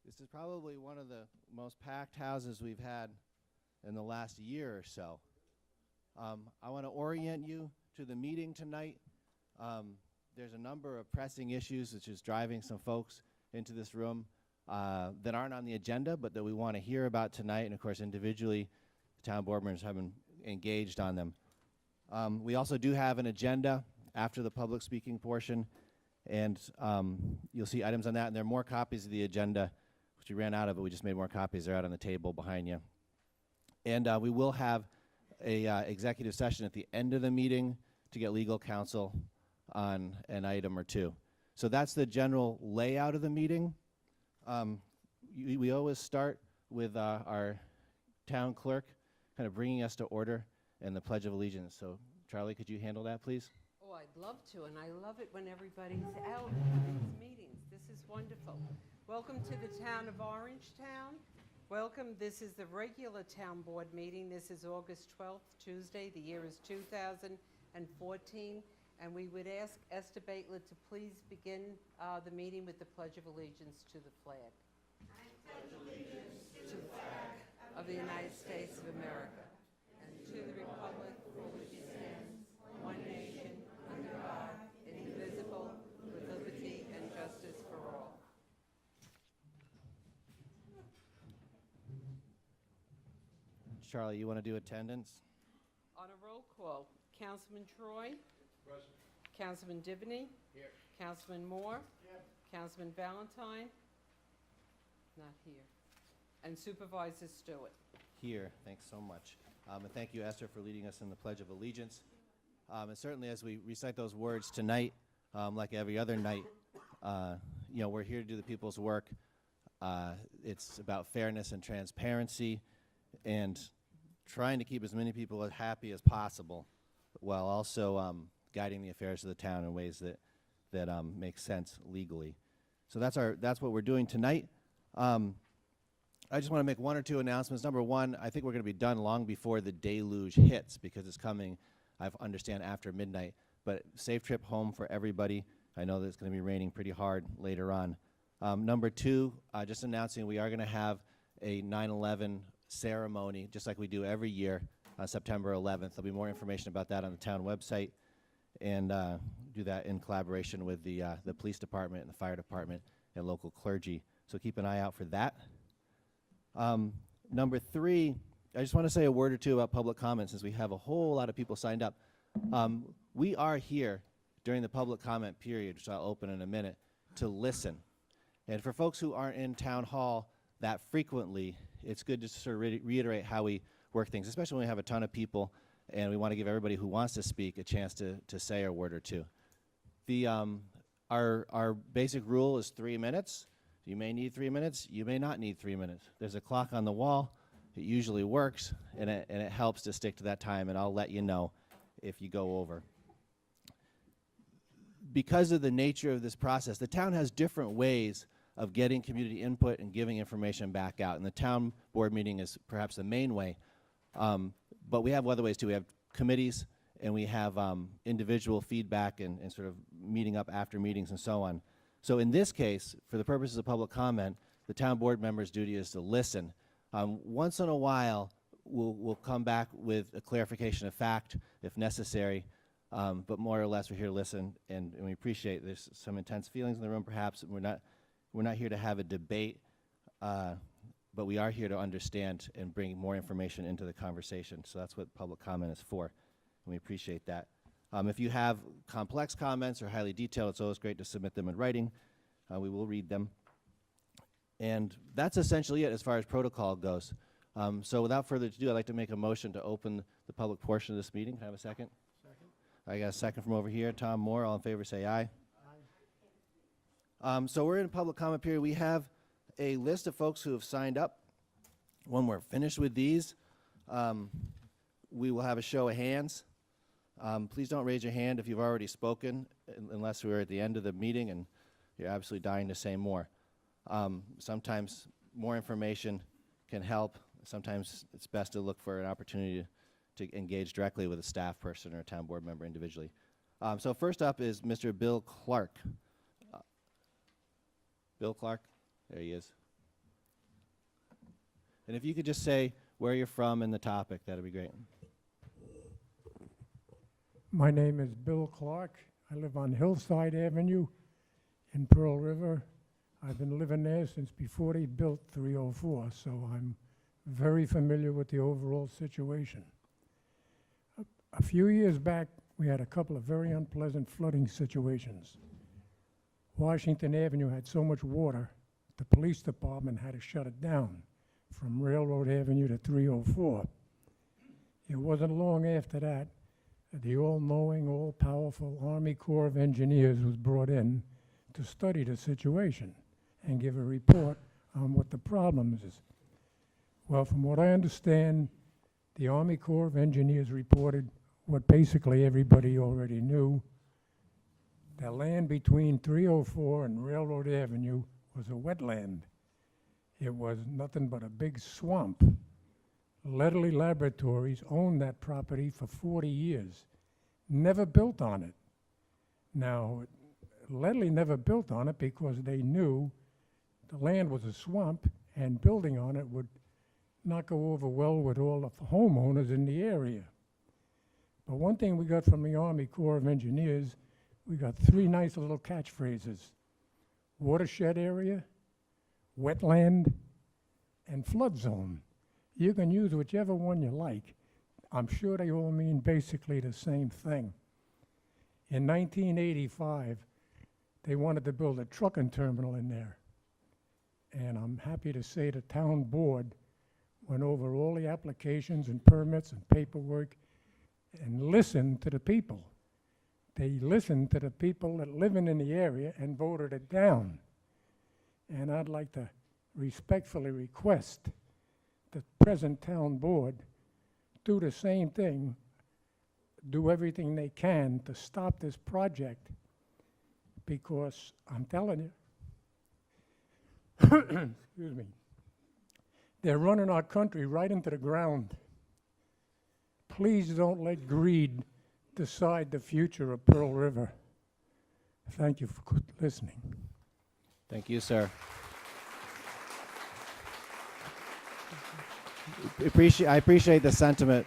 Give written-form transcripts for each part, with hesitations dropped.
This is probably one of the most packed houses we've had in the last year or so. I want to orient you to the meeting tonight. There's a number of pressing issues which is driving some folks into this room that aren't on the agenda, but that we want to hear about tonight. And of course, individually, the town board members have been engaged on them. We also do have an agenda after the public speaking portion, and you'll see items on that. And there are more copies of the agenda, which we ran out of, but we just made more copies. They're out on the table behind you. And we will have a executive session at the end of the meeting to get legal counsel on an item or two. So that's the general layout of the meeting. We always start with our town clerk kind of bringing us to order and the Pledge of Allegiance. So Charlie, could you handle that, please? Oh, I'd love to, and I love it when everybody's out for these meetings. This is wonderful. Welcome to the town of Orangetown. Welcome. This is the regular town board meeting. This is August 12th, Tuesday. The year is 2014. And we would ask Esther Baitler to please begin the meeting with the Pledge of Allegiance to the flag. I pledge allegiance to the flag of the United States of America and to the republic for which it stands, one nation, under God, indivisible, with liberty and justice for all. Charlie, you want to do attendance? On a roll call, Councilman Troy? Present. Councilman Divany? Here. Councilman Moore? Here. Councilman Valentine? Not here. And Supervisor Stewart? Here. Thanks so much. And thank you, Esther, for leading us in the Pledge of Allegiance. And certainly as we recite those words tonight, like every other night, you know, we're here to do the people's work. It's about fairness and transparency and trying to keep as many people as happy as possible while also guiding the affairs of the town in ways that make sense legally. So that's what we're doing tonight. I just want to make one or two announcements. Number one, I think we're going to be done long before the deluge hits because it's coming, I understand, after midnight. But safe trip home for everybody. I know that it's going to be raining pretty hard later on. Number two, just announcing we are going to have a 9/11 ceremony, just like we do every year on September 11th. There'll be more information about that on the town website, and do that in collaboration with the police department and the fire department and local clergy. So keep an eye out for that. Number three, I just want to say a word or two about public comment since we have a whole lot of people signed up. We are here during the public comment period, which I'll open in a minute, to listen. And for folks who aren't in town hall that frequently, it's good to sort of reiterate how we work things, especially when we have a ton of people and we want to give everybody who wants to speak a chance to say a word or two. Our basic rule is 3 minutes. You may need 3 minutes. You may not need 3 minutes. There's a clock on the wall. It usually works, and it helps to stick to that time, and I'll let you know if you go over. Because of the nature of this process, the town has different ways of getting community input and giving information back out, and the town board meeting is perhaps the main way. But we have other ways too. We have committees, and we have individual feedback and sort of meeting up after meetings and so on. So in this case, for the purposes of public comment, the town board member's duty is to listen. Once in a while, we'll come back with a clarification of fact if necessary, but more or less we're here to listen, and we appreciate there's some intense feelings in the room perhaps. We're not here to have a debate, but we are here to understand and bring more information into the conversation. So that's what public comment is for, and we appreciate that. If you have complex comments or highly detailed, it's always great to submit them in writing. We will read them. And that's essentially it as far as protocol goes. So without further ado, I'd like to make a motion to open the public portion of this meeting. Can I have a second? Second. I got a second from over here. Tom Moore, all in favor say aye. So we're in a public comment period. We have a list of folks who have signed up. When we're finished with these, we will have a show of hands. Please don't raise your hand if you've already spoken, unless we're at the end of the meeting and you're absolutely dying to say more. Sometimes more information can help. Sometimes it's best to look for an opportunity to engage directly with a staff person or a town board member individually. So first up is Mr. Bill Clark. Bill Clark, there he is. And if you could just say where you're from and the topic, that'd be great. My name is Bill Clark. I live on Hillside Avenue in Pearl River. I've been living there since before they built 304, so I'm very familiar with the overall situation. A few years back, we had a couple of very unpleasant flooding situations. Washington Avenue had so much water, the police department had to shut it down from Railroad Avenue to 304. It wasn't long after that the all-knowing, all-powerful Army Corps of Engineers was brought in to study the situation and give a report on what the problem is. Well, from what I understand, the Army Corps of Engineers reported what basically everybody already knew. The land between 304 and Railroad Avenue was a wetland. It was nothing but a big swamp. Ledley Laboratories owned that property for 40 years, never built on it. Now, Ledley never built on it because they knew the land was a swamp and building on it would not go over well with all the homeowners in the area. But one thing we got from the Army Corps of Engineers, we got 3 nice little catchphrases: watershed area, wetland, and flood zone. You can use whichever one you like. I'm sure they all mean basically the same thing. In 1985, they wanted to build a trucking terminal in there. And I'm happy to say the town board went over all the applications and permits and paperwork and listened to the people. They listened to the people that living in the area and voted it down. And I'd like to respectfully request the present town board do the same thing, do everything they can to stop this project, because I'm telling you, excuse me, they're running our country right into the ground. Please don't let greed decide the future of Pearl River. Thank you for listening. Thank you, sir. I appreciate the sentiment.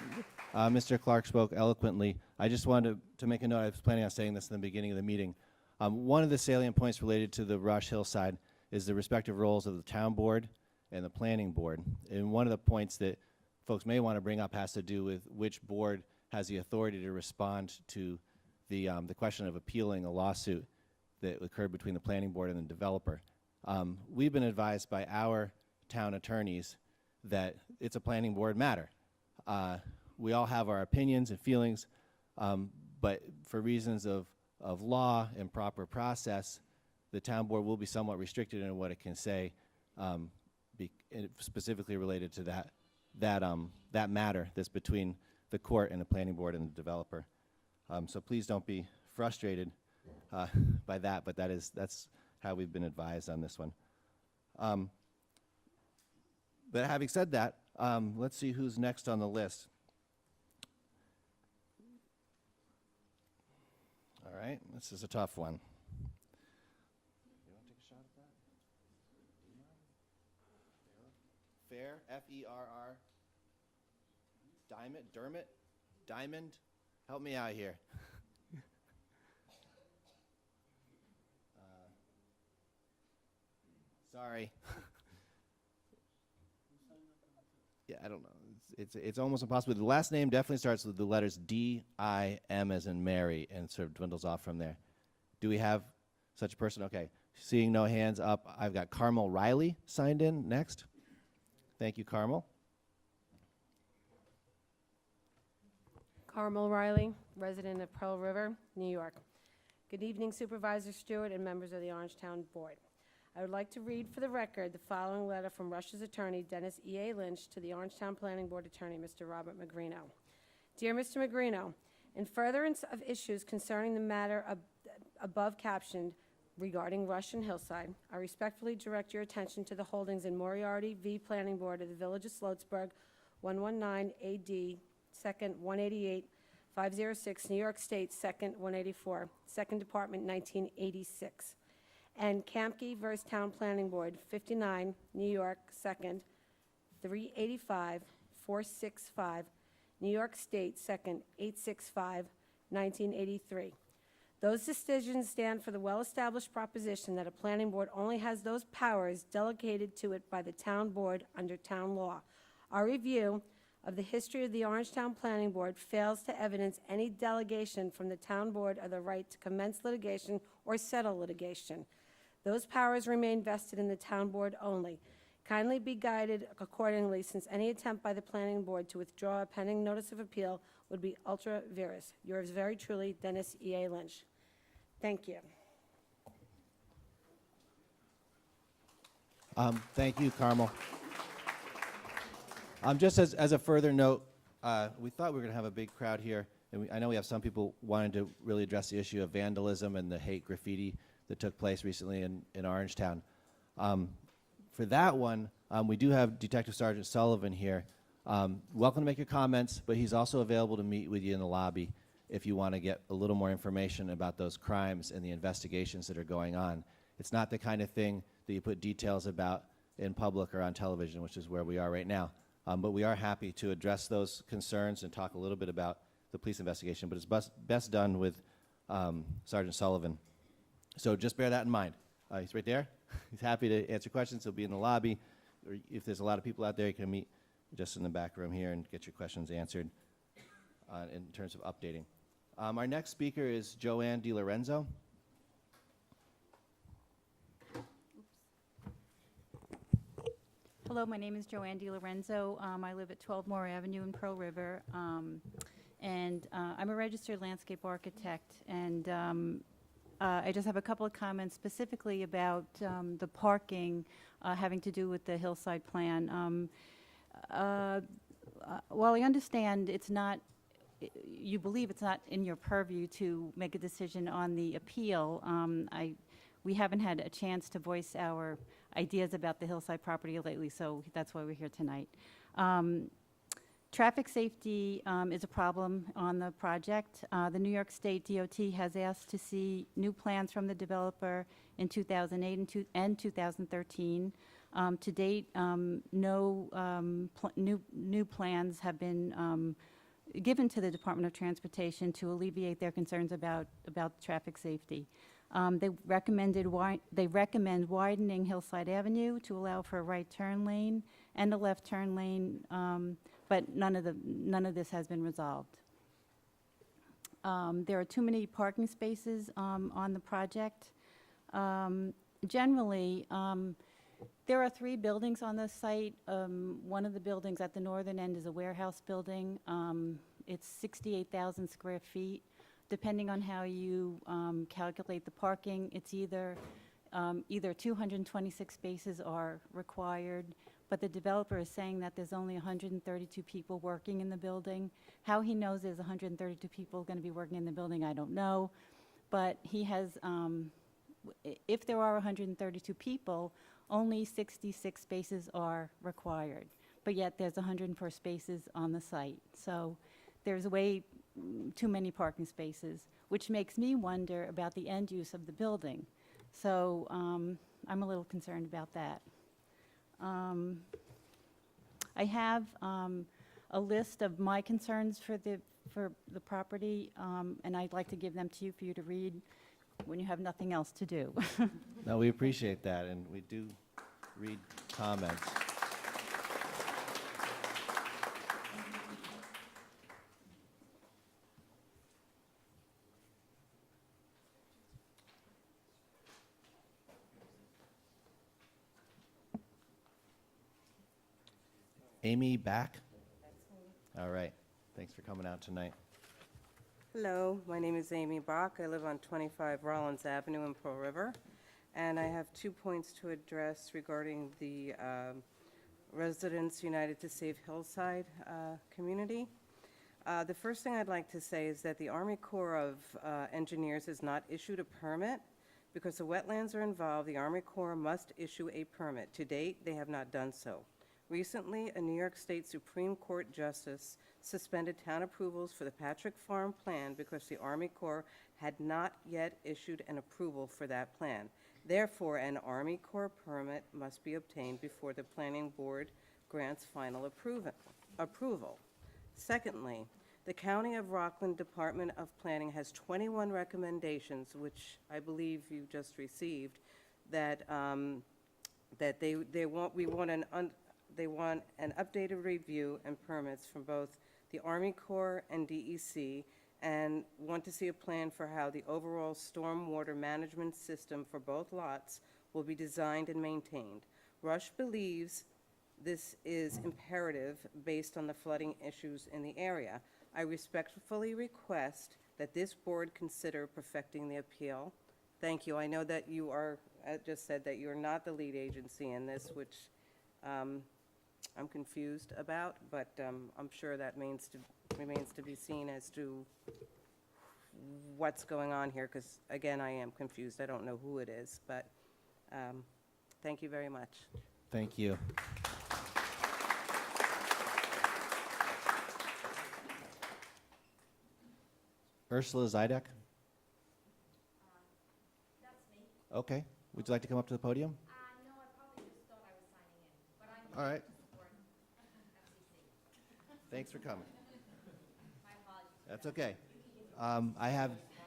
Mr. Clark spoke eloquently. I just wanted to make a note. I was planning on saying this in the beginning of the meeting. One of the salient points related to the Rush Hillside is the respective roles of the town board and the planning board. And one of the points that folks may want to bring up has to do with which board has the authority to respond to the question of appealing a lawsuit that occurred between the planning board and the developer. We've been advised by our town attorneys that it's a planning board matter. We all have our opinions and feelings, but for reasons of law and proper process, the town board will be somewhat restricted in what it can say, specifically related to that matter that's between the court and the planning board and the developer. So please don't be frustrated by that, but that's how we've been advised on this one. But having said that, let's see who's next on the list. All right, this is a tough one. You want to take a shot at that? Fair, F-E-R-R. Diamond? Help me out here. Sorry. Yeah, I don't know. It's almost impossible. The last name definitely starts with the letters D-I-M as in Mary and sort of dwindles off from there. Do we have such a person? Okay. Seeing no hands up, I've got Carmel Riley signed in next. Thank you, Carmel. Carmel Riley, resident of Pearl River, New York. Good evening, Supervisor Stewart and members of the Orangetown Board. I would like to read for the record the following letter from Rush's attorney, Dennis E.A. Lynch, to the Orangetown Planning Board attorney, Mr. Robert Magrino. Dear Mr. Magrino, in furtherance of issues concerning the matter above captioned regarding Rush and Hillside, I respectfully direct your attention to the holdings in Moriarty v. Planning Board of the Village of Sloatsburg, 119 AD, 2nd, 188, 506, New York State, 2nd, 184, 2nd Department, 1986. And Kamke v. Town Planning Board, 59, New York, 2nd, 385, 465, New York State, Second 865, 1983. Those decisions stand for the well-established proposition that a planning board only has those powers delegated to it by the town board under town law. Our review of the history of the Orangetown Planning Board fails to evidence any delegation from the town board of the right to commence litigation or settle litigation. Those powers remain vested in the town board only. Kindly be guided accordingly, since any attempt by the planning board to withdraw a pending notice of appeal would be ultra vires. Yours very truly, Dennis E.A. Lynch. Thank you. Thank you, Carmel. Just as a further note, we thought we were going to have a big crowd here, and I know we have some people wanting to really address the issue of vandalism and the hate graffiti that took place recently in Orangetown. For that one, we do have Detective Sergeant Sullivan here. Welcome to make your comments, but he's also available to meet with you in the lobby if you want to get a little more information about those crimes and the investigations that are going on. It's not the kind of thing that you put details about in public or on television, which is where we are right now. But we are happy to address those concerns and talk a little bit about the police investigation, but it's best done with Sergeant Sullivan. So just bear that in mind. He's right there. He's happy to answer questions. He'll be in the lobby. Or if there's a lot of people out there, you can meet just in the back room here and get your questions answered in terms of updating. Our next speaker is Joanne DiLorenzo. Hello, my name is Joanne DiLorenzo. I live at 12 Moore Avenue in Pearl River, and I'm a registered landscape architect, and I just have a couple of comments specifically about the parking having to do with the hillside plan. While I understand it's not, you believe it's not in your purview to make a decision on the appeal, we haven't had a chance to voice our ideas about the hillside property lately, so that's why we're here tonight. Traffic safety is a problem on the project. The New York State DOT has asked to see new plans from the developer in 2008 and 2013. To date, no new plans have been given to the Department of Transportation to alleviate their concerns about traffic safety. They recommend widening Hillside Avenue to allow for a right turn lane and a left turn lane, but none of this has been resolved. There are too many parking spaces on the project. Generally, there are 3 buildings on the site. One of the buildings at the northern end is a warehouse building. It's 68,000 square feet. Depending on how you calculate the parking, it's either 226 spaces are required, but the developer is saying that there's only 132 people working in the building. How he knows there's 132 people going to be working in the building, I don't know. But he has, if there are 132 people, only 66 spaces are required. But yet there's 104 spaces on the site. So there's way too many parking spaces, which makes me wonder about the end use of the building. So I'm a little concerned about that. I have a list of my concerns for the property, and I'd like to give them to you for you to read when you have nothing else to do. No, we appreciate that, and we do read comments. Amy back? All right. Thanks for coming out tonight. Hello, my name is Amy Bach. I live on 25 Rollins Avenue in Pearl River, and I have 2 points to address regarding the Residents United to Save Hillside community. The first thing I'd like to say is that the Army Corps of Engineers has not issued a permit. Because the wetlands are involved, the Army Corps must issue a permit. To date, they have not done so. Recently, a New York State Supreme Court justice suspended town approvals for the Patrick Farm plan because the Army Corps had not yet issued an approval for that plan. Therefore, an Army Corps permit must be obtained before the planning board grants final approval. Secondly, the County of Rockland Department of Planning has 21 recommendations, which I believe you just received, that they want an updated review and permits from both the Army Corps and DEC, and want to see a plan for how the overall stormwater management system for both lots will be designed and maintained. Rush believes this is imperative based on the flooding issues in the area. I respectfully request that this board consider perfecting the appeal. Thank you. I know that you are, just said that you're not the lead agency in this, which I'm confused about, but I'm sure that remains to be seen as to what's going on here, because, again, I am confused. I don't know who it is, but thank you very much. Thank you. Ursula Zidek? That's me. Okay. Would you like to come up to the podium? No, I probably just thought I was signing in, but I'm All here right. to support FCC. Thanks for coming. My apologies. That's okay. I have, Yeah,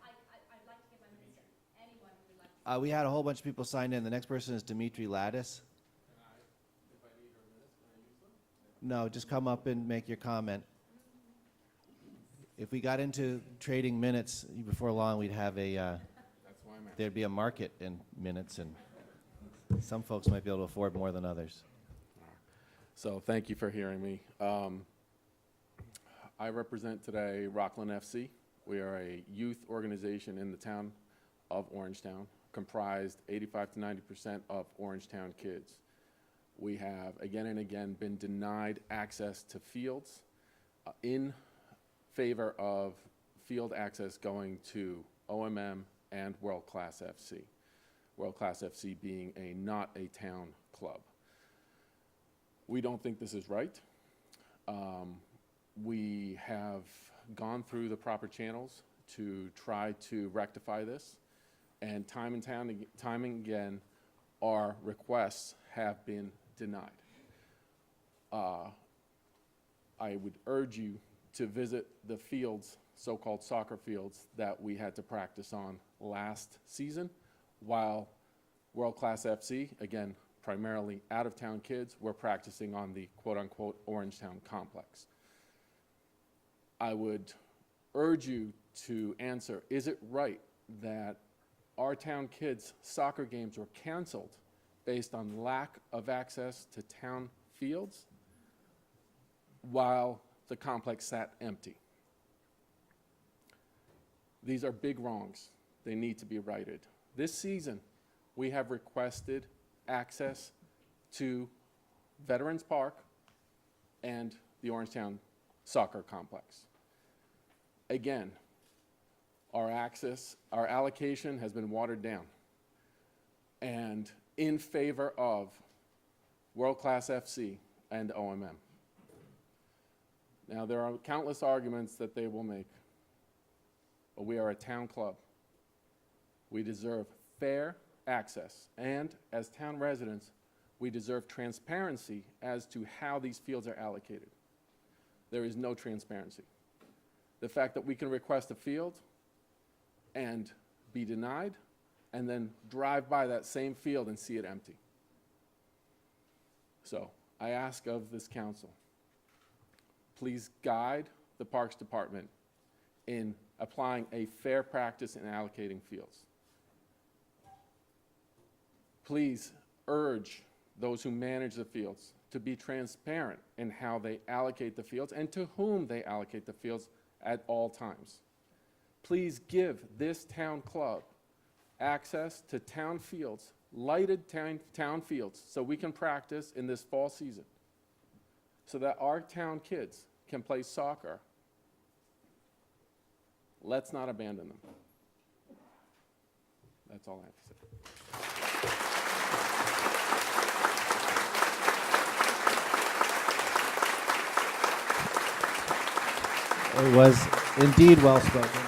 I'd like to give my minutes to anyone who would like to. we had a whole bunch of people signed in. The next person is Dimitri Lattis. No, just come up and make your comment. If we got into trading minutes before long, we'd have there'd be a market in minutes, and some folks might be able to afford more than others. So thank you for hearing me. I represent today Rockland FC. We are a youth organization in the town of Orangetown, comprised 85 to 90% of Orangetown kids. We have again and again been denied access to fields in favor of field access going to OMM and World Class FC. World Class FC being not a town club. We don't think this is right. We have gone through the proper channels to try to rectify this, and time and again, our requests have been denied. I would urge you to visit the fields, so-called soccer fields, that we had to practice on last season, while World Class FC, again, primarily out-of-town kids, were practicing on the quote-unquote Orangetown complex. I would urge you to answer, is it right that our town kids' soccer games were canceled based on lack of access to town fields while the complex sat empty? These are big wrongs. They need to be righted. This season, we have requested access to Veterans Park and the Orangetown soccer complex. Again, our allocation has been watered down and in favor of World Class FC and OMM. Now, there are countless arguments that they will make, but we are a town club. We deserve fair access, and as town residents, we deserve transparency as to how these fields are allocated. There is no transparency. The fact that we can request a field and be denied, and then drive by that same field and see it empty. So, I ask of this council, please guide the Parks Department in applying a fair practice in allocating fields. Please urge those who manage the fields to be transparent in how they allocate the fields and to whom they allocate the fields at all times. Please give this town club access to town fields, lighted town fields, so we can practice in this fall season, so that our town kids can play soccer. Let's not abandon them. That's all I have to say. It was indeed well spoken.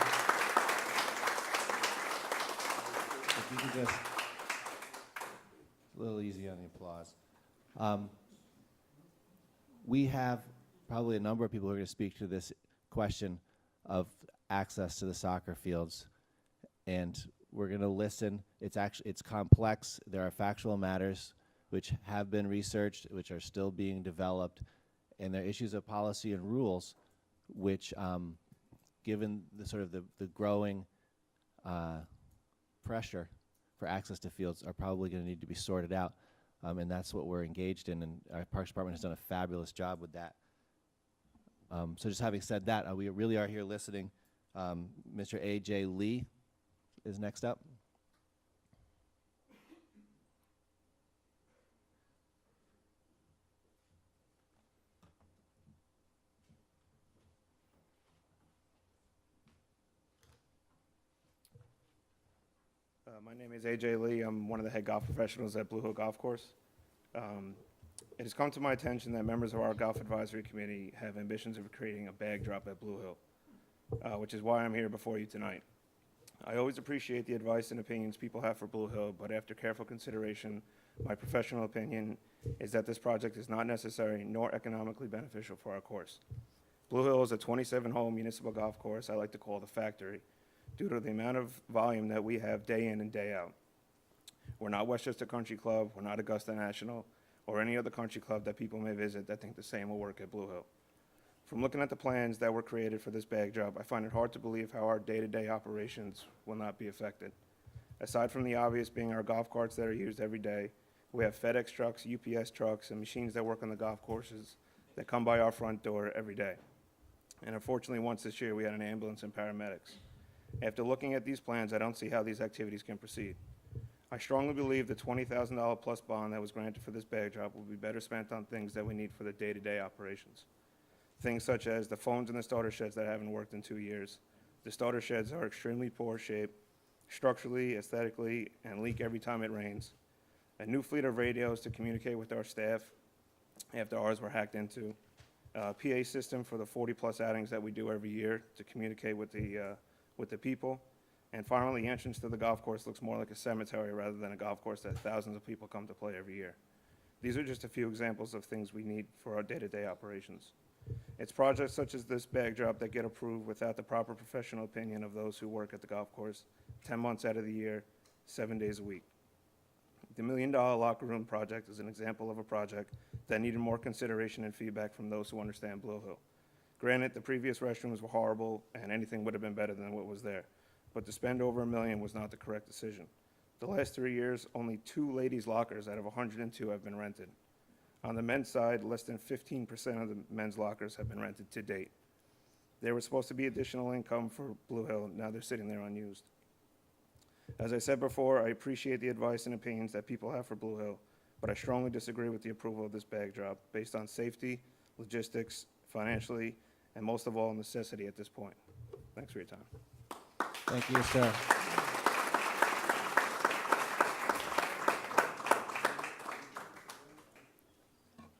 If you could just, a little easy on the applause. we have probably a number of people who are going to speak to this question of access to the soccer fields, and we're going to listen. It's complex. There are factual matters which have been researched, which are still being developed, and there are issues of policy and rules which, given the sort of the growing pressure for access to fields, are probably going to need to be sorted out, and that's what we're engaged in, and our Parks Department has done a fabulous job with that. So just having said that, we really are here listening. Mr. A.J. Lee is next up. My name is A.J. Lee. I'm one of the head golf professionals at Blue Hill Golf Course. It has come to my attention that members of our Golf Advisory Committee have ambitions of creating a bag drop at Blue Hill, which is why I'm here before you tonight. I always appreciate the advice and opinions people have for Blue Hill, but after careful consideration, my professional opinion is that this project is not necessary nor economically beneficial for our course. Blue Hill is a 27-hole municipal golf course I like to call the factory, due to the amount of volume that we have day in and day out. We're not Westchester Country Club, we're not Augusta National, or any other country club that people may visit that think the same will work at Blue Hill. From looking at the plans that were created for this bag job, I find it hard to believe how our day-to-day operations will not be affected. Aside from the obvious being our golf carts that are used every day, we have FedEx trucks, UPS trucks, and machines that work on the golf courses that come by our front door every day. And unfortunately, once this year, we had an ambulance and paramedics. After looking at these plans, I don't see how these activities can proceed. I strongly believe the $20,000 plus bond that was granted for this bag job will be better spent on things that we need for the day-to-day operations. Things such as the phones in the starter sheds that haven't worked in 2 years. The starter sheds are extremely poor shape, structurally, aesthetically, and leak every time it rains. A new fleet of radios to communicate with our staff after ours were hacked into. A PA system for the 40-plus outings that we do every year to communicate with the people. And finally, the entrance to the golf course looks more like a cemetery rather than a golf course that thousands of people come to play every year. These are just a few examples of things we need for our day-to-day operations. It's projects such as this bag drop that get approved without the proper professional opinion of those who work at the golf course 10 months out of the year, 7 days a week. The $1 Million Locker Room project is an example of a project that needed more consideration and feedback from those who understand Blue Hill. Granted, the previous restrooms were horrible, and anything would have been better than what was there. But to spend over $1 million was not the correct decision. The last 3 years, only 2 ladies' lockers out of 102 have been rented. On the men's side, less than 15% of the men's lockers have been rented to date. There was supposed to be additional income for Blue Hill. Now they're sitting there unused. As I said before, I appreciate the advice and opinions that people have for Blue Hill, but I strongly disagree with the approval of this bag drop based on safety, logistics, financially, and most of all, necessity at this point. Thanks for your time. Thank you, sir.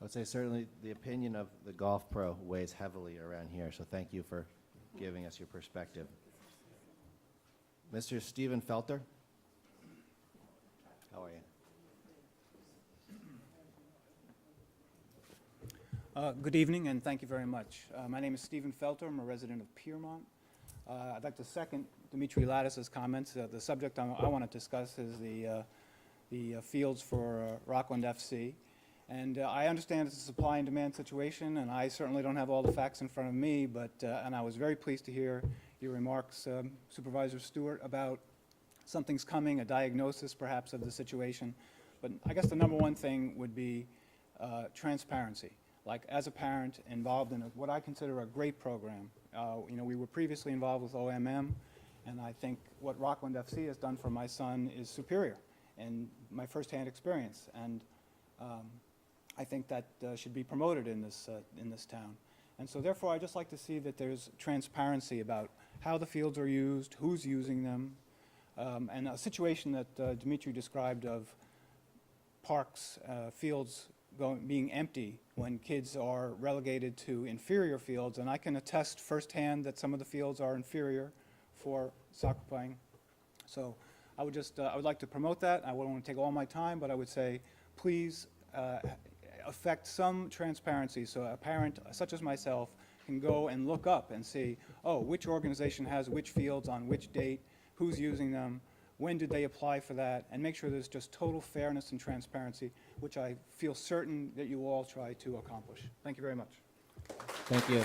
I would say certainly the opinion of the golf pro weighs heavily around here, so thank you for giving us your perspective. Mr. Stephen Felter? How are you? Good evening, and thank you very much. My name is Stephen Felter. I'm a resident of Piermont. I'd like to second Dimitri Lattis's comments. The subject I want to discuss is the fields for Rockland FC. And I understand it's a supply and demand situation, and I certainly don't have all the facts in front of me, but and I was very pleased to hear your remarks, Supervisor Stewart, about something's coming, a diagnosis perhaps of the situation. But I guess the number one thing would be transparency. Like, as a parent involved in what I consider a great program, we were previously involved with OMM, and I think what Rockland FC has done for my son is superior in my firsthand experience, and I think that should be promoted in this town. And so therefore, I just like to see that there's transparency about how the fields are used, who's using them, and a situation that Dimitri described of parks, fields being empty when kids are relegated to inferior fields, and I can attest firsthand that some of the fields are inferior for soccer playing. So I would like to promote that. I wouldn't want to take all my time, but I would say, please affect some transparency, so a parent such as myself can go and look up and see, oh, which organization has which fields on which date, who's using them, when did they apply for that, and make sure there's just total fairness and transparency, which I feel certain that you all try to accomplish. Thank you very much. Thank you.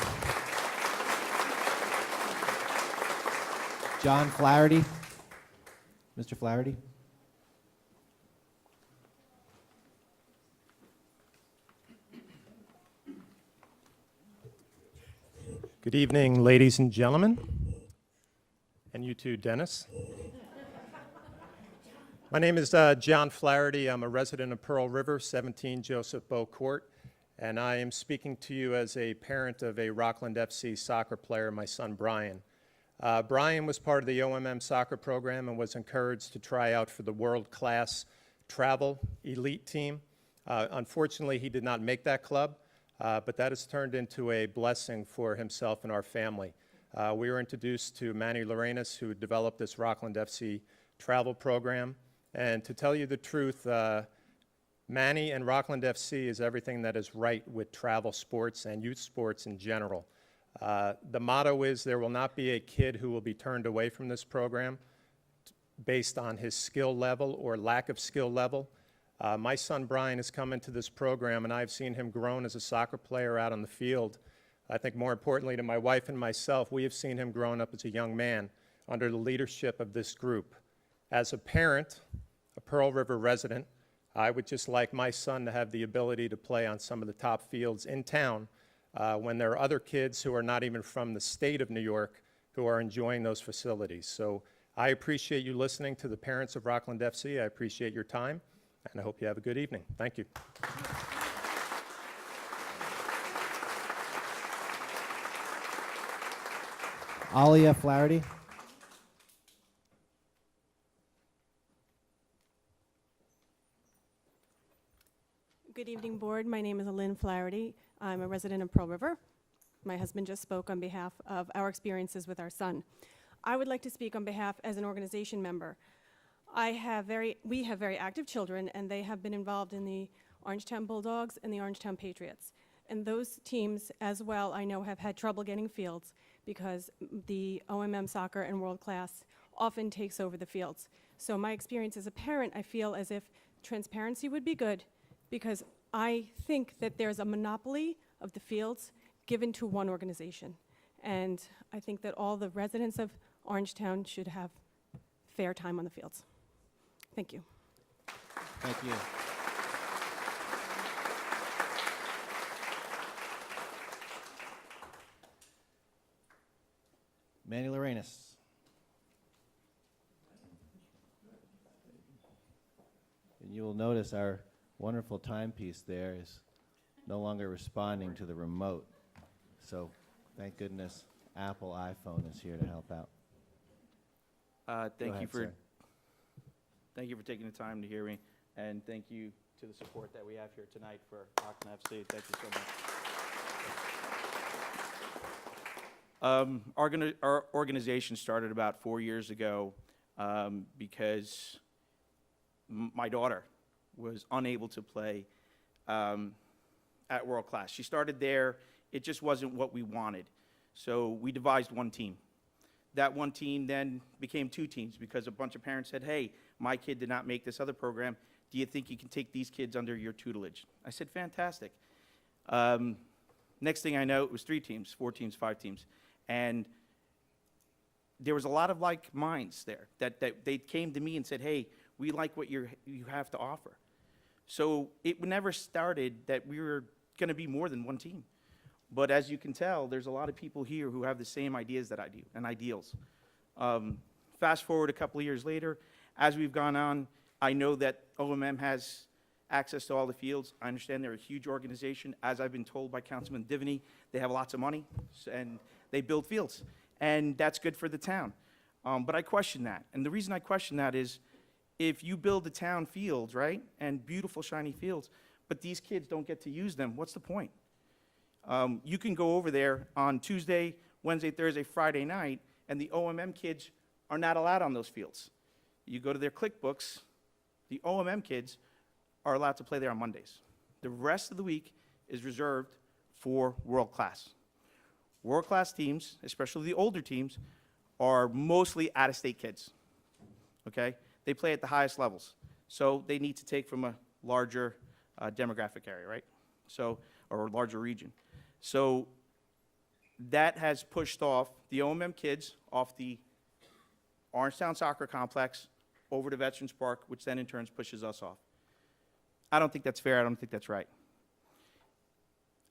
John Flaherty. Mr. Flaherty. Good evening, ladies and gentlemen, and you too, Dennis. My name is John Flaherty. I'm a resident of Pearl River, 17 Joseph Bow Court, and I am speaking to you as a parent of a Rockland FC soccer player, my son Brian. Brian was part of the OMM soccer program and was encouraged to try out for the world-class travel elite team. Unfortunately, he did not make that club. But that has turned into a blessing for himself and our family. We were introduced to Manny Lorenas, who developed this Rockland FC travel program. And to tell you the truth, Manny and Rockland FC is everything that is right with travel sports and youth sports in general. The motto is there will not be a kid who will be turned away from this program based on his skill level or lack of skill level. My son Brian has come into this program, and I've seen him grown as a soccer player out on the field. I think more importantly to my wife and myself, we have seen him growing up as a young man under the leadership of this group. As a parent, a Pearl River resident, I would just like my son to have the ability to play on some of the top fields in town when there are other kids who are not even from the state of New York who are enjoying those facilities. So I appreciate you listening to the parents of Rockland FC. I appreciate your time. And I hope you have a good evening. Thank you. Alia Flaherty. Good evening, board. My name is Lynn Flaherty. I'm a resident of Pearl River. My husband just spoke on behalf of our experiences with our son. I would like to speak on behalf as an organization member. We have very active children, and they have been involved in the Orangetown Bulldogs and the Orangetown Patriots. And those teams, as well, I know have had trouble getting fields because the OMM soccer and world class often takes over the fields. So my experience as a parent, I feel as if transparency would be good because I think that there's a monopoly of the fields given to one organization. And I think that all the residents of Orangetown should have fair time on the fields. Thank you. Thank you. Manny Lorenas. And you will notice our wonderful timepiece there is no longer responding to the remote. So thank goodness Apple iPhone is here to help out. Thank you for taking the time to hear me, and thank you to the support that we have here tonight for Rockland FC. Thank you so much. Our organization started about 4 years ago because my daughter was unable to play at World Class. She started there. It just wasn't what we wanted. So we devised one team. That one team then became two teams because a bunch of parents said, hey, my kid did not make this other program. Do you think you can take these kids under your tutelage? I said, fantastic. Next thing I know, it was 3 teams, 4 teams, 5 teams. And there was a lot of like minds there that they came to me and said, hey, we like what you have to offer. So it never started that we were going to be more than one team. But as you can tell, there's a lot of people here who have the same ideas that I do and ideals. Fast forward a couple of years later, as we've gone on, I know that OMM has access to all the fields. I understand they're a huge organization. As I've been told by Councilman Divany, they have lots of money and they build fields. And that's good for the town. But I question that. And the reason I question that is if you build the town fields, right, and beautiful shiny fields, but these kids don't get to use them, what's the point? You can go over there on Tuesday, Wednesday, Thursday, Friday night, and the OMM kids are not allowed on those fields. You go to their click books, the OMM kids are allowed to play there on Mondays. The rest of the week is reserved for world-class. World-class teams, especially the older teams, are mostly out-of-state kids, okay? They play at the highest levels, so they need to take from a larger demographic area, right? So, or a larger region. So that has pushed off the OMM kids off the Orangetown Soccer Complex over to Veterans Park, which then in turn pushes us off. I don't think that's fair. I don't think that's right.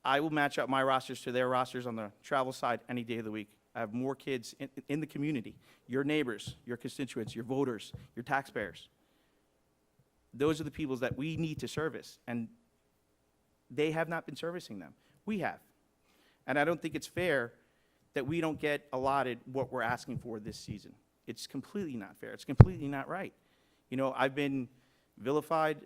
I will match up my rosters to their rosters on the travel side any day of the week. I have more kids in the community, your neighbors, your constituents, your voters, your taxpayers. Those are the people that we need to service, and they have not been servicing them. We have. And I don't think it's fair that we don't get allotted what we're asking for this season. It's completely not fair. It's completely not right. You know, I've been vilified.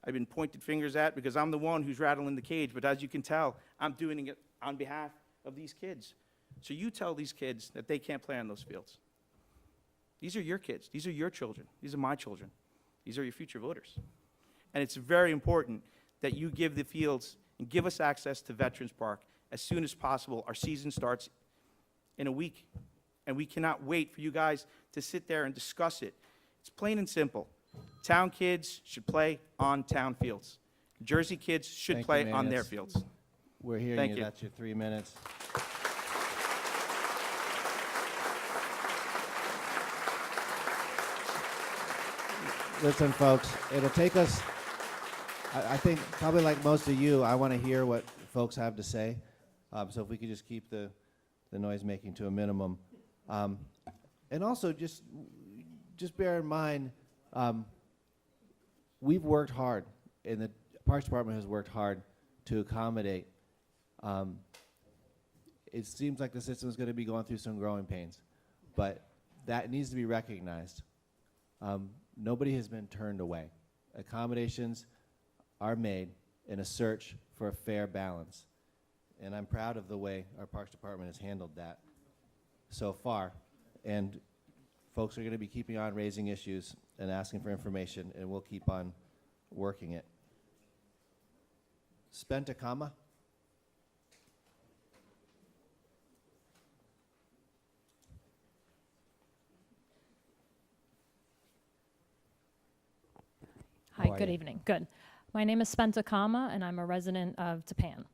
I've been pointed fingers at because I'm the one who's rattling the cage. But as you can tell, I'm doing it on behalf of these kids. So you tell these kids that they can't play on those fields. These are your kids. These are your children. These are my children. These are your future voters. And it's very important that you give the fields and give us access to Veterans Park as soon as possible. Our season starts in a week, and we cannot wait for you guys to sit there and discuss it. It's plain and simple. Town kids should play on town fields. Jersey kids should Thank you, play man. on their That's- fields. We're hearing Thank you. you. That's your 3 minutes. Listen, folks, it'll take us, I think, probably like most of you, I want to hear what folks have to say. So if we could just keep the noise making to a minimum. And also, just bear in mind, we've worked hard, and the Parks Department has worked hard to accommodate. It seems like the system is going to be going through some growing pains, but that needs to be recognized. Nobody has been turned away. Accommodations are made in a search for a fair balance, and I'm proud of the way our Parks Department has handled that so far. And folks are going to be keeping on raising issues and asking for information, and we'll keep on working it. Spent a comma? Hi, How are good you? evening. Good. My name is Spenta Kama, and I'm a resident of Tapan.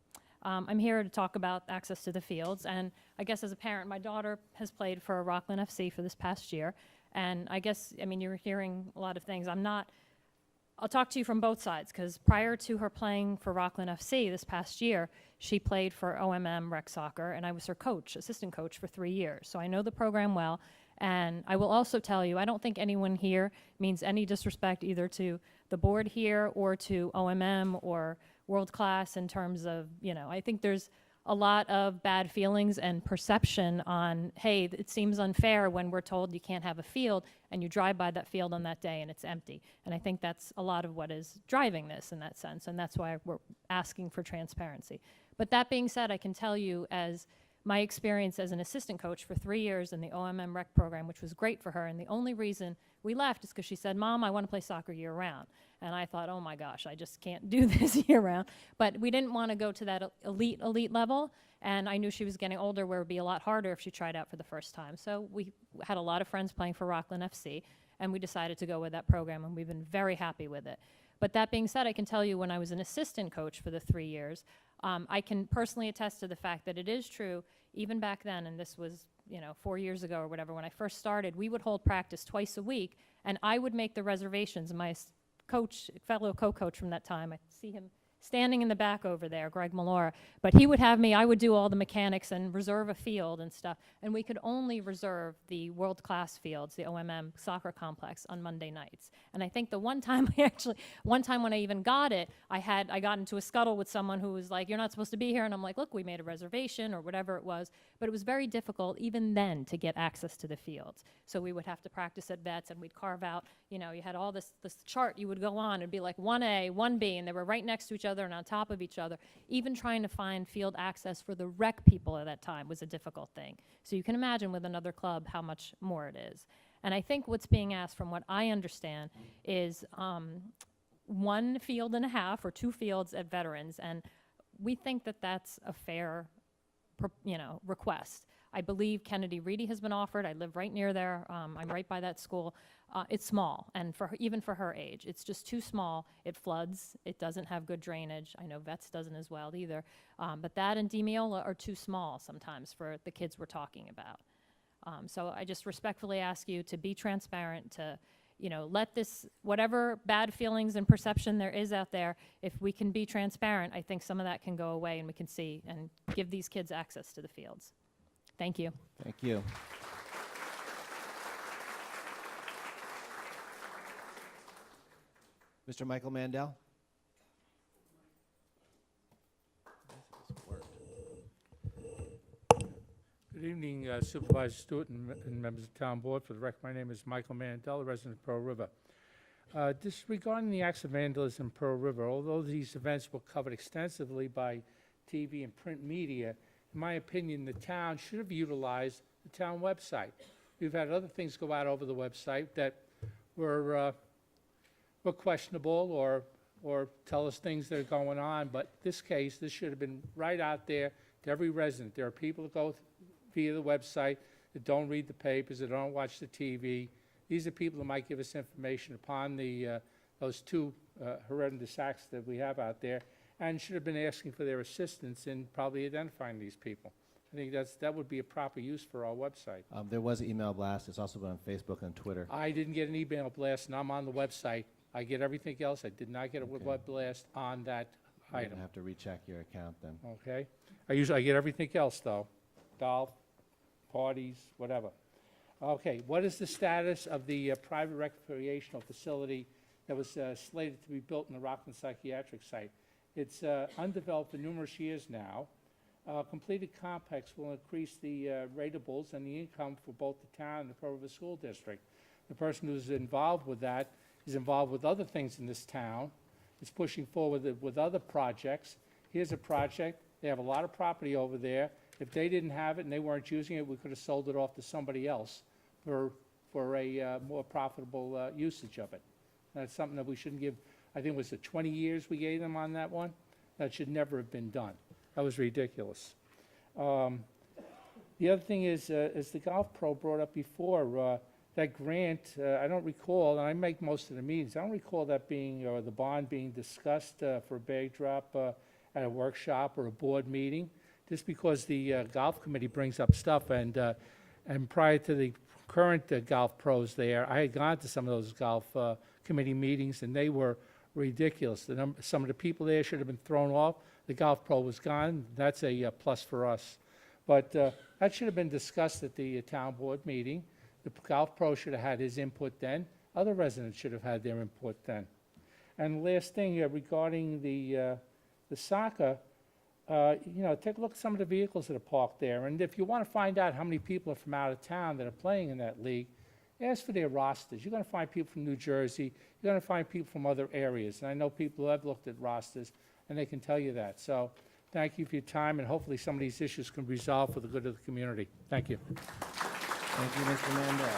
I'm here to talk about access to the fields, and I guess as a parent, my daughter has played for Rockland FC for this past year, and I guess, I mean, you're hearing a lot of things. I'll talk to you from both sides, because prior to her playing for Rockland FC this past year, she played for OMM Rec Soccer, and I was her coach, assistant coach, for 3 years. So I know the program well, and I will also tell you, I don't think anyone here means any disrespect either to the board here or to OMM or World Class in terms of, you know, I think there's a lot of bad feelings and perception on, hey, it seems unfair when we're told you can't have a field and you drive by that field on that day and it's empty. And I think that's a lot of what is driving this in that sense, and that's why we're asking for transparency. But that being said, I can tell you, as my experience as an assistant coach for 3 years in the OMM rec program, which was great for her, and the only reason we left is because she said, Mom, I want to play soccer year-round. And I thought, oh my gosh, I just can't do this year-round. But we didn't want to go to that elite level, and I knew she was getting older where it would be a lot harder if she tried out for the first time. So we had a lot of friends playing for Rockland FC, and we decided to go with that program, and we've been very happy with it. But that being said, I can tell you when I was an assistant coach for the 3 years, I can personally attest to the fact that it is true, even back then, and this was, you know, 4 years ago or whatever, when I first started, we would hold practice twice a week, and I would make the reservations. My coach, fellow co-coach from that time, I see him standing in the back over there, Greg Malora, but he would have me, I would do all the mechanics and reserve a field and stuff, and we could only reserve the world-class fields, the OMM soccer complex, on Monday nights. And I think the one time one time when I even got it, I got into a scuttle with someone who was like, you're not supposed to be here, and I'm like, look, we made a reservation, or whatever it was, but it was very difficult even then to get access to the fields. So we would have to practice at vets, and we'd carve out, you know, you had all this chart you would go on, it'd be like 1A, 1B, and they were right next to each other and on top of each other. Even trying to find field access for the rec people at that time was a difficult thing. So you can imagine with another club how much more it is. And I think what's being asked, from what I understand, is one field and a half or 2 fields at Veterans, and we think that that's a fair, request. I believe Kennedy Reedy has been offered. I live right near there. I'm right by that school. It's small, and even for her age, it's just too small. It floods. It doesn't have good drainage. I know Vets doesn't as well either. But that and Demiola are too small sometimes for the kids we're talking about. So I just respectfully ask you to be transparent, to let this, whatever bad feelings and perception there is out there, if we can be transparent, I think some of that can go away and we can see and give these kids access to the fields. Thank you. Thank you. Mr. Michael Mandel? Good evening, Supervisor Stewart and members of the Town Board. For the record, my name is Michael Mandel, a resident of Pearl River. Regarding the acts of vandalism in Pearl River, although these events were covered extensively by TV and print media, in my opinion, the town should have utilized the town website. We've had other things go out over the website that were questionable or tell us things that are going on, but this case, this should have been right out there to every resident. There are people that go via the website that don't read the papers, that don't watch the TV. These are people that might give us information upon those 2 horrendous acts that we have out there, and should have been asking for their assistance in probably identifying these people. I think that would be a proper use for our website. There was an email blast. It's also been on Facebook and Twitter. I didn't get an email blast, and I'm on the website. I get everything else. I did not get a web blast on that I'm item. gonna have to recheck your account then. Okay? I get everything else, though. Golf, parties, whatever. Okay, what is the status of the private recreational facility that was slated to be built in the Rockland Psychiatric Site? It's undeveloped for numerous years now. Completed complex will increase the ratables and the income for both the town and the Pearl River School District. The person who's involved with that is involved with other things in this town. It's pushing forward with other projects. Here's a project. They have a lot of property over there. If they didn't have it and they weren't using it, we could have sold it off to somebody else for a more profitable usage of it. That's something that we shouldn't give. I think it was 20 years we gave them on that one. That should never have been done. That was ridiculous. The other thing is, as the Golf Pro brought up before, that grant, I don't recall, and I make most of the meetings, I don't recall that being, or the bond being discussed for a bag drop at a workshop or a board meeting, just because the golf committee brings up stuff, and prior to the current golf pros there, I had gone to some of those golf committee meetings, and they were ridiculous. Some of the people there should have been thrown off. The golf pro was gone. That's a plus for us. But that should have been discussed at the town board meeting. The golf pro should have had his input then. Other residents should have had their input then. And the last thing regarding the soccer, take a look at some of the vehicles that are parked there. And if you want to find out how many people are from out of town that are playing in that league, ask for their rosters. You're going to find people from New Jersey. You're going to find people from other areas. And I know people who have looked at rosters, and they can tell you that. So thank you for your time, and hopefully some of these issues can be resolved for the good of the community. Thank you. Thank you, Mr. Mandel.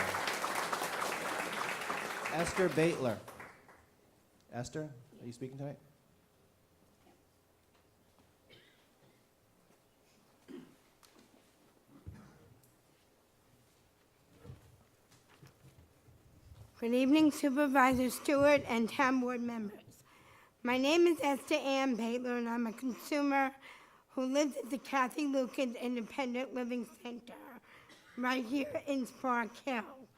Esther Baitler. Esther, are you speaking tonight? Good evening, Supervisor Stewart and Town Board members. My name is Esther Ann Baitler, and I'm a consumer who lives at the Kathy Lucas Independent Living Center right here in Spark Hill.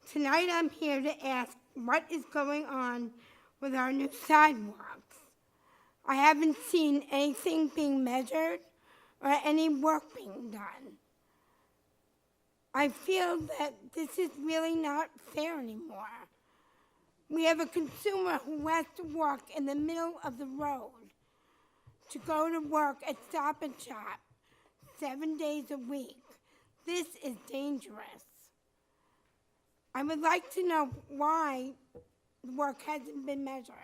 Tonight I'm here to ask what is going on with our new sidewalks. I haven't seen anything being measured or any work being done. I feel that this is really not fair anymore. We have a consumer who has to walk in the middle of the road to go to work at Stop and Shop 7 days a week. This is dangerous. I would like to know why the work hasn't been measured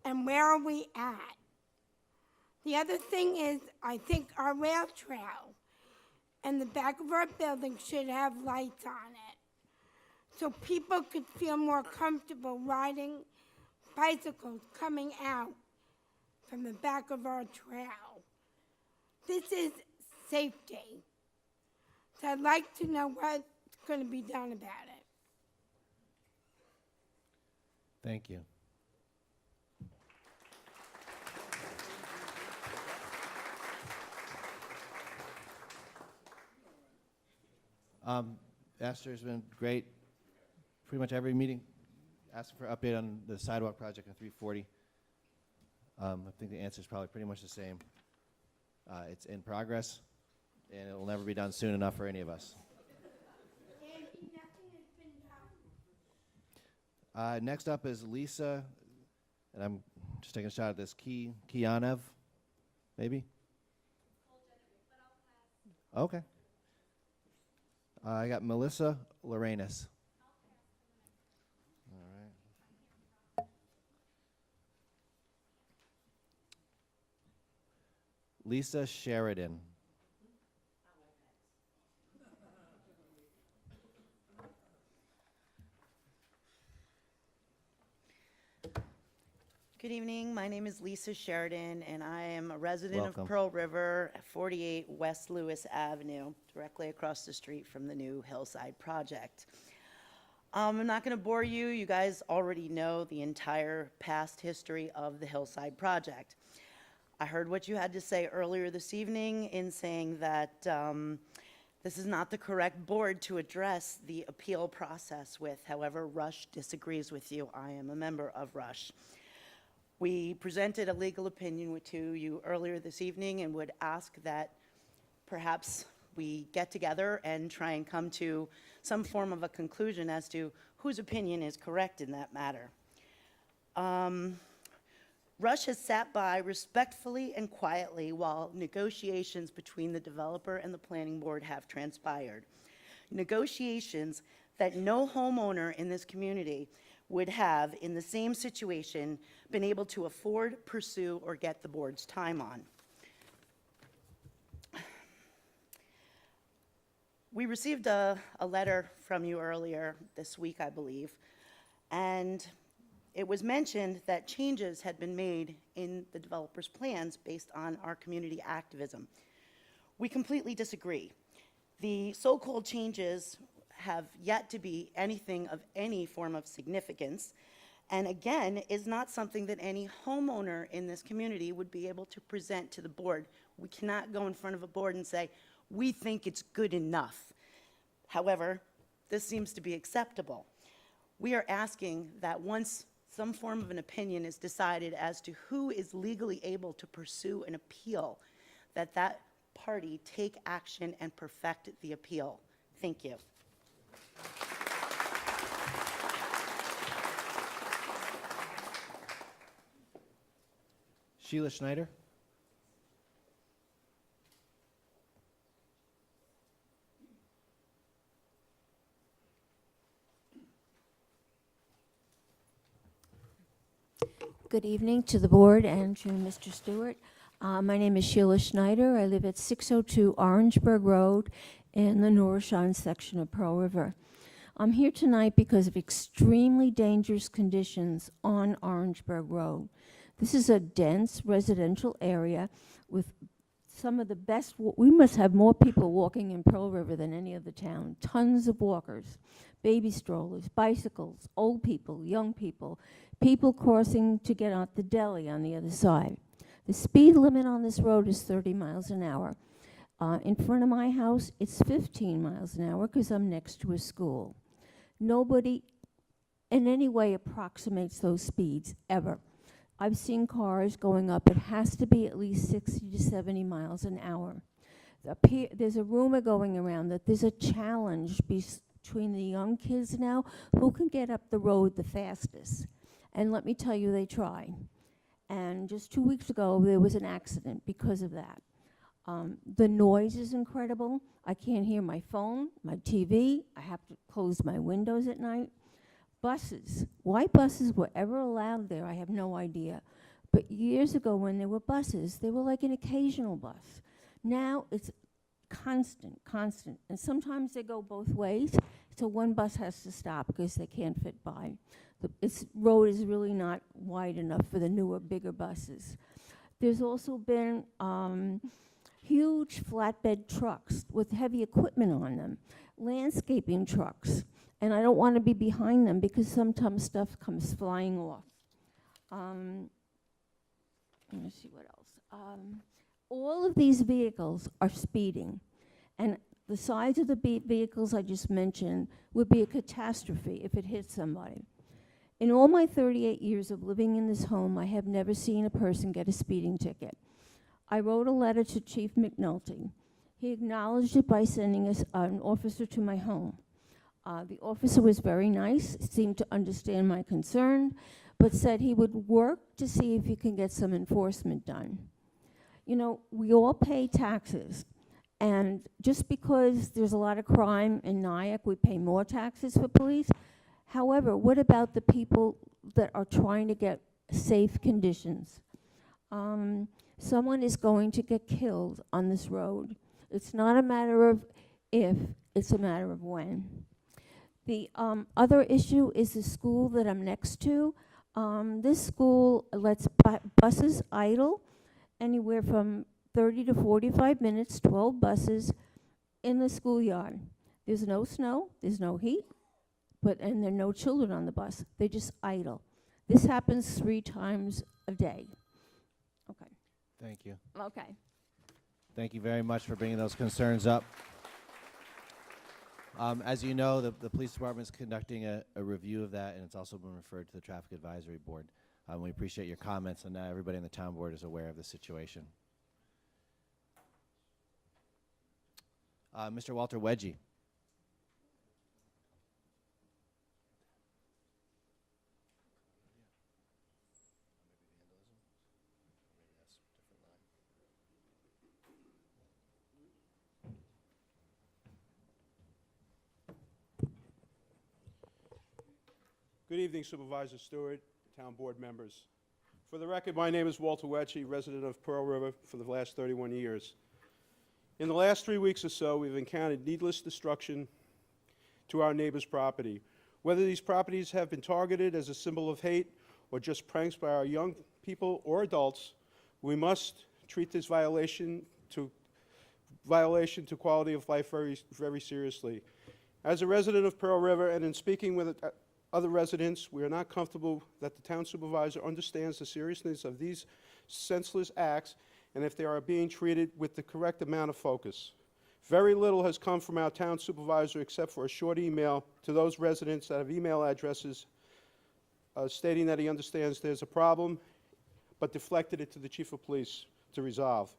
and where are we at. The other thing is, I think our rail trail and the back of our building should have lights on it so people could feel more comfortable riding bicycles coming out from the back of our trail. This is safety. So I'd like to know what's going to be done about it. Thank you. Esther's been great. Pretty much every meeting, asking for update on the sidewalk project on 340. I think the answer is probably pretty much the same. It's in progress, and it will never be done soon enough for any of us. Next up is Lisa, and I'm just taking a shot at this. Kianev, maybe? Okay. I got Melissa Lorenas. All right. Lisa Sheridan. Good evening. My name is Lisa Sheridan, and I am a resident Welcome. of Pearl River, 48 West Lewis Avenue, directly across the street from the new Hillside project. I'm not going to bore you. You guys already know the entire past history of the Hillside project. I heard what you had to say earlier this evening in saying that this is not the correct board to address the appeal process with. However, Rush disagrees with you. I am a member of Rush. We presented a legal opinion to you earlier this evening and would ask that perhaps we get together and try and come to some form of a conclusion as to whose opinion is correct in that matter. Rush has sat by respectfully and quietly while negotiations between the developer and the planning board have transpired. Negotiations that no homeowner in this community would have, in the same situation, been able to afford, pursue, or get the board's time on. We received a letter from you earlier this week, I believe, and it was mentioned that changes had been made in the developer's plans based on our community activism. We completely disagree. The so-called changes have yet to be anything of any form of significance, and again, is not something that any homeowner in this community would be able to present to the board. We cannot go in front of a board and say, we think it's good enough. However, this seems to be acceptable. We are asking that once some form of an opinion is decided as to who is legally able to pursue an appeal, that that party take action and perfect the appeal. Thank you. Sheila Schneider. Good evening to the board and to Mr. Stewart. My name is Sheila Schneider. I live at 602 Orangeburg Road in the Norshine section of Pearl River. I'm here tonight because of extremely dangerous conditions on Orangeburg Road. This is a dense residential area with some of the best, we must have more people walking in Pearl River than any other town. Tons of walkers, baby strollers, bicycles, old people, young people, people crossing to get out the deli on the other side. The speed limit on this road is 30 miles an hour. In front of my house, it's 15 miles an hour because I'm next to a school. Nobody in any way approximates those speeds, ever. I've seen cars going up, it has to be at least 60 to 70 miles an hour. There's a rumor going around that there's a challenge between the young kids now who can get up the road the fastest. And let me tell you, they try. And just 2 weeks ago, there was an accident because of that. The noise is incredible. I can't hear my phone, my TV. I have to close my windows at night. Buses. Why buses were ever allowed there, I have no idea. But years ago when there were buses, they were like an occasional bus. Now it's constant. And sometimes they go both ways. So one bus has to stop because they can't fit by. Its road is really not wide enough for the newer, bigger buses. There's also been huge flatbed trucks with heavy equipment on them, landscaping trucks, and I don't want to be behind them because sometimes stuff comes flying off. Let me see what else. All of these vehicles are speeding, and the size of the vehicles I just mentioned would be a catastrophe if it hit somebody. In all my 38 years of living in this home, I have never seen a person get a speeding ticket. I wrote a letter to Chief McNulty. He acknowledged it by sending us an officer to my home. The officer was very nice, seemed to understand my concern, but said he would work to see if he can get some enforcement done. You know, we all pay taxes, and just because there's a lot of crime in Nyack, we pay more taxes for police. However, what about the people that are trying to get safe conditions? Someone is going to get killed on this road. It's not a matter of if, it's a matter of when. The other issue is the school that I'm next to. This school lets buses idle anywhere from 30 to 45 minutes, 12 buses in the schoolyard. There's no snow, there's no heat, and there are no children on the bus. They just idle. This happens 3 times a day. Okay. Thank you. Okay. Thank you very much for bringing those concerns up. As you know, the police department is conducting a review of that, and it's also been referred to the Traffic Advisory Board. We appreciate your comments, and now everybody in the town board is aware of the situation. Mr. Walter Wedgie. Good evening, Supervisor Stewart, town board members. For the record, my name is Walter Wetchy, resident of Pearl River for the last 31 years. In the last 3 weeks or so, we've encountered needless destruction to our neighbors' property. Whether these properties have been targeted as a symbol of hate or just pranks by our young people or adults, we must treat this violation to quality of life very, very seriously. As a resident of Pearl River and in speaking with other residents, we are not comfortable that the town supervisor understands the seriousness of these senseless acts and if they are being treated with the correct amount of focus. Very little has come from our town supervisor except for a short email to those residents that have email addresses stating that he understands there's a problem, but deflected it to the chief of police to resolve.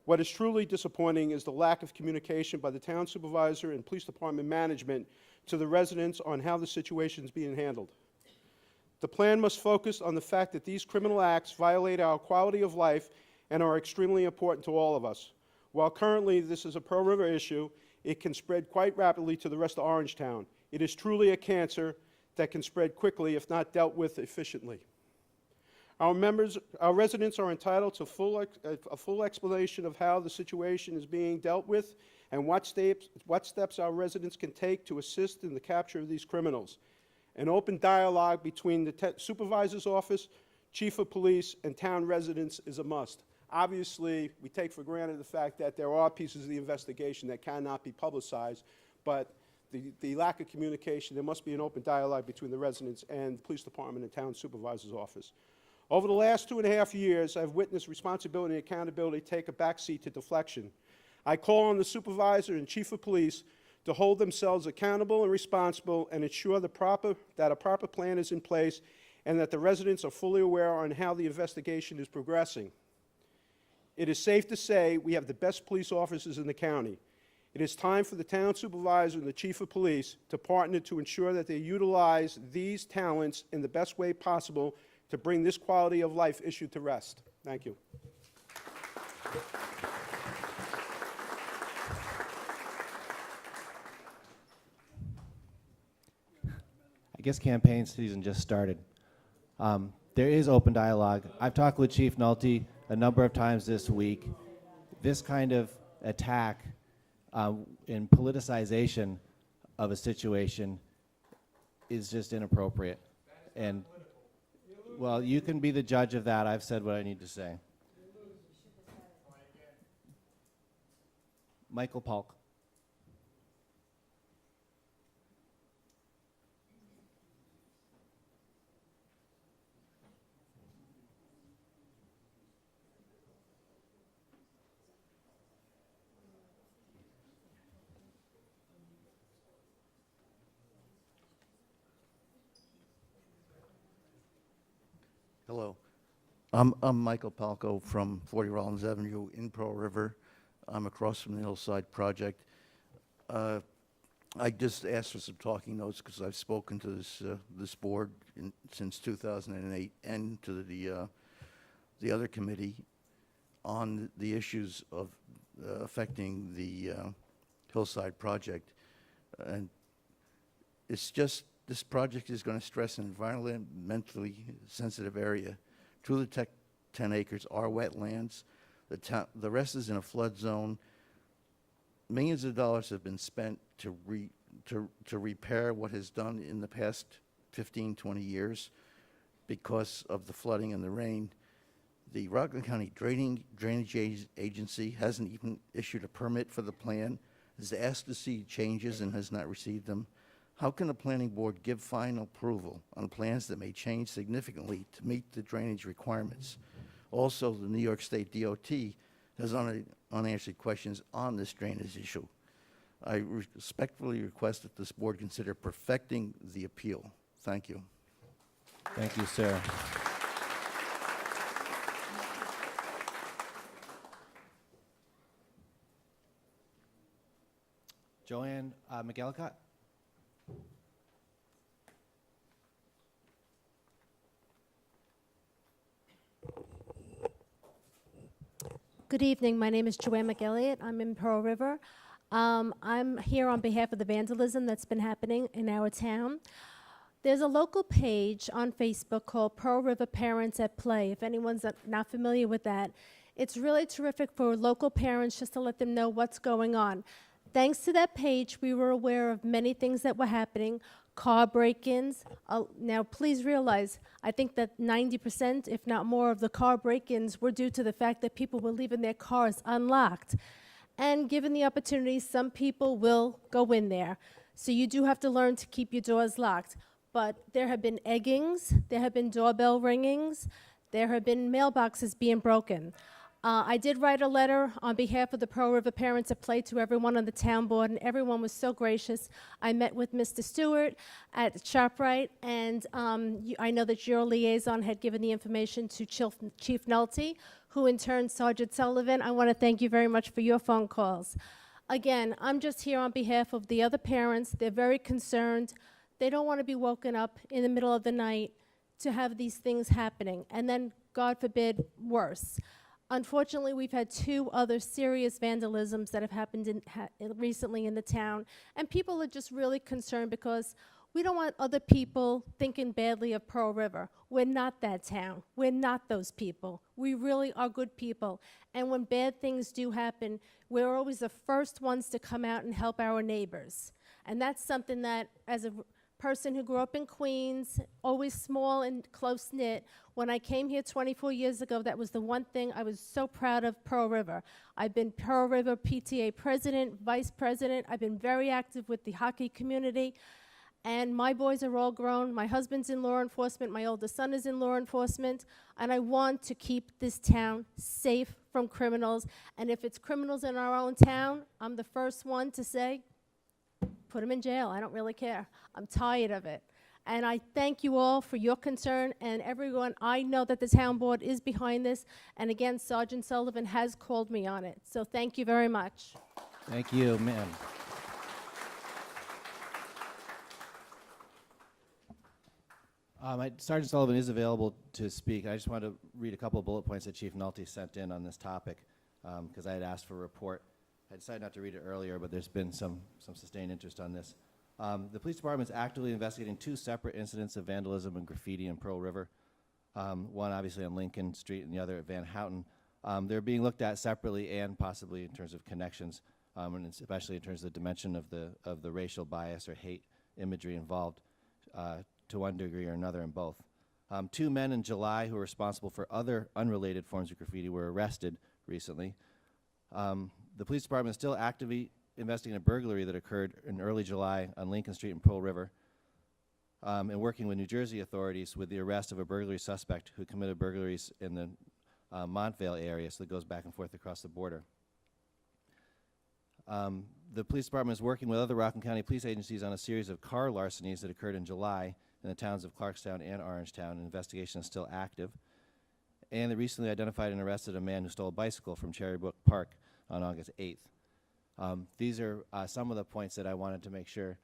What is truly disappointing is the lack of communication by the town supervisor and police department management to the residents on how the situation is being handled. The plan must focus on the fact that these criminal acts violate our quality of life and are extremely important to all of us. While currently this is a Pearl River issue, it can spread quite rapidly to the rest of Orangetown. It is truly a cancer that can spread quickly if not dealt with efficiently. Our residents are entitled to a full explanation of how the situation is being dealt with and what steps our residents can take to assist in the capture of these criminals. An open dialogue between the supervisor's office, chief of police, and town residents is a must. Obviously, we take for granted the fact that there are pieces of the investigation that cannot be publicized, but the lack of communication, there must be an open dialogue between the residents and the police department and town supervisor's office. Over the last 2.5 years, I've witnessed responsibility and accountability take a backseat to deflection. I call on the supervisor and chief of police to hold themselves accountable and responsible and ensure that a proper plan is in place and that the residents are fully aware on how the investigation is progressing. It is safe to say we have the best police officers in the county. It is time for the town supervisor and the chief of police to partner to ensure that they utilize these talents in the best way possible to bring this quality of life issue to rest. Thank you. I guess campaign season just started. There is open dialogue. I've talked with Chief Nolte a number of times this week. This kind of attack and politicization of a situation is just inappropriate. And, well, you can be the judge of that. I've said what I need to say. Michael Polk. Hello. I'm Michael Palco from 40 Rollins Avenue in Pearl River. I'm across from the Hillside Project. I just asked for some talking notes because I've spoken to this board since 2008 and to the other committee on the issues of affecting the Hillside Project. And it's just, this project is going to stress an environmentally sensitive area. 2 of the 10 acres are wetlands. The rest is in a flood zone. Millions of dollars have been spent to repair what has done in the past 15, 20 years because of the flooding and the rain. The Rockland County Drainage Agency hasn't even issued a permit for the plan, has asked to see changes and has not received them. How can the planning board give final approval on plans that may change significantly to meet the drainage requirements? Also, the New York State DOT has unanswered questions on this drainage issue. I respectfully request that this board consider perfecting the appeal. Thank you. Thank you, sir. Joanne McEllicott. Good evening. My name is Joanne McElliott. I'm in Pearl River. I'm here on behalf of the vandalism that's been happening in our town. There's a local page on Facebook called Pearl River Parents at Play. If anyone's not familiar with that, it's really terrific for local parents just to let them know what's going on. Thanks to that page, we were aware of many things that were happening, car break-ins. Now, please realize, I think that 90%, if not more, of the car break-ins were due to the fact that people were leaving their cars unlocked. And given the opportunity, some people will go in there. So you do have to learn to keep your doors locked. But there have been eggings, there have been doorbell ringings, there have been mailboxes being broken. I did write a letter on behalf of the Pearl River Parents at Play to everyone on the town board, and everyone was so gracious. I met with Mr. Stewart at ShopRite, and I know that your liaison had given the information to Chief Nolte, who in turn, Sergeant Sullivan. I want to thank you very much for your phone calls. Again, I'm just here on behalf of the other parents. They're very concerned. They don't want to be woken up in the middle of the night to have these things happening, and then, God forbid, worse. Unfortunately, we've had 2 other serious vandalisms that have happened recently in the town, and people are just really concerned because we don't want other people thinking badly of Pearl River. We're not that town. We're not those people. We really are good people, and when bad things do happen, we're always the first ones to come out and help our neighbors. And that's something that, as a person who grew up in Queens, always small and close-knit, when I came here 24 years ago, that was the one thing I was so proud of Pearl River. I've been Pearl River PTA president, vice president. I've been very active with the hockey community, and my boys are all grown. My husband's in law enforcement. My oldest son is in law enforcement, and I want to keep this town safe from criminals. And if it's criminals in our own town, I'm the first one to say, put them in jail. I don't really care. I'm tired of it. And I thank you all for your concern, and everyone. I know that the town board is behind this, and again, Sergeant Sullivan has called me on it. So thank you very much. Thank you, ma'am. Sergeant Sullivan is available to speak. I just wanted to read a couple of bullet points that Chief Nolte sent in on this topic because I had asked for a report. I decided not to read it earlier, but there's been some sustained interest on this. The police department is actively investigating 2 separate incidents of vandalism and graffiti in Pearl River. One obviously on Lincoln Street and the other at Van Houten. They're being looked at separately and possibly in terms of connections. and especially in terms of the dimension of the racial bias or hate imagery involved to one degree or another in both. 2 men in July who were responsible for other unrelated forms of graffiti were arrested recently. The police department is still actively investigating a burglary that occurred in early July on Lincoln Street in Pearl River, and working with New Jersey authorities with the arrest of a burglary suspect who committed burglaries in the Montvale area, so that goes back and forth across the border. The police department is working with other Rockland County police agencies on a series of car larcenies that occurred in July in the towns of Clarkstown and Orangetown. An investigation is still active. And they recently identified and arrested a man who stole a bicycle from Cherrybrook Park on August 8th. These are some of the points that I wanted to make sure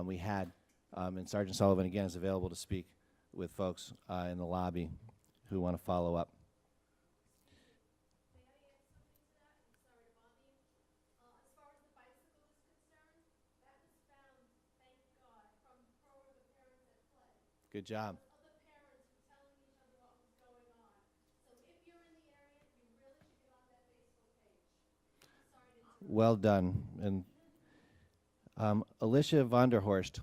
we had. And Sergeant Sullivan, again, is available to speak with folks in the lobby who want to follow up. Good job. Well done. And Alicia Vonderhorst.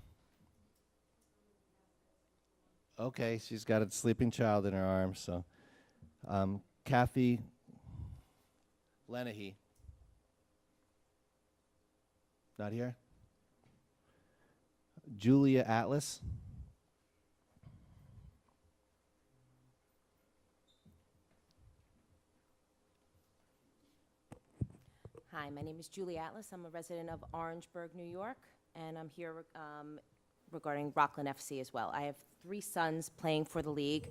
Okay, she's got a sleeping child in her arms. So, Kathy Lenahy. Not here. Julia Atlas. Hi, my name is Julie Atlas. I'm a resident of Orangeburg, New York, and I'm here regarding Rockland FC as well. I have 3 sons playing for the league.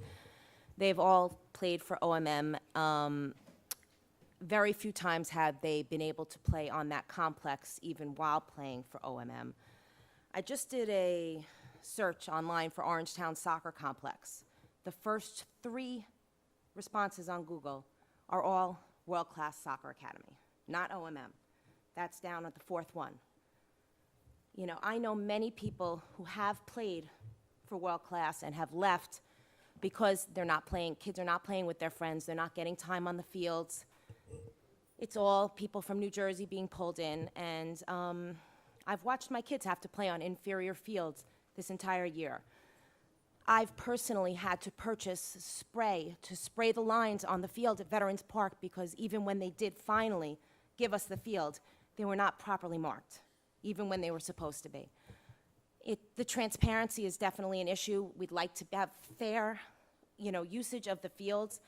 They've all played for OMM. Very few times have they been able to play on that complex, even while playing for OMM. I just did a search online for Orangetown Soccer Complex. The first 3 responses on Google are all World-Class Soccer Academy. Not OMM. That's down at the 4th one. You know, I know many people who have played for World Class and have left because they're not playing, kids are not playing with their friends, they're not getting time on the fields. It's all people from New Jersey being pulled in, and I've watched my kids have to play on inferior fields this entire year. I've personally had to purchase spray to spray the lines on the field at Veterans Park because even when they did finally give us the field, they were not properly marked, even when they were supposed to be. The transparency is definitely an issue. We'd like to have fair, usage of the fields.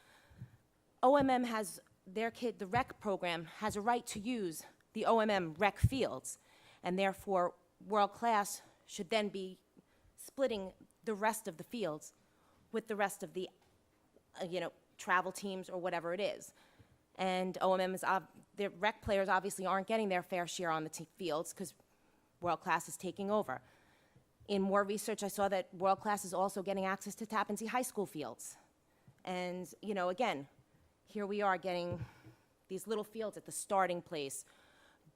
OMM has the rec program has a right to use the OMM rec fields, and therefore World Class should then be splitting the rest of the fields with the rest of the, travel teams or whatever it is. And OMM the rec players obviously aren't getting their fair share on the fields because World Class is taking over. In more research, I saw that World Class is also getting access to Tappan Zee High School fields. And, again, here we are getting these little fields at the starting place,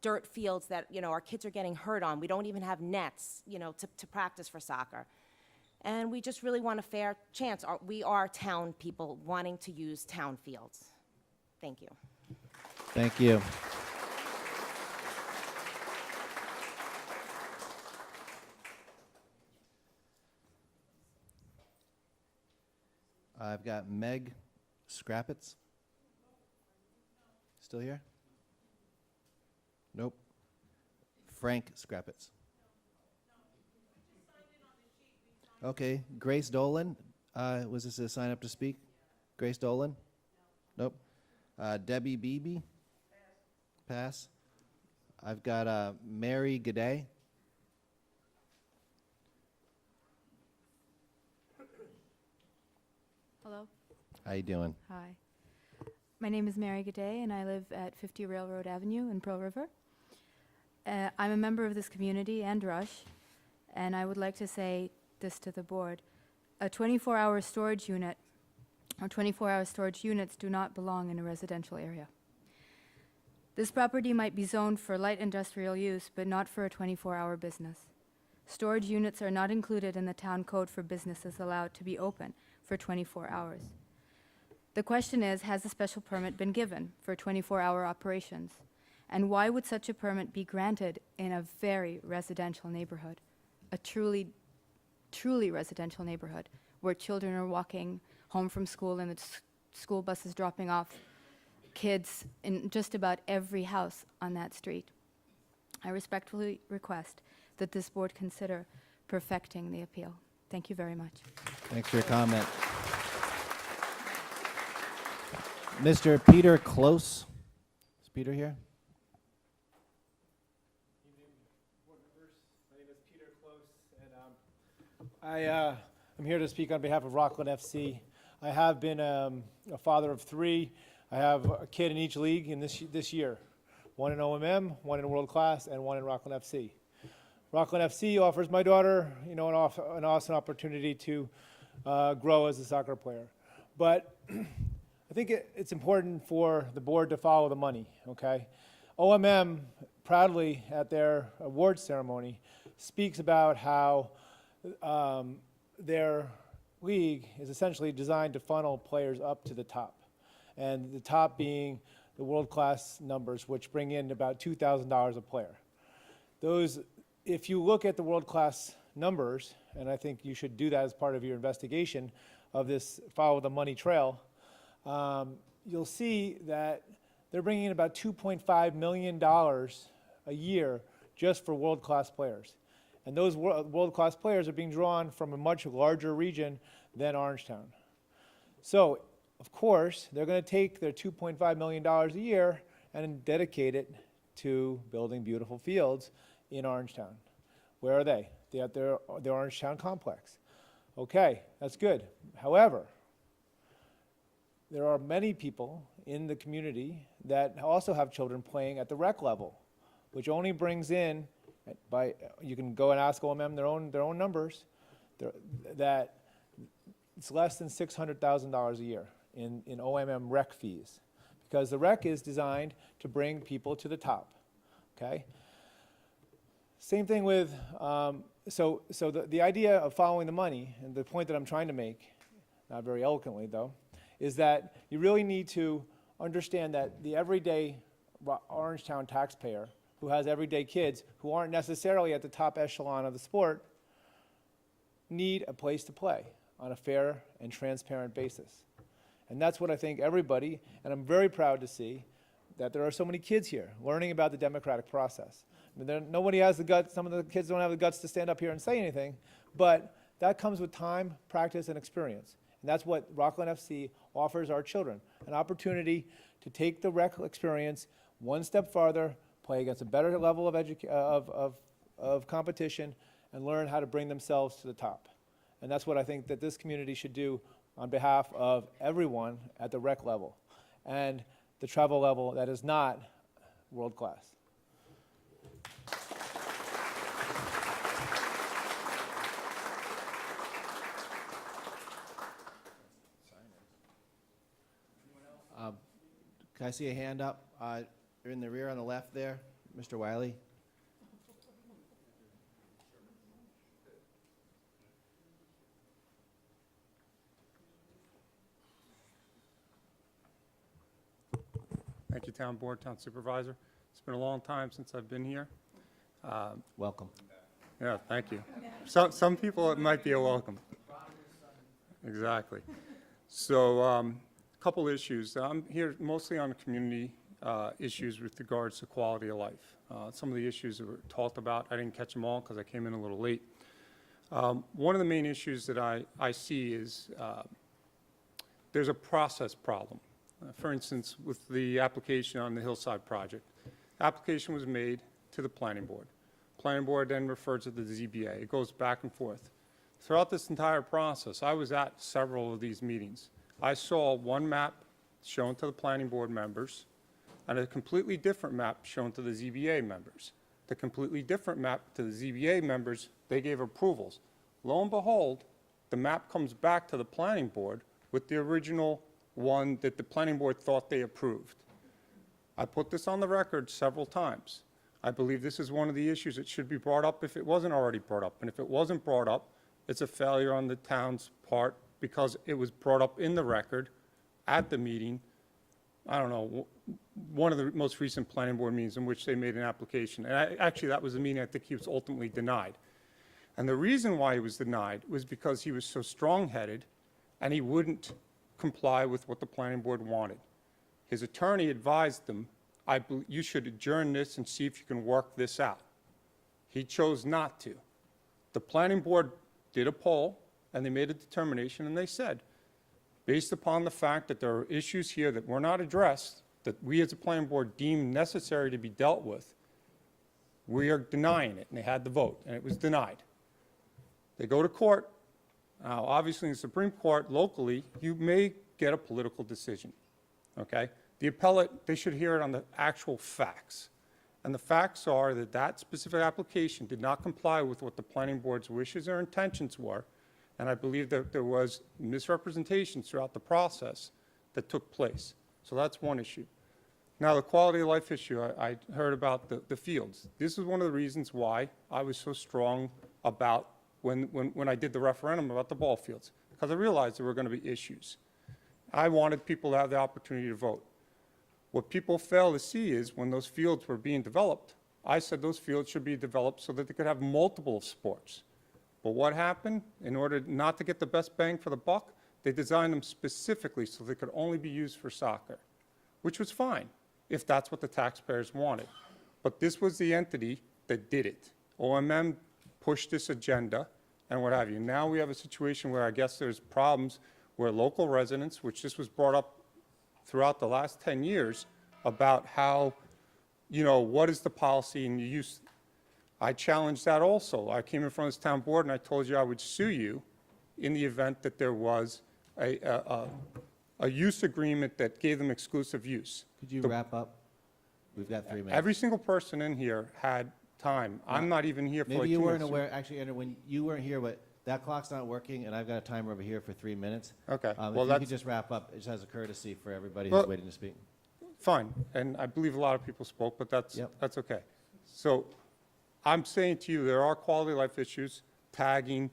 dirt fields that, our kids are getting hurt on. We don't even have nets, to practice for soccer. And we just really want a fair chance. We are town people wanting to use town fields. Thank you. Thank you. I've got Meg Scrappitz. Still here? Nope. Frank Scrappitz. Okay, Grace Dolan. Was this a sign up to speak? Grace Dolan? Nope. Debbie Beebe? Pass. I've got Mary G'day. Hello. How you doing? Hi. My name is Mary G'day, and I live at 50 Railroad Avenue in Pearl River. I'm a member of this community and Rush, and I would like to say this to the board. A 24-hour storage unit or 24-hour storage units do not belong in a residential area. This property might be zoned for light industrial use, but not for a 24-hour business. Storage units are not included in the town code for businesses allowed to be open for 24 hours. The question is, has a special permit been given for 24-hour operations? And why would such a permit be granted in a very residential neighborhood? A truly residential neighborhood where children are walking home from school and the school bus is dropping off kids in just about every house on that street. I respectfully request that this board consider perfecting the appeal. Thank you very much. Thanks for your comment. Mr. Peter Close. Is Peter here? I'm here to speak on behalf of Rockland FC. I have been a father of 3. I have a kid in each league in this year. 1 in OMM, 1 in World Class, and 1 in Rockland FC. Rockland FC offers my daughter, an awesome opportunity to grow as a soccer player. But I think it's important for the board to follow the money, okay? OMM proudly at their awards ceremony speaks about how their league is essentially designed to funnel players up to the top. And the top being the world-class numbers, which bring in about $2,000 a player. If you look at the world-class numbers, and I think you should do that as part of your investigation of this follow the money trail, you'll see that they're bringing in about $2.5 million a year just for world-class players. And those world-class players are being drawn from a much larger region than Orangetown. So, of course, they're going to take their $2.5 million a year and dedicate it to building beautiful fields in Orangetown. Where are they? They're at the Orangetown complex. Okay, that's good. However, there are many people in the community that also have children playing at the rec level, which only brings in, you can go and ask OMM their own numbers, that it's less than $600,000 a year in OMM rec fees, because the rec is designed to bring people to the top, okay? Same thing with, the idea of following the money, and the point that I'm trying to make, not very eloquently though, is that you really need to understand that the everyday Orangetown taxpayer who has everyday kids who aren't necessarily at the top echelon of the sport need a place to play on a fair and transparent basis. And that's what I think everybody, and I'm very proud to see that there are so many kids here learning about the democratic process. I mean, nobody has the guts, some of the kids don't have the guts to stand up here and say anything, but that comes with time, practice, and experience. And that's what Rockland FC offers our children, an opportunity to take the rec experience one step farther, play against a better level of competition, and learn how to bring themselves to the top. And that's what I think that this community should do on behalf of everyone at the rec level and the travel level that is not world class. Can I see a hand up? You're in the rear on the left there, Mr. Wiley. Thank you, Town Board, Town Supervisor. It's been a long time since I've been here. Welcome. Yeah, thank you. Some people, it might be a welcome. Exactly. So, a couple issues. I'm here mostly on community issues with regards to quality of life. Some of the issues that were talked about, I didn't catch them all because I came in a little late. One of the main issues that I see is there's a process problem. For instance, with the application on the Hillside project, application was made to the planning board. Planning board then refers it to the ZBA. It goes back and forth. Throughout this entire process, I was at several of these meetings. I saw one map shown to the planning board members and a completely different map shown to the ZBA members. The completely different map to the ZBA members, they gave approvals. Lo and behold, the map comes back to the planning board with the original one that the planning board thought they approved. I put this on the record several times. I believe this is one of the issues that should be brought up if it wasn't already brought up. And if it wasn't brought up, it's a failure on the town's part because it was brought up in the record at the meeting I don't know, one of the most recent planning board meetings in which they made an application. And actually, that was the meeting I think he was ultimately denied. And the reason why he was denied was because he was so strong-headed and he wouldn't comply with what the planning board wanted. His attorney advised him, you should adjourn this and see if you can work this out. He chose not to. The planning board did a poll, and they made a determination, and they said, based upon the fact that there are issues here that were not addressed, that we as a planning board deemed necessary to be dealt with, we are denying it. And they had the vote, and it was denied. They go to court. Now, obviously, in the Supreme Court, locally, you may get a political decision, okay? The appellate, they should hear it on the actual facts. And the facts are that that specific application did not comply with what the planning board's wishes or intentions were, and I believe that there was misrepresentations throughout the process that took place. So that's one issue. Now, the quality of life issue, I heard about the fields. This is one of the reasons why I was so strong about when I did the referendum about the ball fields, because I realized there were going to be issues. I wanted people to have the opportunity to vote. What people fail to see is when those fields were being developed, I said those fields should be developed so that they could have multiple sports. But what happened? In order not to get the best bang for the buck, they designed them specifically so they could only be used for soccer, which was fine if that's what the taxpayers wanted. But this was the entity that did it. OMM pushed this agenda and what have you. Now we have a situation where I guess there's problems where local residents, which this was brought up throughout the last 10 years, about how, what is the policy and the use. I challenged that also. I came in front of this town board and I told you I would sue you in the event that there was a use agreement that gave them exclusive use. Could you wrap up? We've got 3 minutes. Every single person in here had time. I'm not even here for like 2 minutes. Maybe you weren't aware, actually, Andrew, when you weren't here, but that clock's not working, and I've got a timer over here for 3 minutes. Okay. Well, Well, if you that's could just wrap up, just as a courtesy for everybody who's waiting to speak. fine. And I believe a lot of people spoke, but that's okay. So I'm saying to you, there are quality of life issues, tagging,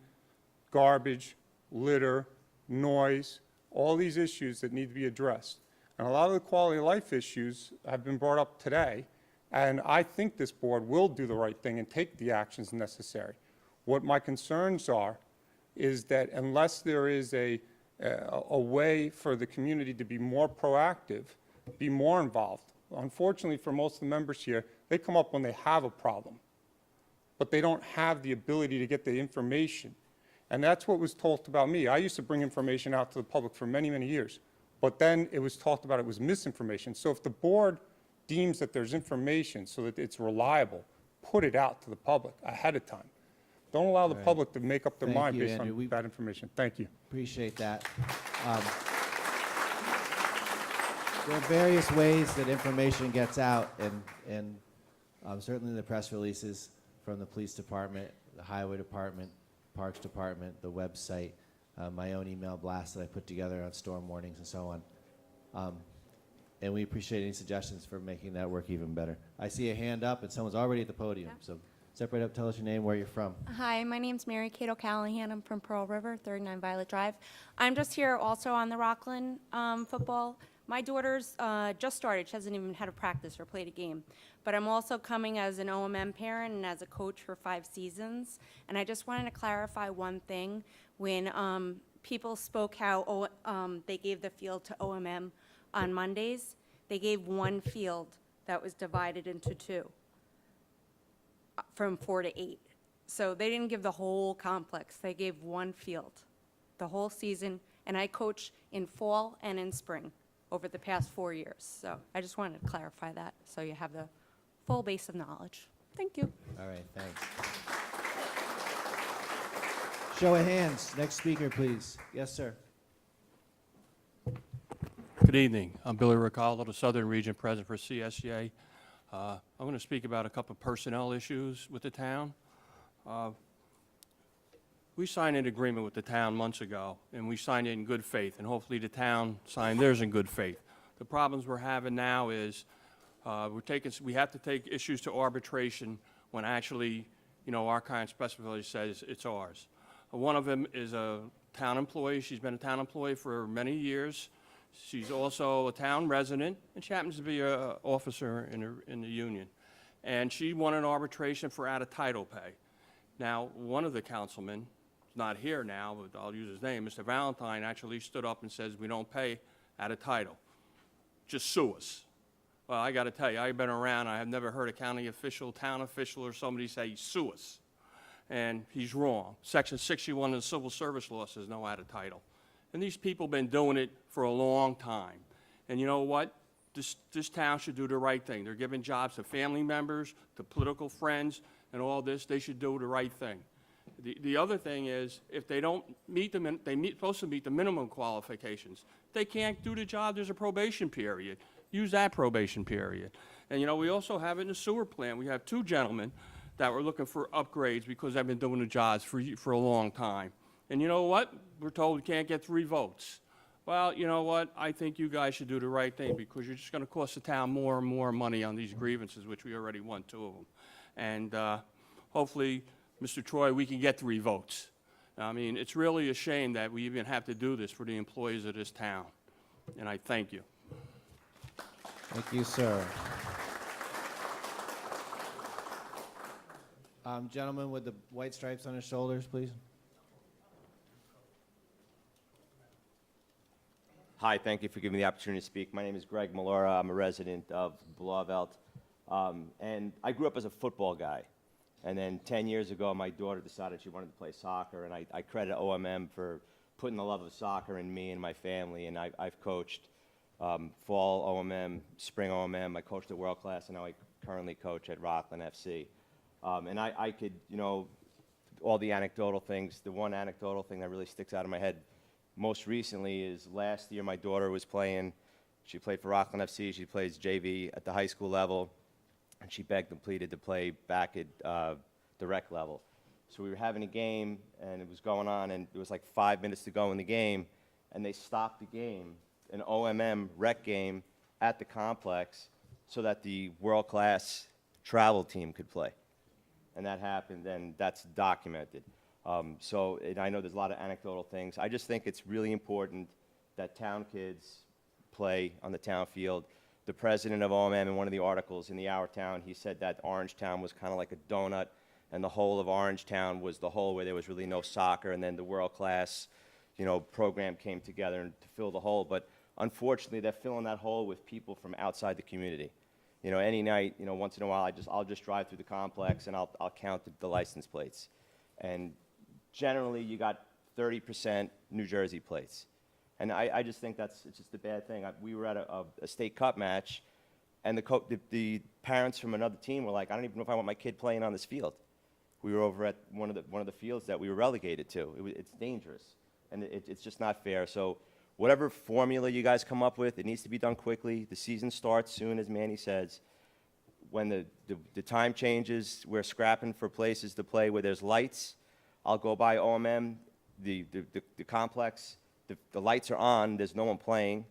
garbage, litter, noise, all these issues that need to be addressed. And a lot of the quality of life issues have been brought up today, and I think this board will do the right thing and take the actions necessary. What my concerns are is that unless there is a way for the community to be more proactive, be more involved. Unfortunately, for most of the members here, they come up when they have a problem, but they don't have the ability to get the information. And that's what was talked about me. I used to bring information out to the public for many, many years, but then it was talked about it was misinformation. So if the board deems that there's information so that it's reliable, put it out to the public ahead of time. Don't allow the public to make up their Thank mind you, based Andrew. on bad information. Thank you. Appreciate that. There are various ways that information gets out, and certainly the press releases from the police department, the highway department, parks department, the website, my own email blast that I put together on storm warnings and so on. And we appreciate any suggestions for making that work even better. I see a hand up, and someone's already at the podium. So step right up, tell us your name, where you're from. Hi, my name's Mary Kate O'Callahan. I'm from Pearl River, 39 Violet Drive. I'm just here also on the Rockland football. My daughter's just started. She hasn't even had a practice or played a game. But I'm also coming as an OMM parent and as a coach for 5 seasons. And I just wanted to clarify one thing. When people spoke how they gave the field to OMM on Mondays, they gave one field that was divided into 2. From 4 to 8. So they didn't give the whole complex. They gave one field the whole season. And I coach in fall and in spring over the past 4 years. So I just wanted to clarify that so you have the full base of knowledge. Thank you. All right, thanks. Show of hands. Next speaker, please. Yes, sir. Good evening. I'm Billy Ricaldo, the Southern Region President for CSEA. I'm going to speak about a couple of personnel issues with the town. We signed an agreement with the town months ago, and we signed it in good faith, and hopefully the town signed theirs in good faith. The problems we're having now is we have to take issues to arbitration when actually, our kind specifically says it's ours. One of them is a town employee. She's been a town employee for many years. She's also a town resident, and she happens to be an officer in the union. And she won an arbitration for out-of-title pay. Now, one of the councilmen, not here now, but I'll use his name, Mr. Valentine, actually stood up and says, we don't pay out-of-title. Just sue us. Well, I got to tell you, I've been around, I have never heard a county official, town official, or somebody say, sue us. And he's wrong. Section 61 of the Civil Service Law says no out-of-title. And these people have been doing it for a long time. And you know what? This town should do the right thing. They're giving jobs to family members, to political friends, and all this. They should do the right thing. The other thing is, if they don't meet supposed to meet the minimum qualifications. They can't do the job. There's a probation period. Use that probation period. And you know, we also have it in the sewer plant. We have two gentlemen that were looking for upgrades because they've been doing the jobs for a long time. And you know what? We're told we can't get 3 votes. Well, you know what? I think you guys should do the right thing because you're just going to cost the town more and more money on these grievances, which we already won 2 of them. And hopefully, Mr. Troy, we can get 3 votes. I mean, it's really a shame that we even have to do this for the employees of this town. And I thank you. Thank you, sir. Gentleman with the white stripes on his shoulders, please. Hi, thank you for giving me the opportunity to speak. My name is Greg Malora. I'm a resident of Blauvelt. And I grew up as a football guy. And then 10 years ago, my daughter decided she wanted to play soccer, and I credit OMM for putting the love of soccer in me and my family. And I've coached fall OMM, spring OMM. I coached at World Class, and now I currently coach at Rockland FC. And I could, you know, all the anecdotal things. The one anecdotal thing that really sticks out in my head most recently is last year my daughter was playing. She played for Rockland FC. She plays JV at the high school level. And she begged and pleaded to play back at the rec level. So we were having a game, and it was going on, and it was like 5 minutes to go in the game, and they stopped the game, an OMM rec game at the complex, so that the world-class travel team could play. And that happened, and that's documented. So and I know there's a lot of anecdotal things. I just think it's really important that town kids play on the town field. The president of OMM, in one of the articles in the Our Town, he said that Orangetown was kind of like a donut, and the whole of Orangetown was the hole where there was really no soccer, and then the world-class, you know, program came together to fill the hole. But unfortunately, they're filling that hole with people from outside the community. You know, any night, you know, once in a while, I'll just drive through the complex, and I'll count the license plates. And generally, you got 30% New Jersey plates. And I just think it's just a bad thing. We were at a state cup match, and the parents from another team were like, I don't even know if I want my kid playing on this field. We were over at one of the fields that we were relegated to. It's dangerous, and it's just not fair. So whatever formula you guys come up with, it needs to be done quickly. The season starts soon, as Manny says. When the time changes, we're scrapping for places to play where there's lights. I'll go by OMM, the complex. The lights are on. There's no one playing.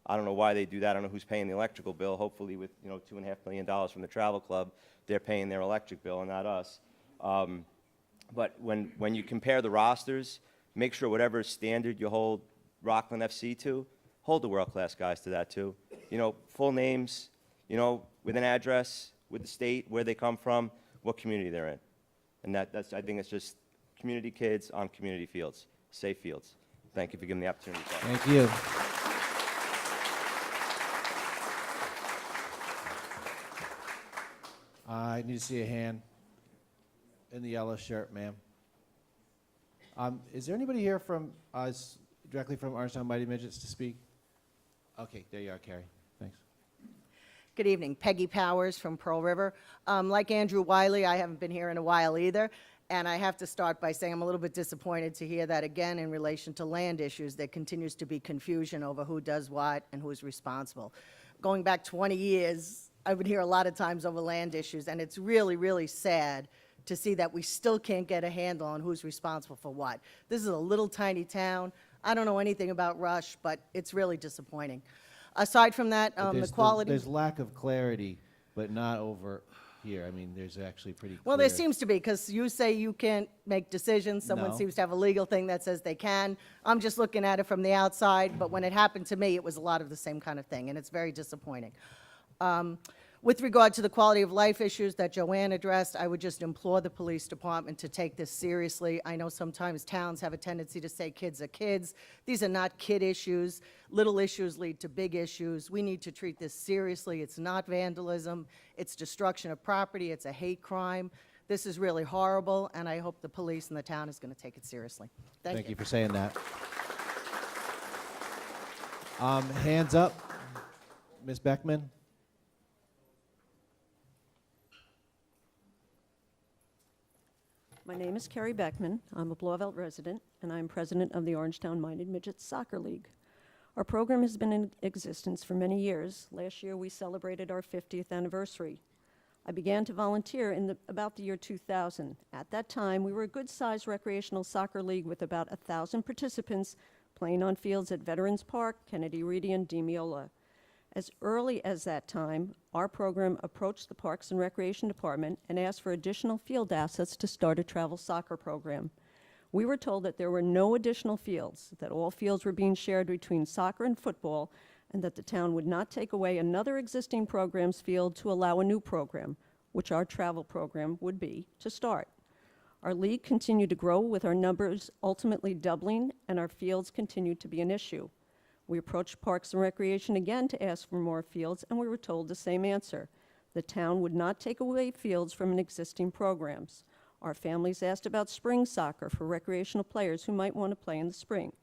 I don't know why they do that. I don't know who's paying the electrical bill. Hopefully, with $2.5 million from the travel club, they're paying their electric bill and not us. But when you compare the rosters, make sure whatever standard you hold Rockland FC to, hold the world-class guys to that too. Full names, with an address, with the state, where they come from, what community they're in. And that's I think it's just community kids on community fields, safe fields. Thank you for giving me the opportunity to talk. Thank you. I need to see a hand in the yellow shirt, ma'am. Is there anybody here from directly from Orangetown Mighty Midgets to speak? Okay, there you are, Carrie. Thanks. Good evening. Peggy Powers from Pearl River. Like Andrew Wiley, I haven't been here in a while either. And I have to start by saying I'm a little bit disappointed to hear that again in relation to land issues. There continues to be confusion over who does what and who's responsible. Going back 20 years, I've been here a lot of times over land issues, and it's really, really sad to see that we still can't get a handle on who's responsible for what. This is a little tiny town. I don't know anything about Rush, but it's really disappointing. Aside from that, the quality... There's lack of clarity, but not over here? I mean, there's actually pretty Well, there clear- seems to be, because you say you can't make decisions. Someone No. seems to have a legal thing that says they can. I'm just looking at it from the outside, but when it happened to me, it was a lot of the same kind of thing, and it's very disappointing. With regard to the quality of life issues that Joanne addressed, I would just implore the police department to take this seriously. I know sometimes towns have a tendency to say kids are kids. These are not kid issues. Little issues lead to big issues. We need to treat this seriously. It's not vandalism. It's destruction of property. It's a hate crime. This is really horrible, and I hope the police and the town is going to take it seriously. Thank you for saying that. Hands up. Ms. Beckman? My name is Carrie Beckman. I'm a Blauvelt resident, and I'm president of the Orangetown Minded Midgets Soccer League. Our program has been in existence for many years. Last year, we celebrated our 50th anniversary. I began to volunteer in about the year 2000. At that time, we were a good-sized recreational soccer league with about 1,000 participants playing on fields at Veterans Park, Kennedy Reedy, and Di Meola. As early as that time, our program approached the Parks and Recreation Department and asked for additional field assets to start a travel soccer program. We were told that there were no additional fields, that all fields were being shared between soccer and football, and that the town would not take away another existing program's field to allow a new program, which our travel program would be, to start. Our league continued to grow, with our numbers ultimately doubling, and our fields continued to be an issue. We approached Parks and Recreation again to ask for more fields, and we were told the same answer. The town would not take away fields from existing programs. Our families asked about spring soccer for recreational players who might want to play in the spring.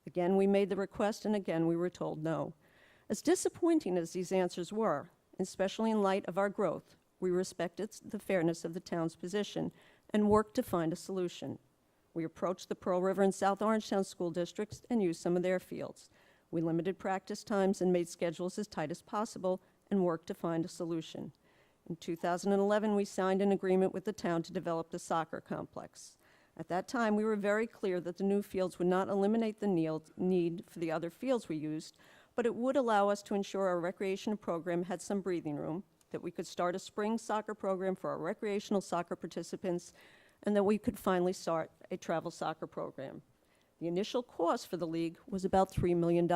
Again, we made the request, and again, we were told no. As disappointing as these answers were, especially in light of our growth, we respected the fairness of the town's position and worked to find a solution. We approached the Pearl River and South Orangetown school districts and used some of their fields. We limited practice times and made schedules as tight as possible and worked to find a solution. In 2011, we signed an agreement with the town to develop the soccer complex. At that time, we were very clear that the new fields would not eliminate the need for the other fields we used, but it would allow us to ensure our recreation program had some breathing room, that we could start a spring soccer program for our recreational soccer participants, and that we could finally start a travel soccer program. The initial cost for the league was about $3 million.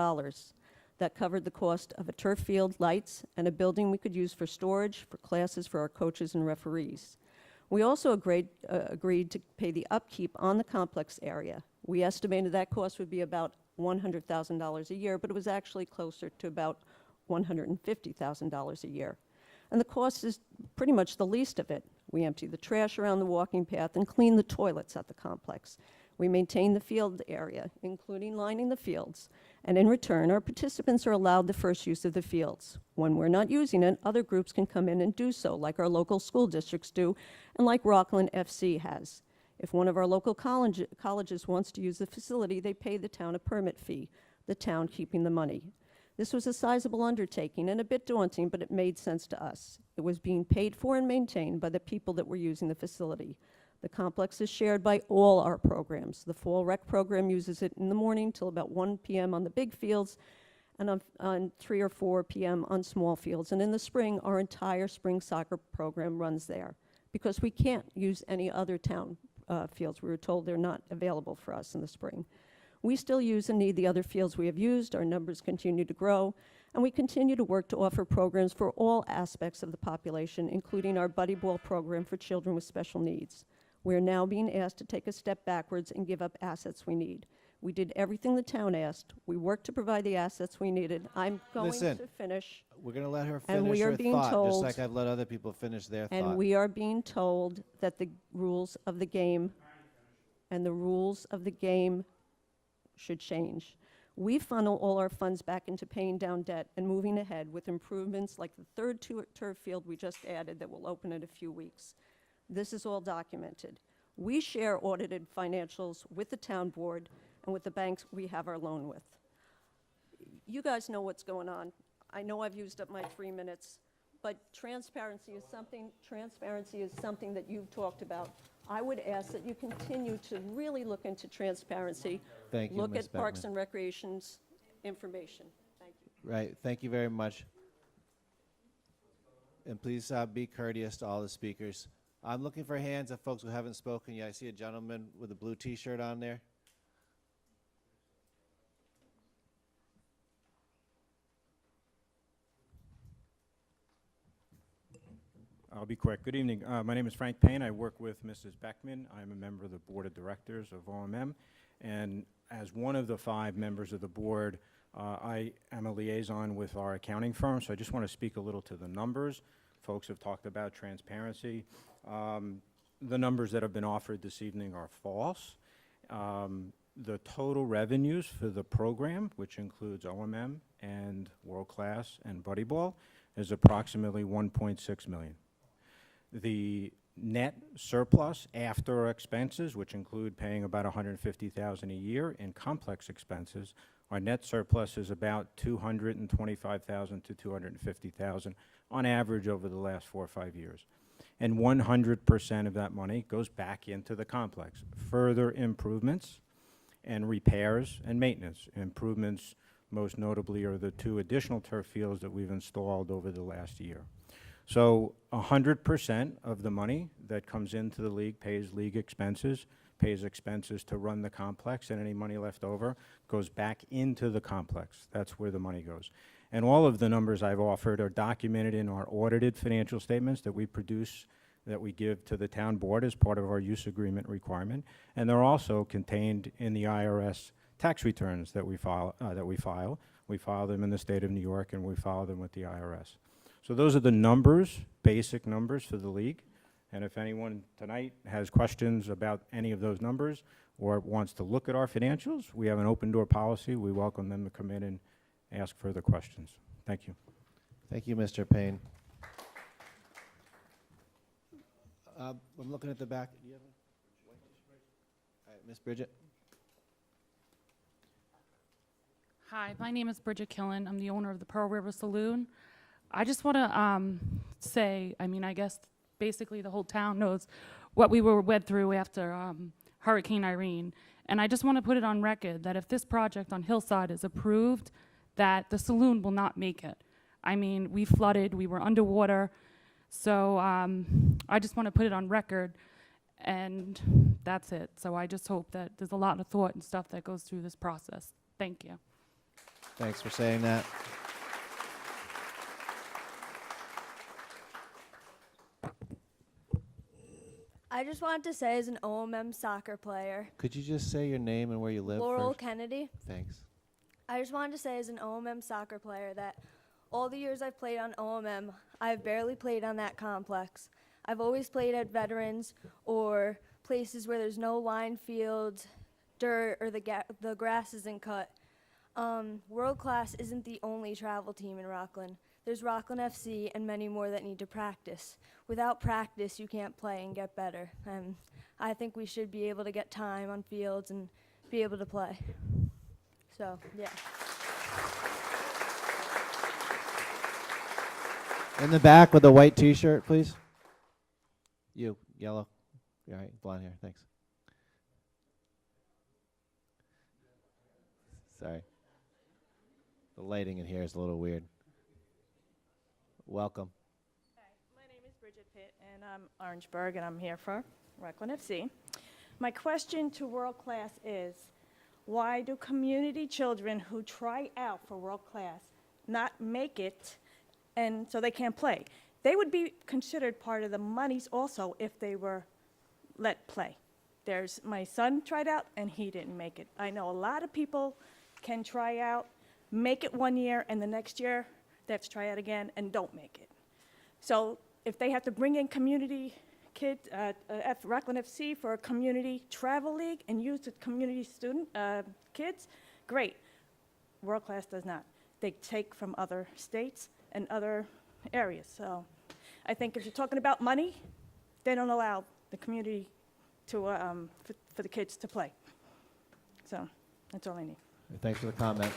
That covered the cost of a turf field, lights, and a building we could use for storage, for classes for our coaches and referees. We also agreed to pay the upkeep on the complex area. We estimated that cost would be about $100,000 a year, but it was actually closer to about $150,000 a year. And the cost is pretty much the least of it. We empty the trash around the walking path and clean the toilets at the complex. We maintain the field area, including lining the fields, and in return, our participants are allowed the first use of the fields. When we're not using it, other groups can come in and do so, like our local school districts do, and like Rockland FC has. If one of our local colleges wants to use the facility, they pay the town a permit fee, the town keeping the money. This was a sizable undertaking and a bit daunting, but it made sense to us. It was being paid for and maintained by the people that were using the facility. The complex is shared by all our programs. The fall rec program uses it in the morning till about 1 p.m. on the big fields, and on 3 or 4 p.m. on small fields. And in the spring, our entire spring soccer program runs there, because we can't use any other town fields. We were told they're not available for us in the spring. We still use and need the other fields we have used. Our numbers continue to grow, and we continue to work to offer programs for all aspects of the population, including our Buddy Ball program for children with special needs. We are now being asked to take a step backwards and give up assets we need. We did everything the town asked. We worked to provide the assets we needed. I'm going Listen, to finish. We're going to let her And finish we are her being thought, just told- like I've let other people finish their And thought. we are being told that the rules of the game should change. We funnel all our funds back into paying down debt and moving ahead with improvements like the third turf field we just added that will open in a few weeks. This is all documented. We share audited financials with the town board and with the banks we have our loan with. You guys know what's going on. I know I've used up my 3 minutes, but transparency is something that you've talked about. I would ask that you continue to really look into transparency. Thank you, Look Ms. at Parks Beckman. and Recreation's information. Thank you. Right. Thank you very much. And please be courteous to all the speakers. I'm looking for hands of folks who haven't spoken yet. I see a gentleman with a blue T-shirt on there. I'll be quick. Good evening. My name is Frank Payne. I work with Mrs. Beckman. I'm a member of the Board of Directors of OMM. And as one of the 5 members of the board, I am a liaison with our accounting firm. So I just want to speak a little to the numbers. Folks have talked about transparency. The numbers that have been offered this evening are false. The total revenues for the program, which includes OMM and World Class and Buddy Ball, is approximately $1.6 million. The net surplus after expenses, which include paying about $150,000 a year in complex expenses, our net surplus is about $225,000 to $250,000 on average over the last 4 or 5 years. And 100% of that money goes back into the complex. Further improvements and repairs and maintenance. Improvements, most notably, are the 2 additional turf fields that we've installed over the last year. So 100% of the money that comes into the league pays league expenses, pays expenses to run the complex, and any money left over goes back into the complex. That's where the money goes. And all of the numbers I've offered are documented in our audited financial statements that we produce, that we give to the town board as part of our use agreement requirement. And they're also contained in the IRS tax returns that we file. We file them in the state of New York, and we file them with the IRS. So those are the numbers, basic numbers for the league. And if anyone tonight has questions about any of those numbers or wants to look at our financials, we have an open door policy. We welcome them to come in and ask further questions. Thank you. Thank you, Mr. Payne. I'm looking at the back. Do you have a all right, Miss Bridget. Hi, my name is Bridget Killen. I'm the owner of the Pearl River Saloon. I just want to say, I mean, I guess basically the whole town knows what we went through after Hurricane Irene. And I just want to put it on record that if this project on Hillside is approved, that the saloon will not make it. I mean, we flooded, we were underwater. So I just want to put it on record, and that's it. So I just hope that there's a lot of thought and stuff that goes through this process. Thank you. Thanks for saying that. I just wanted to say, as an OMM soccer player, Could you just say your name and where you live Laurel first? Kennedy, Thanks. I just wanted to say, as an OMM soccer player, that all the years I've played on OMM, I've barely played on that complex. I've always played at veterans or places where there's no line fields, dirt, or the grass isn't cut. World Class isn't the only travel team in Rockland. There's Rockland FC and many more that need to practice. Without practice, you can't play and get better. And I think we should be able to get time on fields and be able to play. So, yeah. In the back with the white T-shirt, please. You, yellow. All right, blonde hair. Thanks. Sorry. The lighting in here is a little weird. Welcome. Hi, my name is Bridget Pitt, and I'm Orangeburg, and I'm here for Rockland FC. My question to World Class is, why do community children who try out for World Class not make it, and so they can't play? They would be considered part of the monies also if they were let play. There's my son tried out, and he didn't make it. I know a lot of people can try out, make it 1 year, and the next year they have to try out again and don't make it. So if they have to bring in community kids, Rockland FC for a community travel league and use the community student kids, great. World Class does not. They take from other states and other areas. So I think if you're talking about money, they don't allow the community to, for the kids to play. So that's all I need. Thanks for the comment.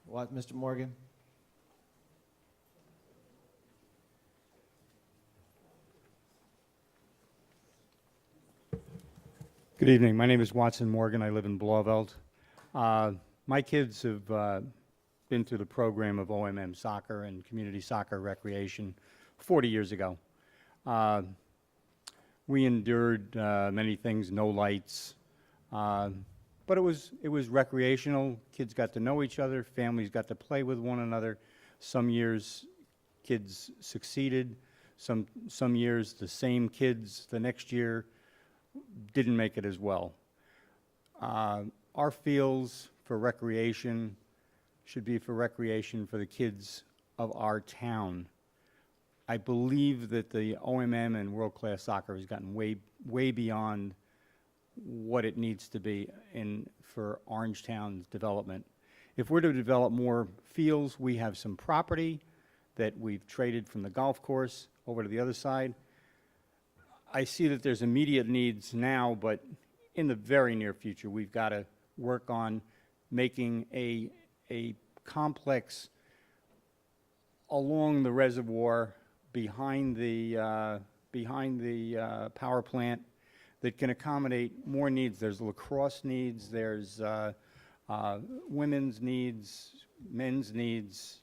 What, Mr. Morgan? Good evening. My name is Watson Morgan. I live in Blauvelt. My My kids have been through the program of OMM soccer and community soccer recreation 40 years ago. We endured many things, no lights, but it was recreational. Kids got to know each other, families got to play with one another. Some years kids succeeded, some years the same kids the next year didn't make it as well. Our fields for recreation should be for recreation for the kids of our town. I believe that the OMM and world-class soccer has gotten way beyond what it needs to be for Orangetown's development. If we're to develop more fields, we have some property that we've traded from the golf course over to the other side. I see that there's immediate needs now, but in the very near future, we've got to work on making a complex along the reservoir behind the power plant that can accommodate more needs. There's lacrosse needs, there's women's needs, men's needs,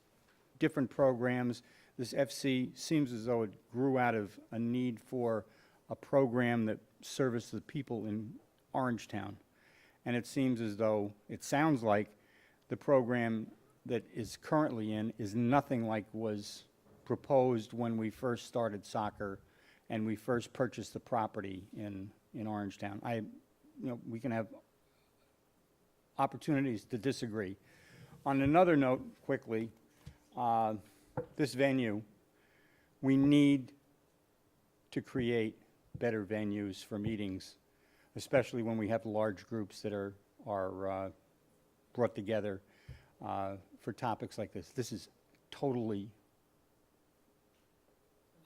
different programs. This FC seems as though it grew out of a need for a program that serviced the people in Orangetown. And it seems as though, it sounds like the program that is currently in is nothing like was proposed when we first started soccer and we first purchased the property in Orangetown. We can have opportunities to disagree. On another note, quickly, this venue, we need to create better venues for meetings, especially when we have large groups that are brought together for topics like this. This is totally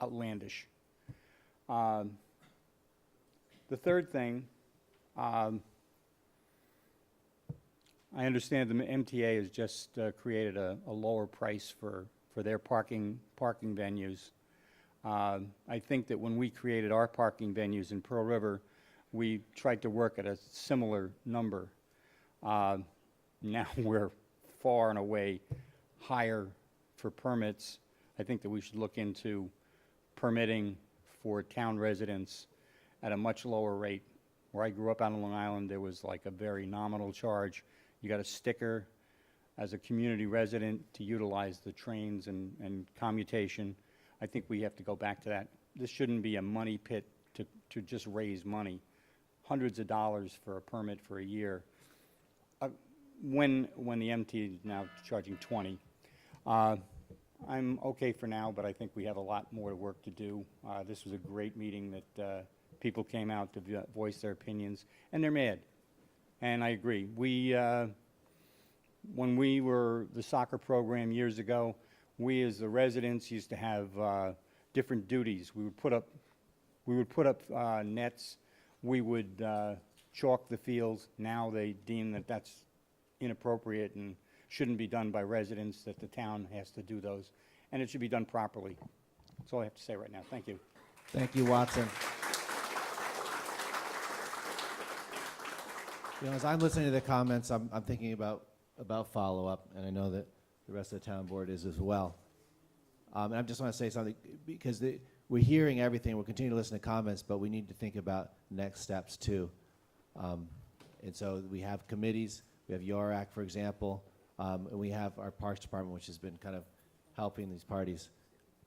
outlandish. The third thing, I understand the MTA has just created a lower price for their parking venues. I think that when we created our parking venues in Pearl River, we tried to work at a similar number. Now we're far and away higher for permits. I think that we should look into permitting for town residents at a much lower rate. Where I grew up out on Long Island, there was like a very nominal charge. You got a sticker as a community resident to utilize the trains and commutation. I think we have to go back to that. This shouldn't be a money pit to just raise money. Hundreds of dollars for a permit for a year. When the MT is now charging 20. I'm okay for now, but I think we have a lot more work to do. This was a great meeting that people came out to voice their opinions, and they're mad. And I agree. When we were the soccer program years ago, we as the residents used to have different duties. We would put up nets. We would chalk the fields. Now they deem that that's inappropriate and shouldn't be done by residents, that the town has to do those. And it should be done properly. That's all I have to say right now. Thank you. Thank you, Watson. As I'm listening to the comments, I'm thinking about follow-up, and I know that the rest of the town board is as well. And I just want to say something, because we're hearing everything, we'll continue to listen to comments, but we need to think about next steps too. And so we have committees, we have URAC, for example, and we have our Parks Department, which has been kind of helping these parties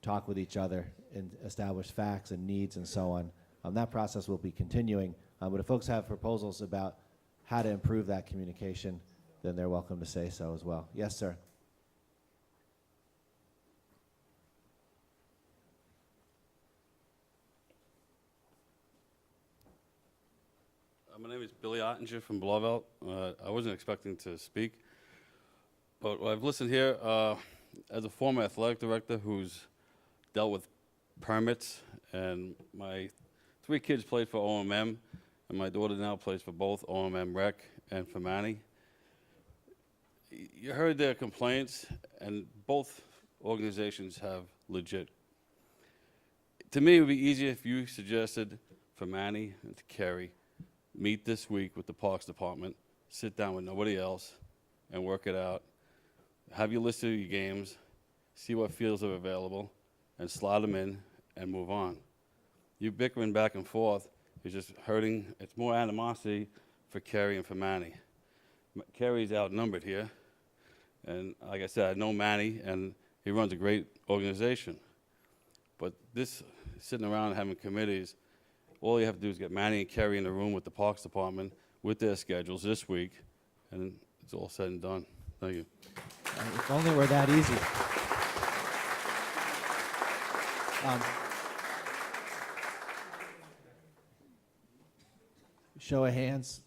talk with each other and establish facts and needs and so on. That process will be continuing, but if folks have proposals about how to improve that communication, then they're welcome to say so as well. Yes, sir. My name is Billy Ottinger from Blauvelt. I wasn't expecting to speak, but I've listened here as a former athletic director who's dealt with permits, and my 3 kids played for OMM, and my daughter now plays for both OMM Rec and for Manny. You heard their complaints, and both organizations have legit. To me, it would be easier if you suggested for Manny and to Kerry, meet this week with the Parks Department, sit down with nobody else, and work it out. Have your list of your games, see what fields are available, and slot them in and move on. You bickering back and forth is just hurting. It's more animosity for Kerry and for Manny. Kerry's outnumbered here. And like I said, I know Manny, and he runs a great organization. But this, sitting around having committees, all you have to do is get Manny and Kerry in the room with the Parks Department with their schedules this week, and it's all said and done. Thank you. If only it were that easy. Show of hands.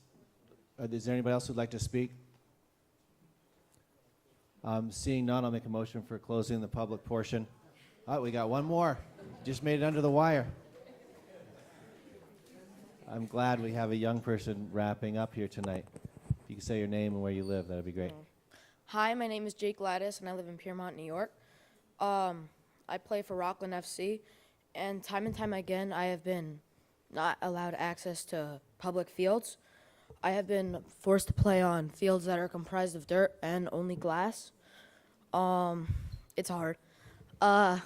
Is there anybody else who'd like to speak? Seeing none, I'll make a motion for closing the public portion. Oh, we got one more. Just made it under the wire. I'm glad we have a young person wrapping up here tonight. If you can say your name and where you live, that'd be great. Hi, my name is Jake Gladys, and I live in Piermont, New York. I play for Rockland FC, and time again, I have been not allowed access to public fields. I have been forced to play on fields that are comprised of dirt and only glass. It's hard. To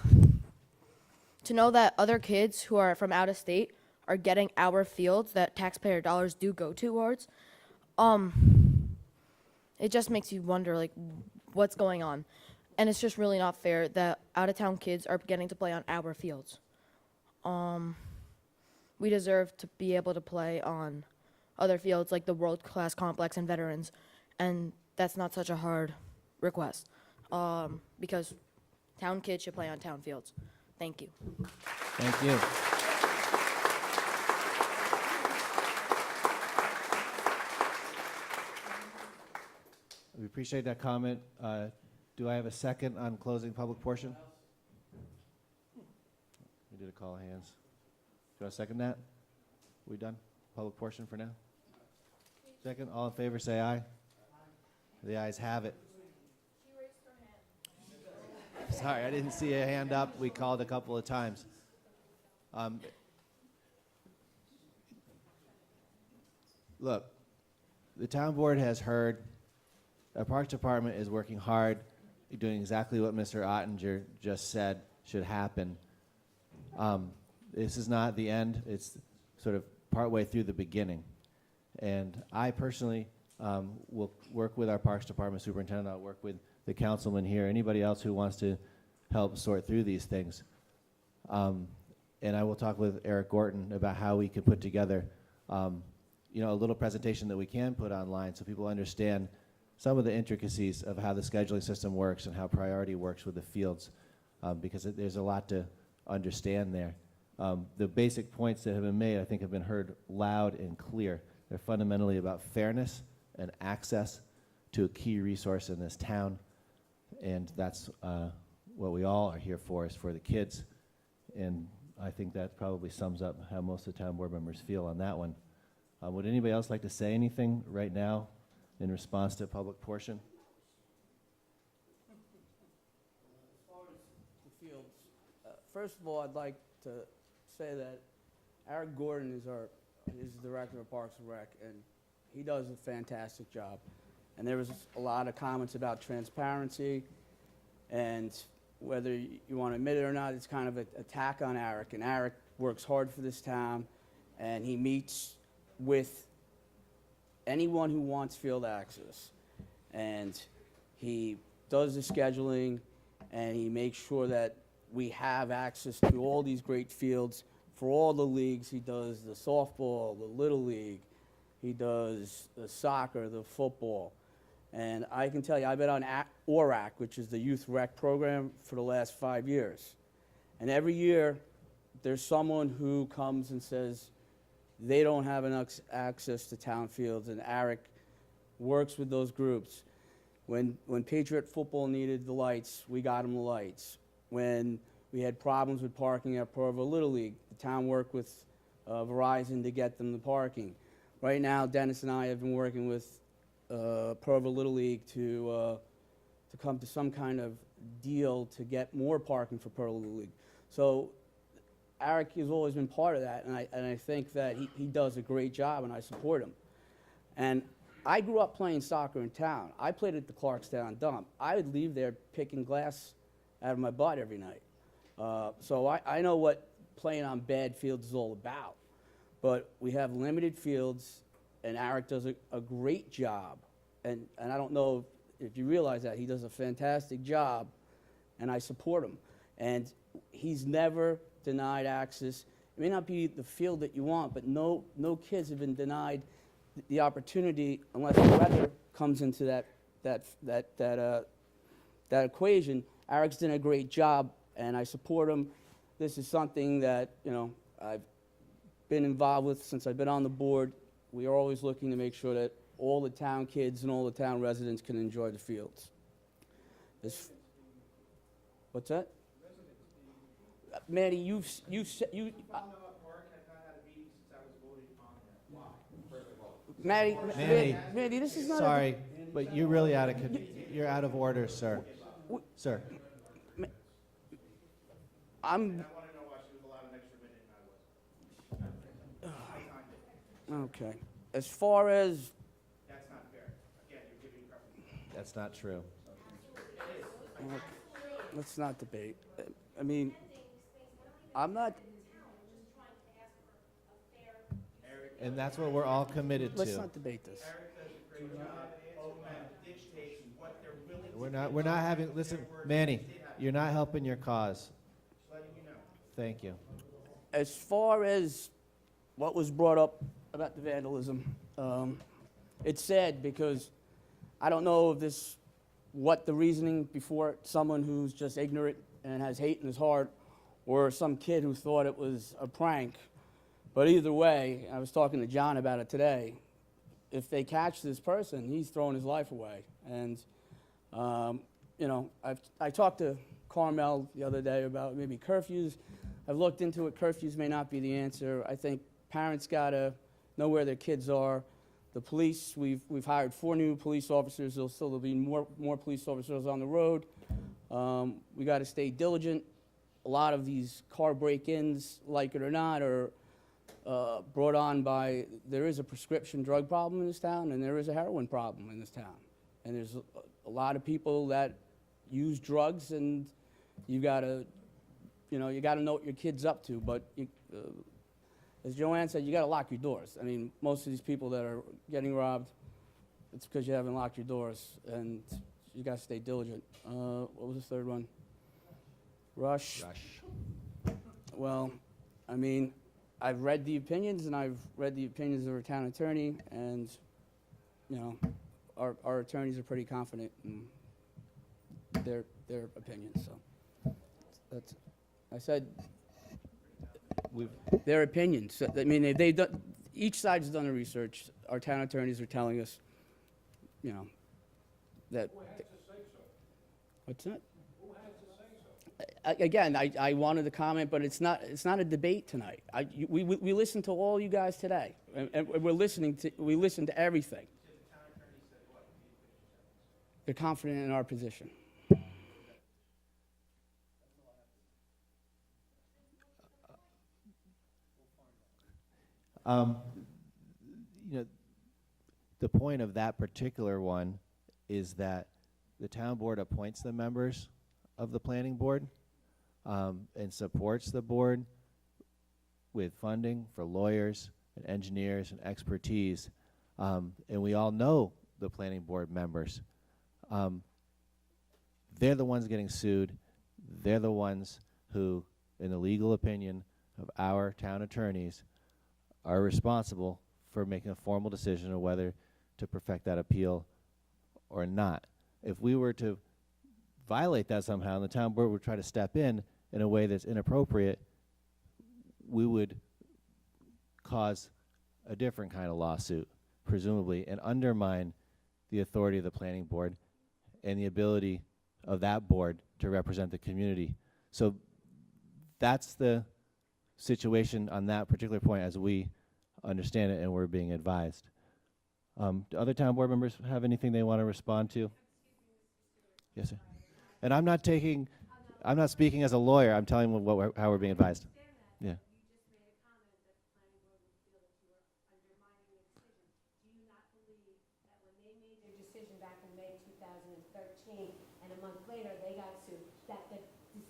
know that other kids who are from out of state are getting our fields that taxpayer dollars do go towards, it just makes you wonder, like, what's going on. And it's just really not fair that out-of-town kids are getting to play on our fields. We deserve to be able to play on other fields like the World Class Complex and Veterans, and that's not such a hard request, because town kids should play on town fields. Thank you. Thank you. We appreciate that comment. Do I have a second on closing public portion? We did a call of hands. Do I second that? We done? Public portion for now? Second, all in favor say aye. The ayes have it. Sorry, I didn't see a hand up. We called a couple of times. Look, the town board has heard. Our Parks Department is working hard, doing exactly what Mr. Ottinger just said should happen. This is not the end. It's sort of partway through the beginning. And I personally will work with our Parks Department superintendent. I'll work with the councilman here, anybody else who wants to help sort through these things. And I will talk with Eric Gorton about how we can put together a little presentation that we can put online so people understand some of the intricacies of how the scheduling system works and how priority works with the fields, because there's a lot to understand there. The basic points that have been made, I think, have been heard loud and clear. They're fundamentally about fairness and access to a key resource in this town, and that's what we all are here for, is for the kids. And I think that probably sums up how most of the town board members feel on that one. Would anybody else like to say anything right now in response to public portion? As far as the fields, first of all, I'd like to say that Eric Gordon is the director of Parks and Rec, and he does a fantastic job. And there was a lot of comments about transparency, and whether you want to admit it or not, it's kind of an attack on Eric. And Eric works hard for this town, and he meets with anyone who wants field access. And he does the scheduling, and he makes sure that we have access to all these great fields for all the leagues. He does the softball, the Little League. He does the soccer, the football. And I can tell you, I've been on ORAC, which is the youth rec program, for the last 5 years. And every year, there's someone who comes and says they don't have enough access to town fields, and Eric works with those groups. When Patriot football needed the lights, we got them the lights. When we had problems with parking at Provo Little League, the town worked with Verizon to get them the parking. Right now, Dennis and I have been working with Provo Little League to come to some kind of deal to get more parking for Provo Little League. So Eric has always been part of that, and I think that he does a great job, and I support him. And I grew up playing soccer in town. I played at the Clarkstown dump. I would leave there picking glass out of my butt every night. So I know what playing on bad fields is all about. But we have limited fields, and Eric does a great job. And I don't know if you realize that. He does a fantastic job, and I support him. And he's never denied access. It may not be the field that you want, but no kids have been denied the opportunity unless the weather comes into that equation. Eric's done a great job, and I support him. This is something that, you know, I've been involved with since I've been on the board. We are always looking to make sure that all the town kids and all the town residents can enjoy the fields. What's that? Manny, you. Manny, this is not. Sorry, but you're really you're out of order, sir. Sir. Okay. As far as. That's not fair. Again, you're giving preference. That's not true. Okay. Let's not debate. I mean, I'm not. And that's what we're all committed to. Let's not debate this. We're not having, listen, Manny, you're not helping your cause. Thank you. As far as what was brought up about the vandalism, it's sad because I don't know if what the reasoning before someone who's just ignorant and has hate in his heart, or some kid who thought it was a prank. But either way, I was talking to John about it today. If they catch this person, he's throwing his life away. And, you know, I talked to Carmel the other day about maybe curfews. I've looked into it. Curfews may not be the answer. I think parents got to know where their kids are. The police, we've hired 4 new police officers. There'll be more police officers on the road. We got to stay diligent. A lot of these car break-ins, like it or not, are brought on by, there is a prescription drug problem in this town, and there is a heroin problem in this town. And there's a lot of people that use drugs, and you gotta know what your kid's up to. But as Joanne said, you gotta lock your doors. I mean, most of these people that are getting robbed, it's because you haven't locked your doors, and you gotta stay diligent. What was the third one? Rush. Well, I mean, I've read the opinions, and I've read the opinions of our town attorney, and, you know, our attorneys are pretty confident in their opinions. So that's, I said, their opinions. I mean, they've done, each side's done the research. Our town attorneys are telling us, you know, that. What's that? Again, I wanted to comment, but it's not a debate tonight. We listened to all you guys today, and we listen to everything. They're confident in our position. You know, the point of that particular one is that the town board appoints the members of the planning board and supports the board with funding for lawyers and engineers and expertise. And we all know the planning board members. They're the ones getting sued. They're the ones who, in the legal opinion of our town attorneys, are responsible for making a formal decision of whether to perfect that appeal or not. If we were to violate that somehow and the town board would try to step in a way that's inappropriate, we would cause a different kind of lawsuit, presumably, and undermine the authority of the planning board and the ability of that board to represent the community. So that's the situation on that particular point as we understand it and we're being advised. Do other town board members have anything they want to respond to? Yes, sir. And I'm not speaking as a lawyer. I'm telling you how we're being advised. Yeah.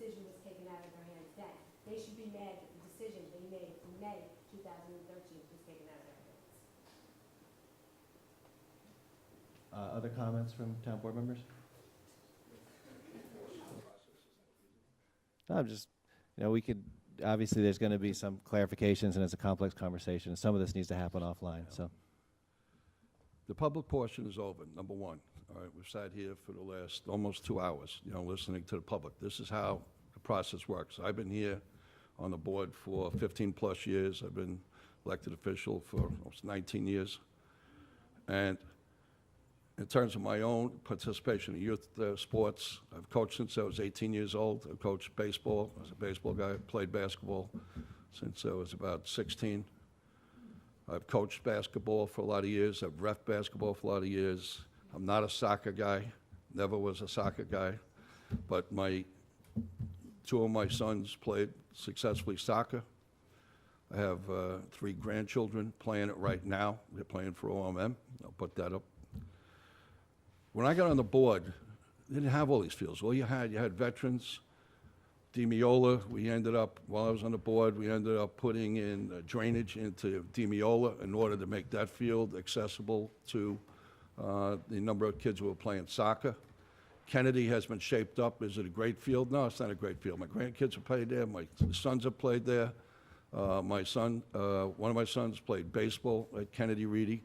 decision was taken out of their hands then. They should be mad that the decision they made in May 2013 was taken out of their hands. Other comments from town board members? No, I'm just, we could, obviously, there's going to be some clarifications, and it's a complex conversation, and some of this needs to happen offline, so. The public portion is over, number one. All right, we've sat here for the last almost 2 hours, listening to the public. This is how the process works. I've been here on the board for 15-plus years. I've been elected official for almost 19 years. And in terms of my own participation in youth sports, I've coached since I was 18 years old. I've coached baseball. I was a baseball guy. I played basketball since I was about 16. I've coached basketball for a lot of years. I've ref basketball for a lot of years. I'm not a soccer guy. Never was a soccer guy. But two of my sons played successfully soccer. I have 3 grandchildren playing it right now. They're playing for OMM. I'll put that up. When I got on the board, they didn't have all these fields. All you had veterans, Demiola. While I was on the board, we ended up putting in drainage into Demiola in order to make that field accessible to the number of kids who were playing soccer. Kennedy has been shaped up. Is it a great field? No, it's not a great field. My grandkids have played there. My sons have played there. One of my sons played baseball at Kennedy Reedy,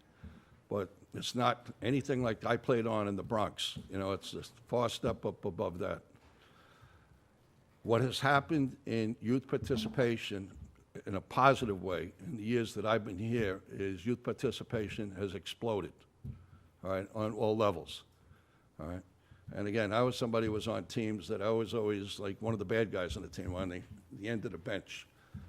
but it's not anything like I played on in the Bronx. It's a far step up above that. What has happened in youth participation in a positive way in the years that I've been here is youth participation has exploded, all right, on all levels, all right? And again, I was somebody who was on teams that I was always like one of the bad guys on the team on the end of the bench.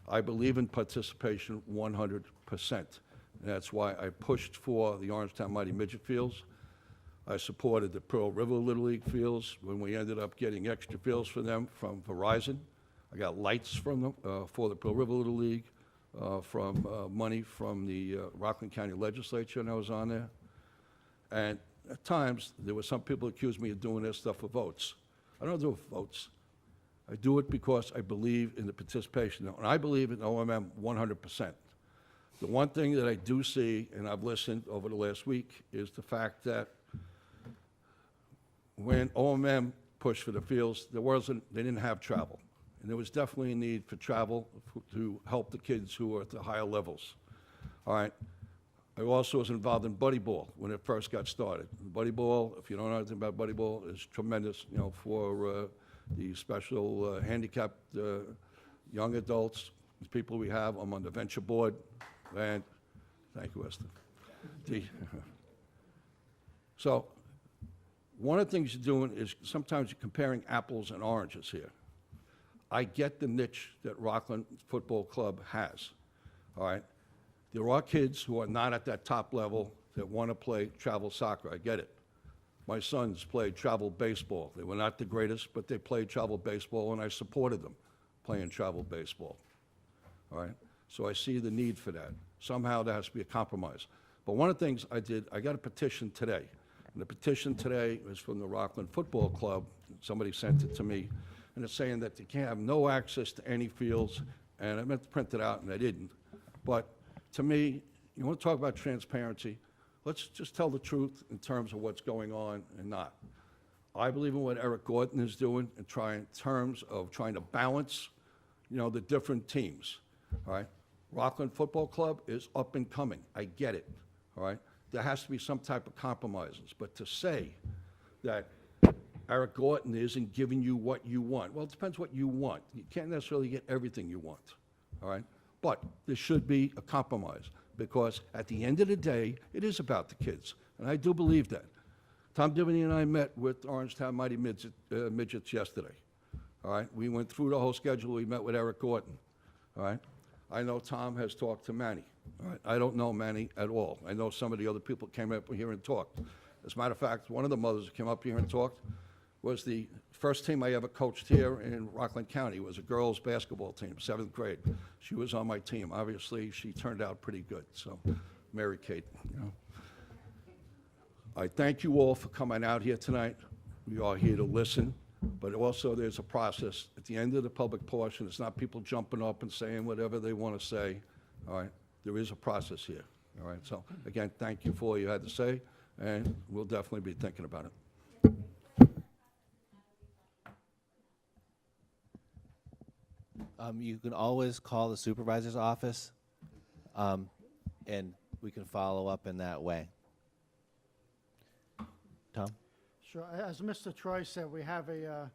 I believe in participation 100%. And that's why I pushed for the Orangetown Mighty Midget fields. I supported the Pearl River Little League fields when we ended up getting extra fields for them from Verizon. I got lights from them for the Pearl River Little League from money from the Rockland County Legislature, and I was on there. And at times, there were some people who accused me of doing this stuff for votes. I don't do it for votes. I do it because I believe in the participation, and I believe in OMM 100%. The one thing that I do see, and I've listened over the last week, is the fact that when OMM pushed for the fields, they didn't have travel. And there was definitely a need for travel to help the kids who are at the higher levels. All right. I also was involved in buddy ball when it first got started. Buddy ball, if you don't know anything about buddy ball, is tremendous, for the special handicapped young adults, the people we have. I'm on the venture board, and thank you, Esther. So one of the things you're doing is sometimes you're comparing apples and oranges here. I get the niche that Rockland Football Club has, all right? There are kids who are not at that top level that want to play travel soccer. I get it. My sons played travel baseball. They were not the greatest, but they played travel baseball, and I supported them playing travel baseball. All right? So I see the need for that. Somehow there has to be a compromise. But one of the things I did, I got a petition today. And the petition today is from the Rockland Football Club. Somebody sent it to me. And it's saying that they can't have no access to any fields. And I meant to print it out, and I didn't. But to me, you want to talk about transparency, let's just tell the truth in terms of what's going on and not. I believe in what Eric Gordon is doing in terms of trying to balance, the different teams, all right? Rockland Football Club is up and coming. I get it, all right? There has to be some type of compromises. But to say that Eric Gordon isn't giving you what you want, well, it depends what you want. You can't necessarily get everything you want, all right? But there should be a compromise, because at the end of the day, it is about the kids, and I do believe that. Tom Divany and I met with Orangetown Mighty Midgets yesterday, all right? We went through the whole schedule. We met with Eric Gordon, all right? I know Tom has talked to Manny, all right? I don't know Manny at all. I know some of the other people came up here and talked. As a matter of fact, one of the mothers who came up here and talked was the first team I ever coached here in Rockland County. It was a girls' basketball team, 7th grade. She was on my team. Obviously, she turned out pretty good, so Mary Kate, I thank you all for coming out here tonight. We are here to listen. But also, there's a process. At the end of the public portion, it's not people jumping up and saying whatever they want to say, all right? There is a process here, all right? So, again, thank you for all you had to say, and we'll definitely be thinking about it. You can always call the supervisor's office, and we can follow up in that way. Tom? Sure. As Mr. Troy said, we have a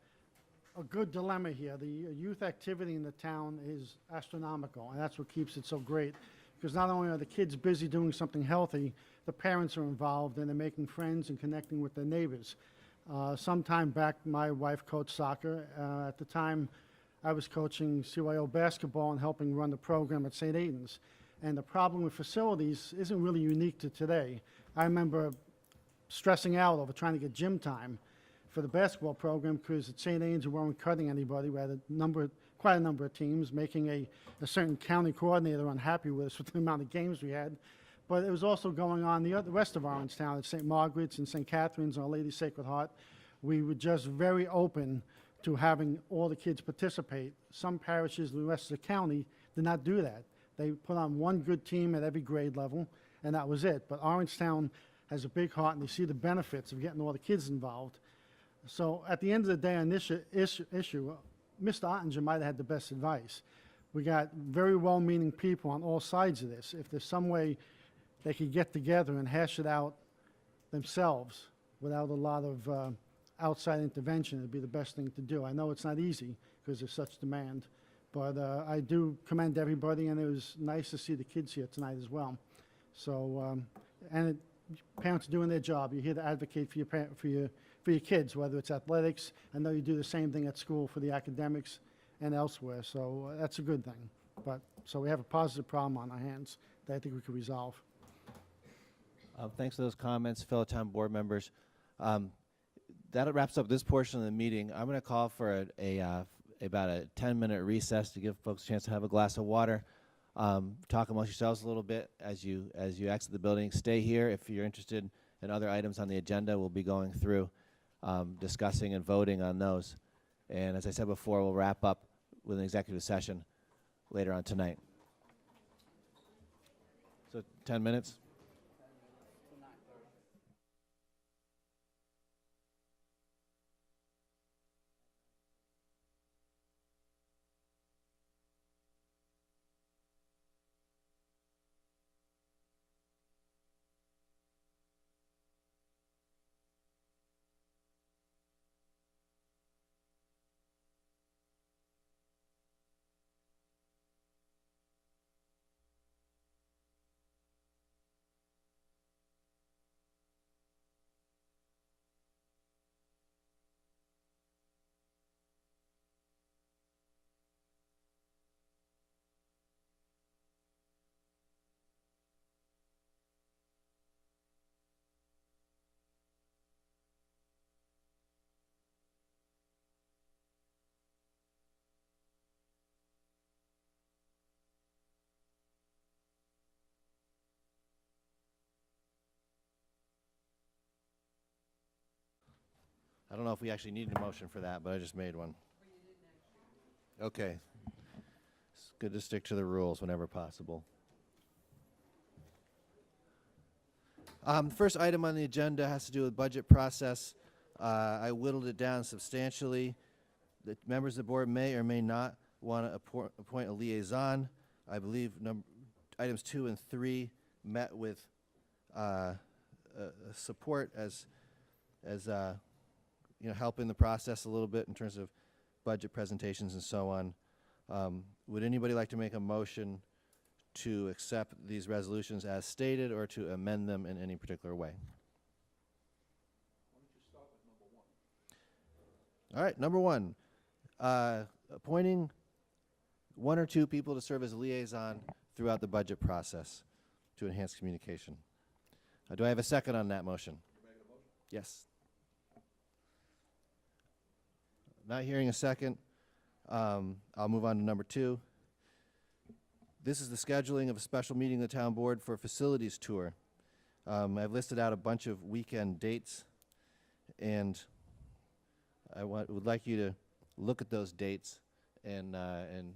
good dilemma here. The youth activity in the town is astronomical, and that's what keeps it so great. Because not only are the kids busy doing something healthy, the parents are involved, and they're making friends and connecting with their neighbors. Some time back, my wife coached soccer. At the time, I was coaching CYO basketball and helping run the program at St. Aidan's. And the problem with facilities isn't really unique to today. I remember stressing out over trying to get gym time for the basketball program because at St. Aidan's we weren't cutting anybody. We had quite a number of teams, making a certain county coordinator unhappy with us with the amount of games we had. But it was also going on the rest of Orangetown, at St. Margaret's and St. Catherine's and Our Lady Sacred Heart. We were just very open to having all the kids participate. Some parishes in the rest of the county did not do that. They put on one good team at every grade level, and that was it. But Orangetown has a big heart, and they see the benefits of getting all the kids involved. So at the end of the day on this issue, Mr. Ottinger might have had the best advice. We got very well-meaning people on all sides of this. If there's some way they could get together and hash it out themselves without a lot of outside intervention, it'd be the best thing to do. I know it's not easy because there's such demand, but I do commend everybody, and it was nice to see the kids here tonight as well. So, parents are doing their job. You're here to advocate for your kids, whether it's athletics. I know you do the same thing at school for the academics and elsewhere, so that's a good thing. So we have a positive problem on our hands that I think we can resolve. Thanks for those comments, fellow town board members. That wraps up this portion of the meeting. I'm going to call for about a 10-minute recess to give folks a chance to have a glass of water. Talk amongst yourselves a little bit as you exit the building. Stay here if you're interested in other items on the agenda. We'll be going through discussing and voting on those. And as I said before, we'll wrap up with an executive session later on tonight. So 10 minutes. I don't know if we actually needed a motion for that, but I just made one. Okay. It's good to stick to the rules whenever possible. First item on the agenda has to do with budget process. I whittled it down substantially. The members of the board may or may not want to appoint a liaison. I believe items 2 and 3 met with support as help in the process a little bit in terms of budget presentations and so on. Would anybody like to make a motion to accept these resolutions as stated or to amend them in any particular way? All right, number 1, appointing 1 or 2 people to serve as a liaison throughout the budget process to enhance communication. Do I have a second on that motion? Yes. Not hearing a second, I'll move on to number 2. This is the scheduling of a special meeting of the town board for a facilities tour. I've listed out a bunch of weekend dates, and would like you to look at those dates and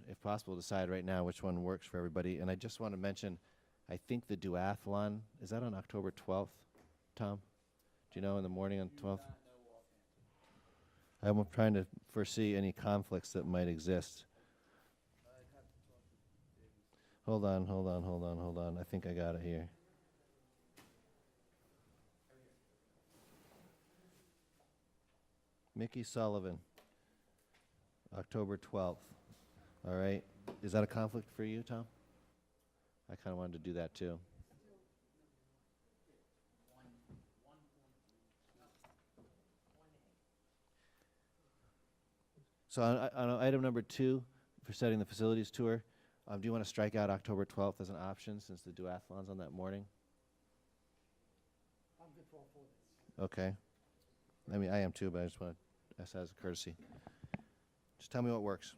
if possible, decide right now which one works for everybody. And I just want to mention, I think the duathlon, is that on October 12th, Tom? Do you know, in the morning on 12th? I'm trying to foresee any conflicts that might exist. Hold on. I think I got it here. Mickey Sullivan, October 12th. All right. Is that a conflict for you, Tom? I kind of wanted to do that too. So on item number 2, for setting the facilities tour, do you want to strike out October 12th as an option since the duathlon's on that morning? I'm good for all 4 days. Okay. I mean, I am too, but I just want to ask that as a courtesy. Just tell me what works.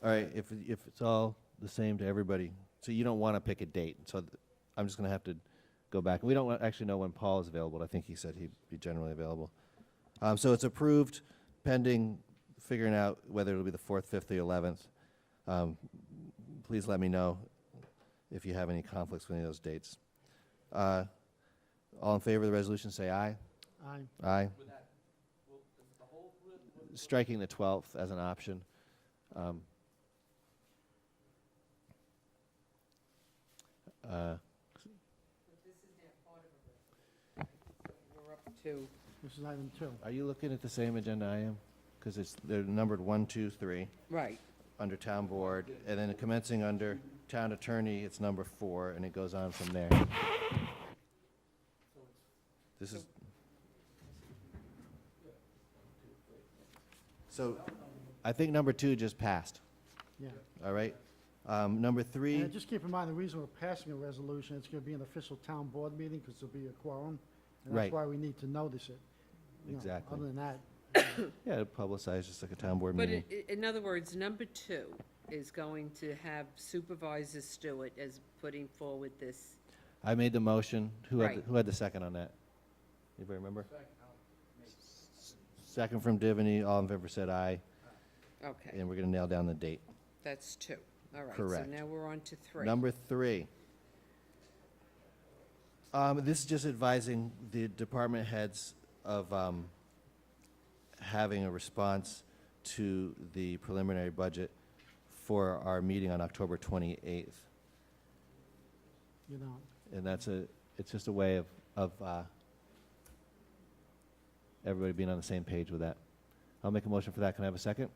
All right, if it's all the same to everybody, so you don't want to pick a date, so I'm just going to have to go back. We don't actually know when Paul is available. I think he said he'd be generally available. So it's approved pending figuring out whether it'll be the 4th, 5th, or 11th. Please let me know if you have any conflicts with any of those dates. All in favor of the resolution, say aye. Aye. Aye. Striking the 12th as an option. We're up to, This is item 2. Are you looking at the same agenda I am? Because they're numbered 1, 2, 3 right, under town board, and then commencing under town attorney, it's number 4, and it goes on from there. This is. So, I think number 2 just passed. Yeah. All right. Number 3. And just keep in mind, the reason we're passing a resolution, it's going to be an official town board meeting because there'll be a quorum. And Right. that's why we need to notice it. You know, Exactly. Other than that, Yeah, publicized just like a town board but meeting. in other words, number 2 is going to have Supervisor Stewart as putting forward this. I made the motion. Who Right. had the second on that? Anybody remember? Second from Divany. All in favor said aye. Okay, And we're going to nail down the date. that's 2. All right, Correct. so now we're on to 3. Number 3. This is just advising the department heads of having a response to the preliminary budget for our meeting on October 28th. you know, And it's just a way of everybody being on the same page with that. I'll make a motion for that. Can I have a second?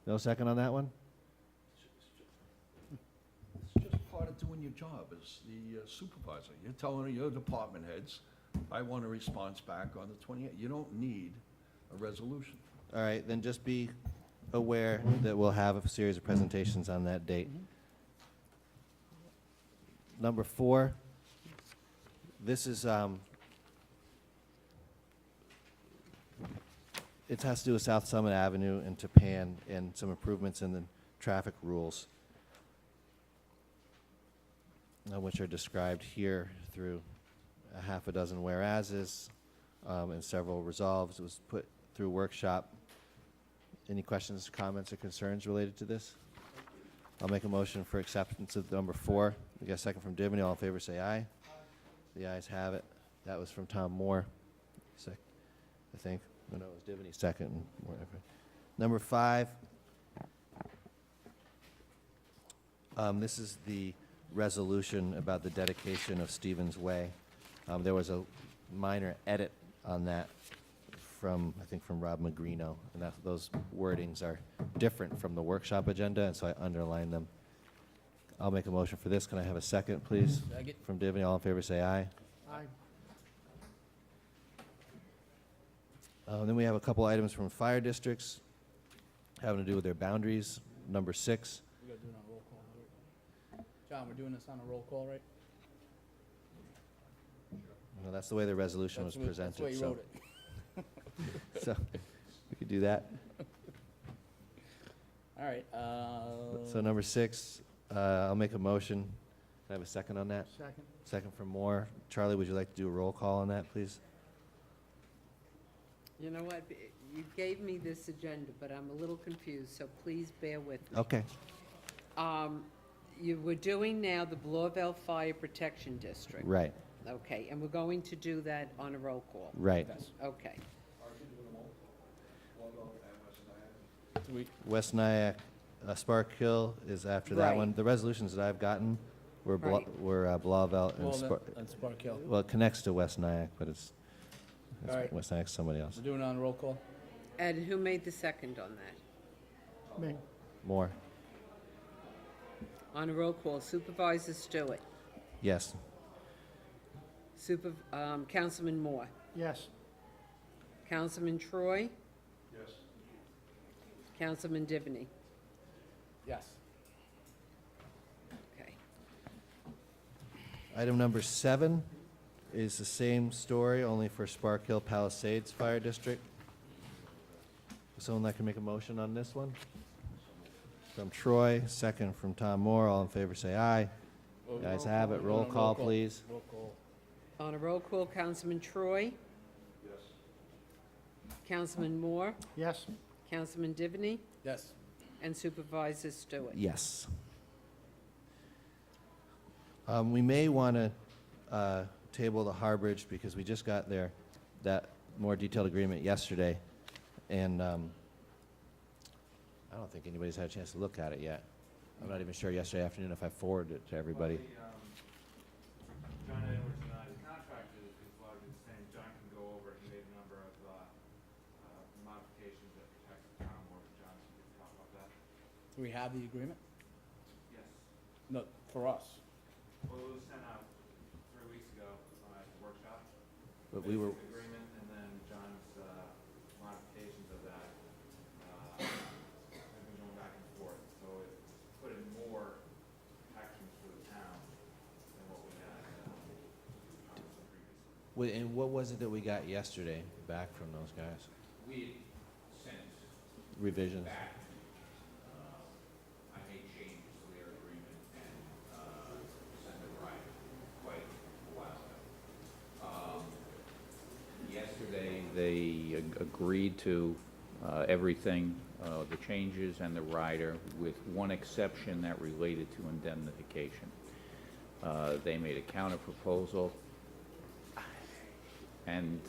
No second on that one? It's just part of doing your job as the supervisor. You're telling your department heads, I want a response back on the 28th. You don't need a resolution. All right, then just be aware that we'll have a series of presentations on that date. Number 4, this is, it has to do with South Summit Avenue and Tapan and some improvements in the traffic rules, which are described here through a half a dozen whereases and several resolves. It was put through workshop. Any questions, comments, or concerns related to this? I'll make a motion for acceptance of number 4. We got a second from Divany. All in favor, say aye. The ayes have it. That was from Tom Moore, I think. No, it was Divany second. And whatever. Number 5. This is the resolution about the dedication of Stevens Way. There was a minor edit on that from, I think, from Rob Magrino, and those wordings are different from the workshop agenda, and so I underlined them. I'll make a motion for this. Can I have a second, please? Second. From Divany. All in favor, say aye. aye. Then we have a couple items from fire districts having to do with their boundaries. Number 6. We gotta do it on a roll call, right? John, we're doing this on a roll call, right? Well, that's the way the resolution was That's presented. the way you so- wrote it. So, we could do that. All right, So number 6, I'll make a motion. Can I have a second on that? Second. Second from Moore. Charlie, would you like to do a roll call on that, please? You know what, you gave me this agenda, but I'm a little confused, so please bear with me. Okay. You were doing now the Blauvelt Fire Protection District. Right, Okay, and we're going to do that on a roll call. right. Okay. West Nyack, Spark Hill is after that Right. one. The resolutions that I've gotten were Right. Blauvelt and Well, Spark. and Spark Hill. Well, it connects to West Nyack, but it's All right. West Nyack's somebody else. We're doing it on roll call? And who made the second on that? Me. Moore, On a roll call, Supervisor Stewart, yes. Councilman Moore, Yes. Councilman Troy, Yes. Councilman Divany. Yes. Okay. Item number 7 is the same story, only for Spark Hill Palisades Fire District. Someone that can make a motion on this one? From Troy, second from Tom Moore. All in favor, say aye. The ayes have it. Roll call, please. Roll call. On a roll call, Councilman Troy, Yes. Councilman Moore, Yes. Councilman Divany, Yes. and Supervisor Stewart. Yes. We may want to table the Harbridge because we just got that more detailed agreement yesterday. And I don't think anybody's had a chance to look at it yet. I'm not even sure yesterday afternoon if I forwarded it to everybody. John Edwards and I, the contract is largely the same. John can go over it. He made a number of modifications that protect the town more. John, can you talk about that? Do we have the agreement? Yes. No, for us. Well, it was sent out 3 weeks ago at the workshop. But we were, Basic agreement, and then John's modifications of that have been going back and forth. So it put in more protections for the town than what we had previously. and what was it that we got yesterday back from those guys? We had sent Revisions? back, I made changes to their agreement and, sent it right quite a while ago. Yesterday, they agreed to, everything, the changes and the rider, with one exception that related to indemnification. They made a counter proposal, and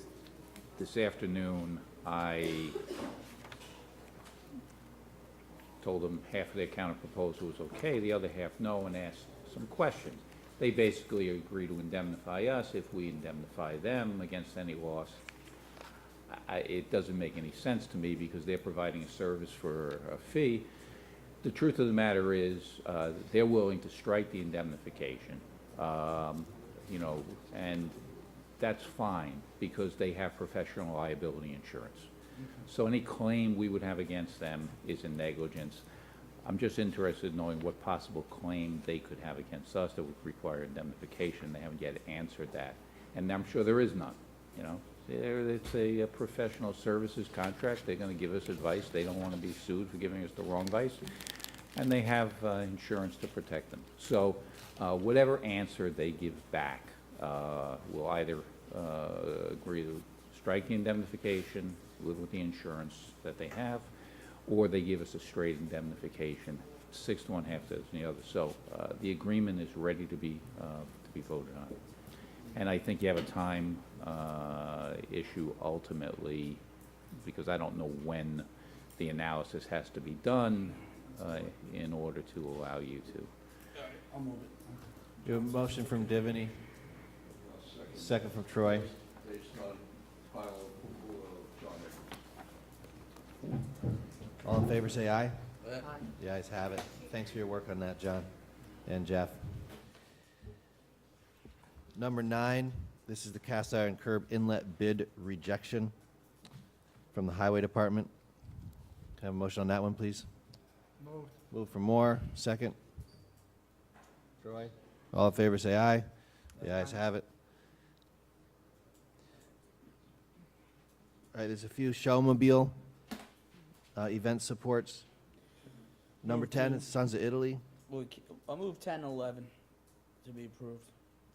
this afternoon, I told them half of their counter proposal was okay, the other half no, and asked some questions. They basically agree to indemnify us if we indemnify them against any loss. It doesn't make any sense to me because they're providing a service for a fee. The truth of the matter is, they're willing to strike the indemnification, you know, and that's fine because they have professional liability insurance. So any claim we would have against them is in negligence. I'm just interested in knowing what possible claim they could have against us that would require indemnification. They haven't yet answered that. And I'm sure there is none, you know. It's a professional services contract. They're going to give us advice. They don't want to be sued for giving us the wrong advice. And they have insurance to protect them. So whatever answer they give back, we'll either agree to strike the indemnification, live with the insurance that they have, or they give us a straight indemnification, 6 to 1, half dozen the other. So the agreement is ready to be voted on. And I think you have a time issue ultimately, because I don't know when the analysis has to be done in order to allow you to. I'll move it. You have a motion from Divany, second from Troy. Based on file of John Edwards. All in favor, say aye. Aye. The ayes have it. Thanks for your work on that, John and Jeff. Number 9, this is the cast iron curb inlet bid rejection from the Highway Department. Can I have a motion on that one, please? Moved. Move for more, second. Troy? All in favor, say aye. The ayes have it. All right, there's a few showmobile event supports. Number 10 is Sons of Italy. I'll move 10 and 11 to be approved.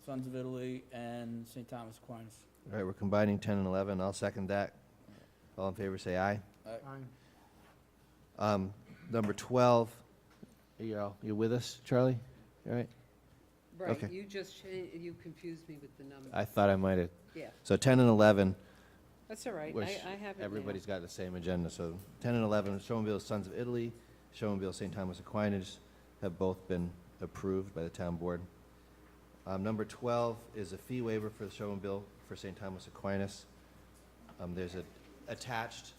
Sons of Italy and St. Thomas Aquinas. All right, we're combining 10 and 11. I'll second that. All in favor, say aye. Aye. Number 12, you with us, Charlie? All right. Right, Okay. you just you confused me with the number. I thought I might have. Yeah. So 10 and 11. That's all right, which I have it now. Everybody's got the same agenda. So 10 and 11, Showmobile Sons of Italy, Showmobile St. Thomas Aquinas have both been approved by the town board. Number 12 is a fee waiver for the Showmobile for St. Thomas Aquinas. There's a attached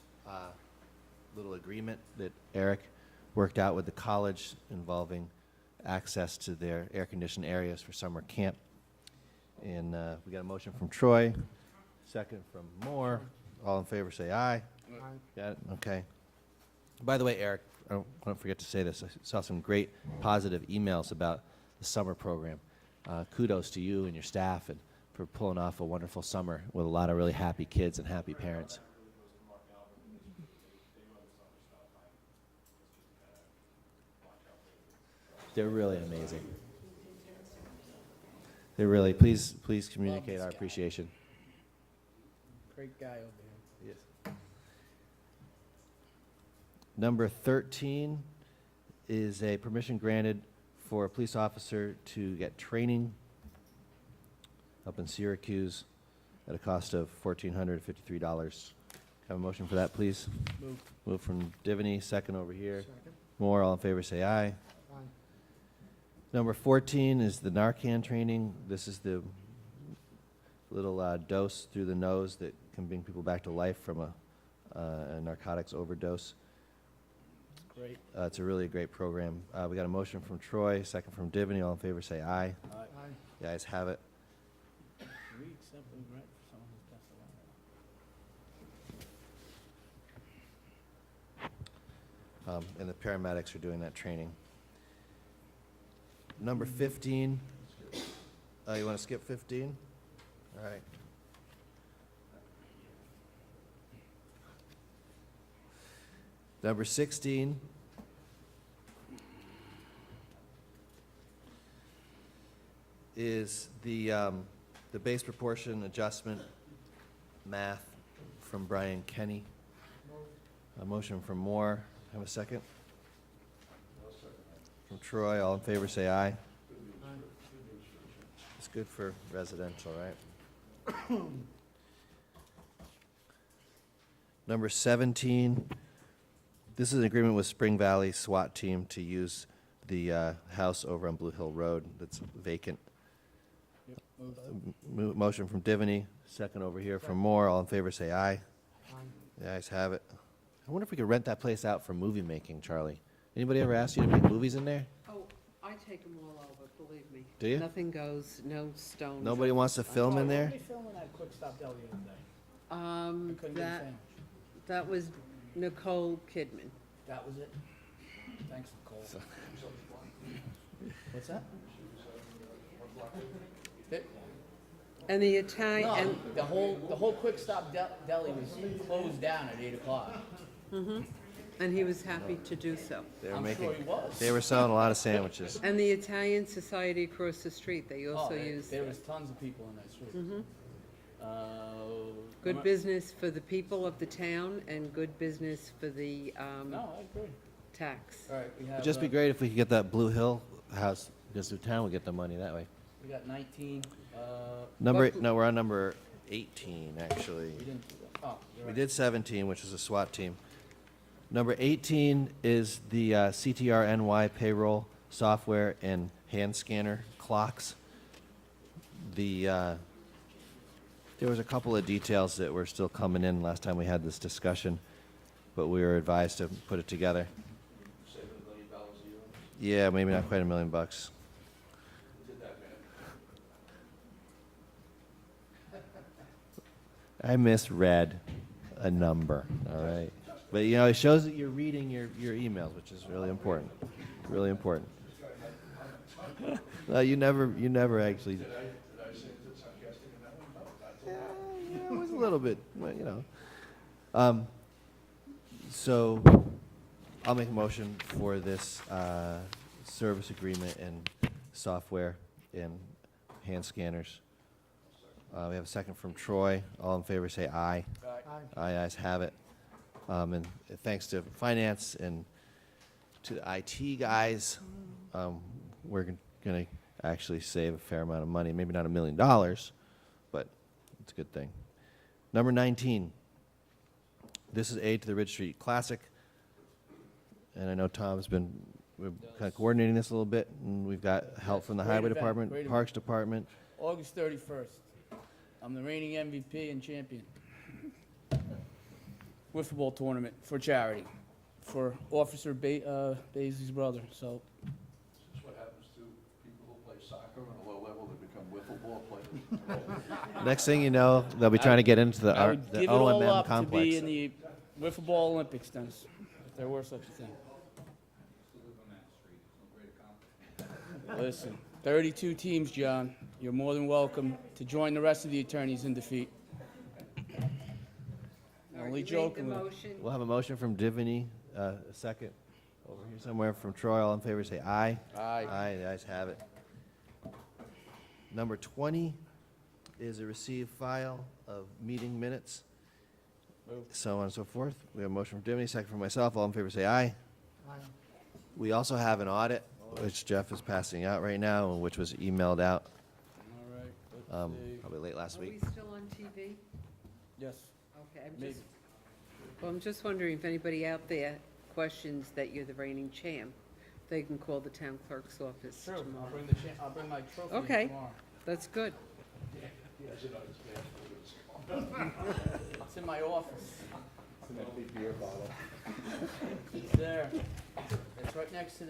little agreement that Eric worked out with the college involving access to their air-conditioned areas for summer camp. And we got a motion from Troy, second from Moore. All in favor, say aye. Aye. Got it? Okay. By the way, Eric, I don't forget to say this. I saw some great positive emails about the summer program. Kudos to you and your staff and for pulling off a wonderful summer with a lot of really happy kids and happy parents. They're really amazing. They're really, please communicate our appreciation. Great guy over here. Yes. Number 13 is a permission granted for a police officer to get training up in Syracuse at a cost of $1,453. Have a motion for that, please? Move. Move from Divany, second over here. Second. More, all in favor, say aye. Aye. Number 14 is the Narcan training. This is the little dose through the nose that can bring people back to life from a narcotics overdose. Great. It's a really great program. We got a motion from Troy, second from Divany. All in favor, say aye. Aye. Aye. The ayes have it. We accept the grant for someone who's passed away. And the paramedics are doing that training. Number 15. You want to skip 15? All right. Number 16. Is the base proportion adjustment math from Brian Kenny. A motion from Moore. Have a second? From Troy. All in favor, say aye. It's good for residential, right? Number 17. This is an agreement with Spring Valley SWAT team to use the house over on Blue Hill Road that's vacant. Motion from Divany, second over here from Moore. All in favor, say aye. Aye. The ayes have it. I wonder if we could rent that place out for movie making, Charlie. Anybody ever asked you to make movies in there? Oh, I take them all over, believe me. Do you? Nothing goes, no stones. Nobody wants to film in there? What were they filming at Quick Stop Deli the other day? I couldn't get a sandwich. That was Nicole Kidman. That was it? Thanks, Nicole. What's that? And the Italian, No, and, the whole Quick Stop Deli was closed down at 8 o'clock. and he was happy to do so. They were I'm making. sure he was. They were selling a lot of sandwiches. And the Italian Society across the street, they Oh, also there use was tons of people in that street. good business for the people of the town and good business for the No, I agree. tax. All right, we have. It'd just be great if we could get that Blue Hill house, because the town would get the money that way. We got 19. No, we're on number 18, actually. We didn't do that. Oh, you're We right. did 17, which is a SWAT team. Number 18 is the CTR NY payroll software and hand scanner clocks. There was a couple of details that were still coming in last time we had this discussion, but we were advised to put it together. Yeah, maybe not quite $1 million. I misread a number, all right? But, you know, it shows that you're reading your emails, which is really important, really important. No, you never actually. Did I say it sarcastic in that one? No, Yeah, it was a little bit, well, you know. So I'll make a motion for this service agreement and software and hand scanners. We have a second from Troy. All in favor say aye. Aye, ayes have it. And thanks to finance and to the IT guys, we're going to actually save a fair amount of money. Maybe not $1 million, but it's a good thing. Number 19. This is aid to the Ridge Street Classic. And I know Tom's we're kind of coordinating this a little bit, and we've got help from the Great Highway event, Department, great Parks Department. August 31st. I'm the reigning MVP and champion. Wiffle ball tournament for charity, for Officer Baisley's brother. So Is this what happens to people who play soccer on a low level? They become wiffle ball players? Next thing you know, they'll be trying to get into I the would give it all OMM up complex. to be in the Wiffle Ball Olympics, Dennis, if there were such a thing. Listen, 32 teams, John. You're more than welcome to join the rest of the attorneys in defeat. Only joking. We'll have a motion from Divany, a second over here somewhere from Troy. All in favor say aye. Aye. Aye, the ayes have it. Number 20 is a receive file of meeting minutes, so on and so forth. We have a motion from Divany, second from myself. All in favor say aye. Aye. We also have an audit, which Jeff is passing out right now, and which was emailed out All right, let's see. probably late last Are week. we still on TV? Yes. Okay, Maybe. I'm just wondering if anybody out there questions that you're the reigning champ, they can call the town clerk's office True. tomorrow. I'll bring my trophy in Okay, tomorrow. that's good. It's in my office. It's there. It's right next to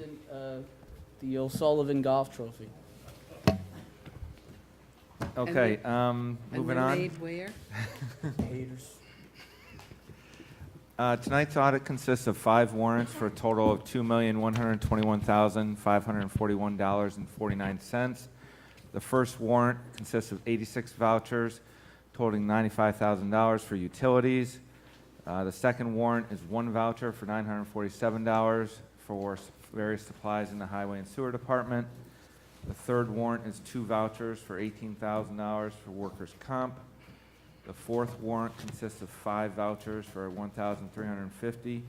the O'Sullivan Golf Trophy. Okay, And moving they're on. made where? Haters. Tonight's audit consists of 5 warrants for a total of $2,121,541.49. The first warrant consists of 86 vouchers totaling $95,000 for utilities. The second warrant is 1 voucher for $947 for various supplies in the Highway and Sewer Department. The third warrant is 2 vouchers for $18,000 for workers' comp. The fourth warrant consists of 5 vouchers for $1,350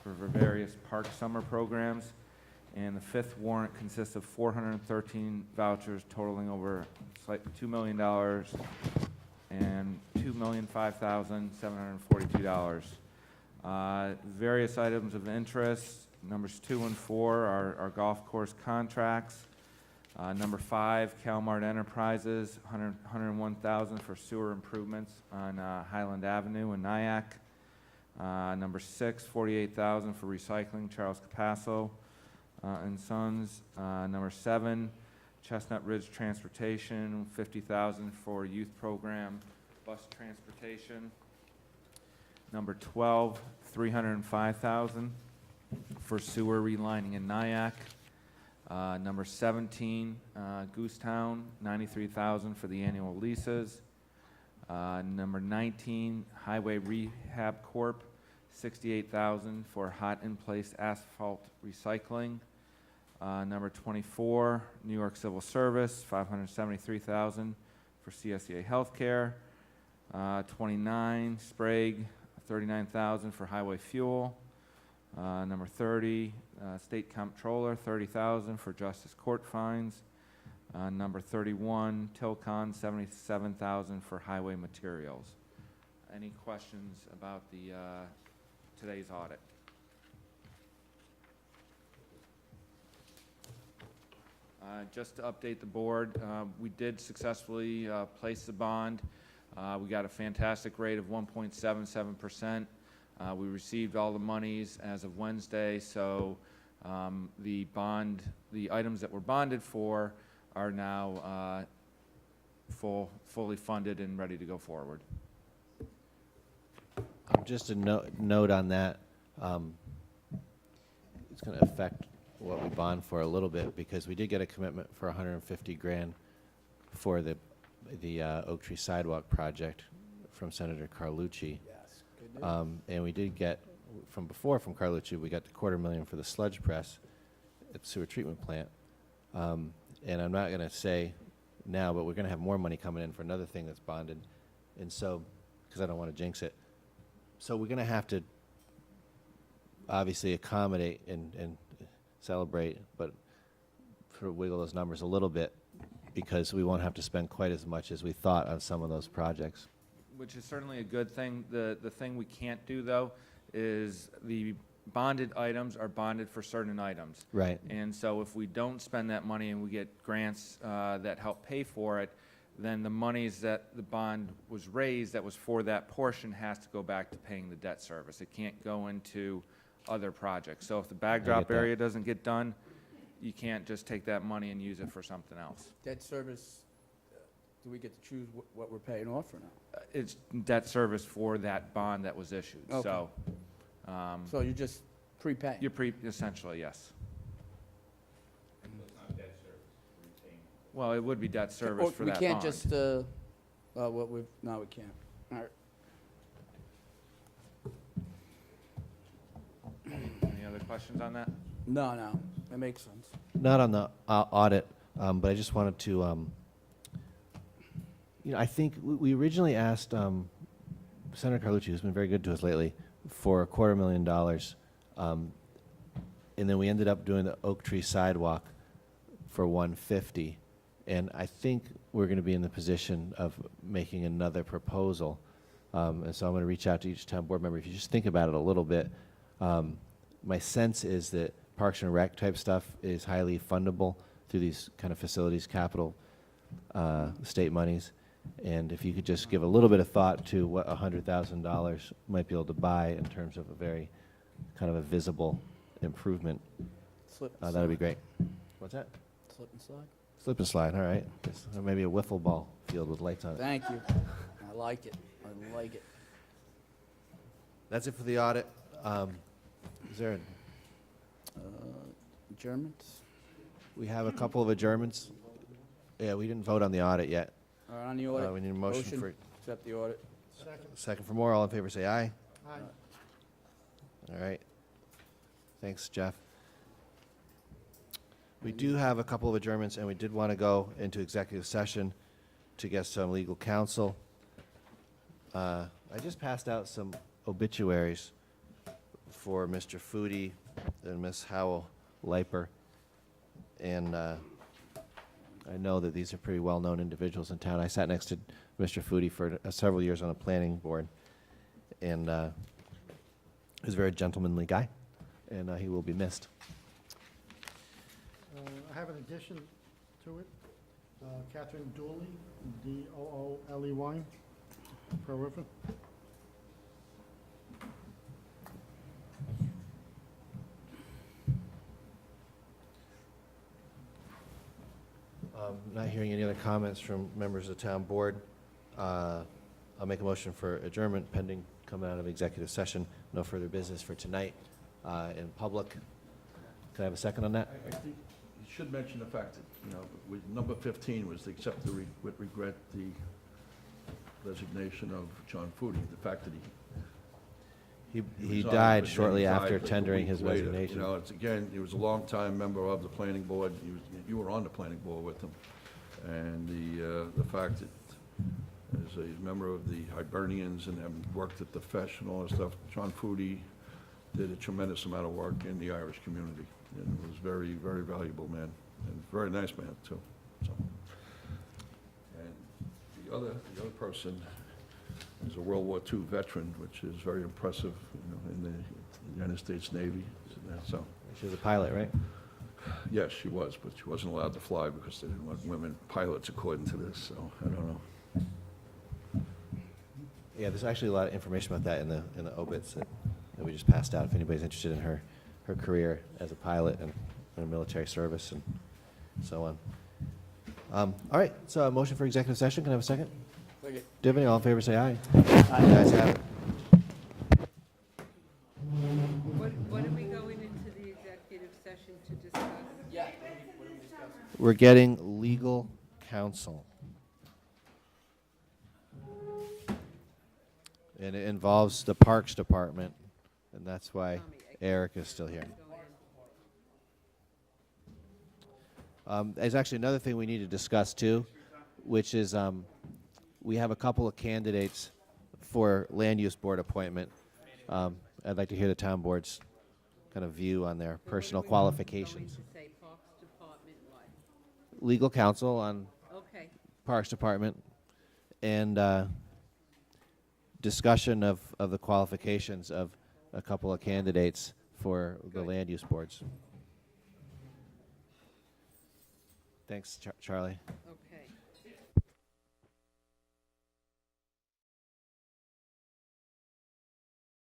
for various park summer programs. And the fifth warrant consists of 413 vouchers totaling over $2 million and $2,005,742. Various items of interest, numbers 2 and 4 are golf course contracts. Number 5, Calmart Enterprises, $101,000 for sewer improvements on Highland Avenue in Nyack. Number 6, $48,000 for recycling, Charles Capasso and Sons. Number 7, Chestnut Ridge Transportation, $50,000 for youth program, bus transportation. Number 12, $305,000 for sewer relining in Nyack. Number 17, Goosetown, $93,000 for the annual leases. Number 19, Highway Rehab Corp., $68,000 for hot in-place asphalt recycling. Number 24, New York Civil Service, $573,000 for CSEA Healthcare. 29, Sprague, $39,000 for highway fuel. Number 30, State Comptroller, $30,000 for Justice Court fines. Number 31, Tilcon, $77,000 for highway materials. Any questions about the today's audit? Just to update the board, we did successfully place the bond. We got a fantastic rate of 1.77%. We received all the monies as of Wednesday, so the items that were bonded for are now fully funded and ready to go forward. Just a note on that, it's going to affect what we bond for a little bit, because we did get a commitment for 150 grand for the Oak Tree Sidewalk project from Senator Carlucci. Yes, And we did get, from before, from Carlucci, we got the $250,000 for the sludge press at the sewer treatment plant. And I'm not going to say now, but we're going to have more money coming in for another thing that's bonded. And so, because I don't want to jinx it. So we're going to have to obviously accommodate and celebrate, but sort of wiggle those numbers a little bit because we won't have to spend quite as much as we thought on some of those projects. Which is certainly a good thing. The thing we can't do, though, is the bonded items are bonded for certain items. Right. And so if we don't spend that money and we get grants that help pay for it, then the monies that the bond was raised that was for that portion has to go back to paying the debt service. It can't go into other projects. So if the bag drop that. area doesn't get done, you can't just take that money and use it for something else. Debt service, do we get to choose what we're paying off or not? It's debt service for that bond that was issued. Okay. So, So you're just prepaying? you're essentially, yes. Well, it would be debt service for that bond. We can't just, no, we can't. All right. Any other questions on that? No, that makes sense. Not on the audit, but I just wanted to, I think we originally asked Senator Carlucci, who's been very good to us lately, for $250,000, and then we ended up doing the Oak Tree sidewalk for $150,000, and I think we're going to be in the position of making another proposal, and so I'm going to reach out to each town board member. If you just think about it a little bit, my sense is that Parks and Rec type stuff is highly fundable through these kind of facilities capital state monies. And if you could just give a little bit of thought to what $100,000 might be able to buy in terms of a very kind of a visible improvement, that would be great. What's that? Slip and slide? Slip and slide, all right. Maybe a wiffle ball field with lights on it. Thank you. I like it. I like it. That's it for the audit. Is there a Adjournments? We have a couple of adjournments. Yeah, we didn't vote on the audit yet. All right, on the audit? We need a motion for Accept the audit. second for more. All in favor, say aye. Aye. All right. Thanks, Jeff. We do have a couple of adjournments, and we did want to go into executive session to get some legal counsel. I just passed out some obituaries for Mr. Foodie and Miss Howell Leiper, and I know that these are pretty well-known individuals in town. I sat next to Mr. Foodie for several years on a planning board, and he was a very gentlemanly guy, and he will be missed. I have an addition to it. Catherine Dooley, D-O-O-L-E-Y, Pearl River. Not hearing any other comments from members of the town board. I'll make a motion for adjournment pending coming out of executive session. No further business for tonight in public. Can I have a second on that? I think you should mention the fact that, with number 15 was to accept with regret the resignation of John Foodie, the fact that he resigned, died but then shortly he died after like a tendering week his later. resignation. It's again, he was a longtime member of the planning board. You were on the planning board with him. And the fact that as a member of the Hibernians and having worked at the Fesh and all that stuff, John Foodie did a tremendous amount of work in the Irish community. And was very, very valuable man, and very nice man, too. So. And the other person is a World War II veteran, which is very impressive, in the United States Navy. So. She was a pilot, right? Yes, she was, but she wasn't allowed to fly because they didn't want women pilots, according to this, so I don't know. Yeah, there's actually a lot of information about that in the obits that we just passed out, if anybody's interested in her career as a pilot and in a military service and so on. All right, so a motion for executive session. Can I have a second? Second. Do you have any? All in favor, say aye. Aye. You guys have it. What are we going into the executive session to discuss? Yeah. What are we discussing? We're getting legal counsel. And it involves the Parks Department, and that's why Eric is still here. There's actually another thing we need to discuss too, which is we have a couple of candidates for land use board appointment. I'd like to hear the town board's kind of view on their personal qualifications. Legal counsel on Okay. Parks Department, and discussion of the qualifications of a couple of candidates for the land use boards. Thanks, Charlie. Okay.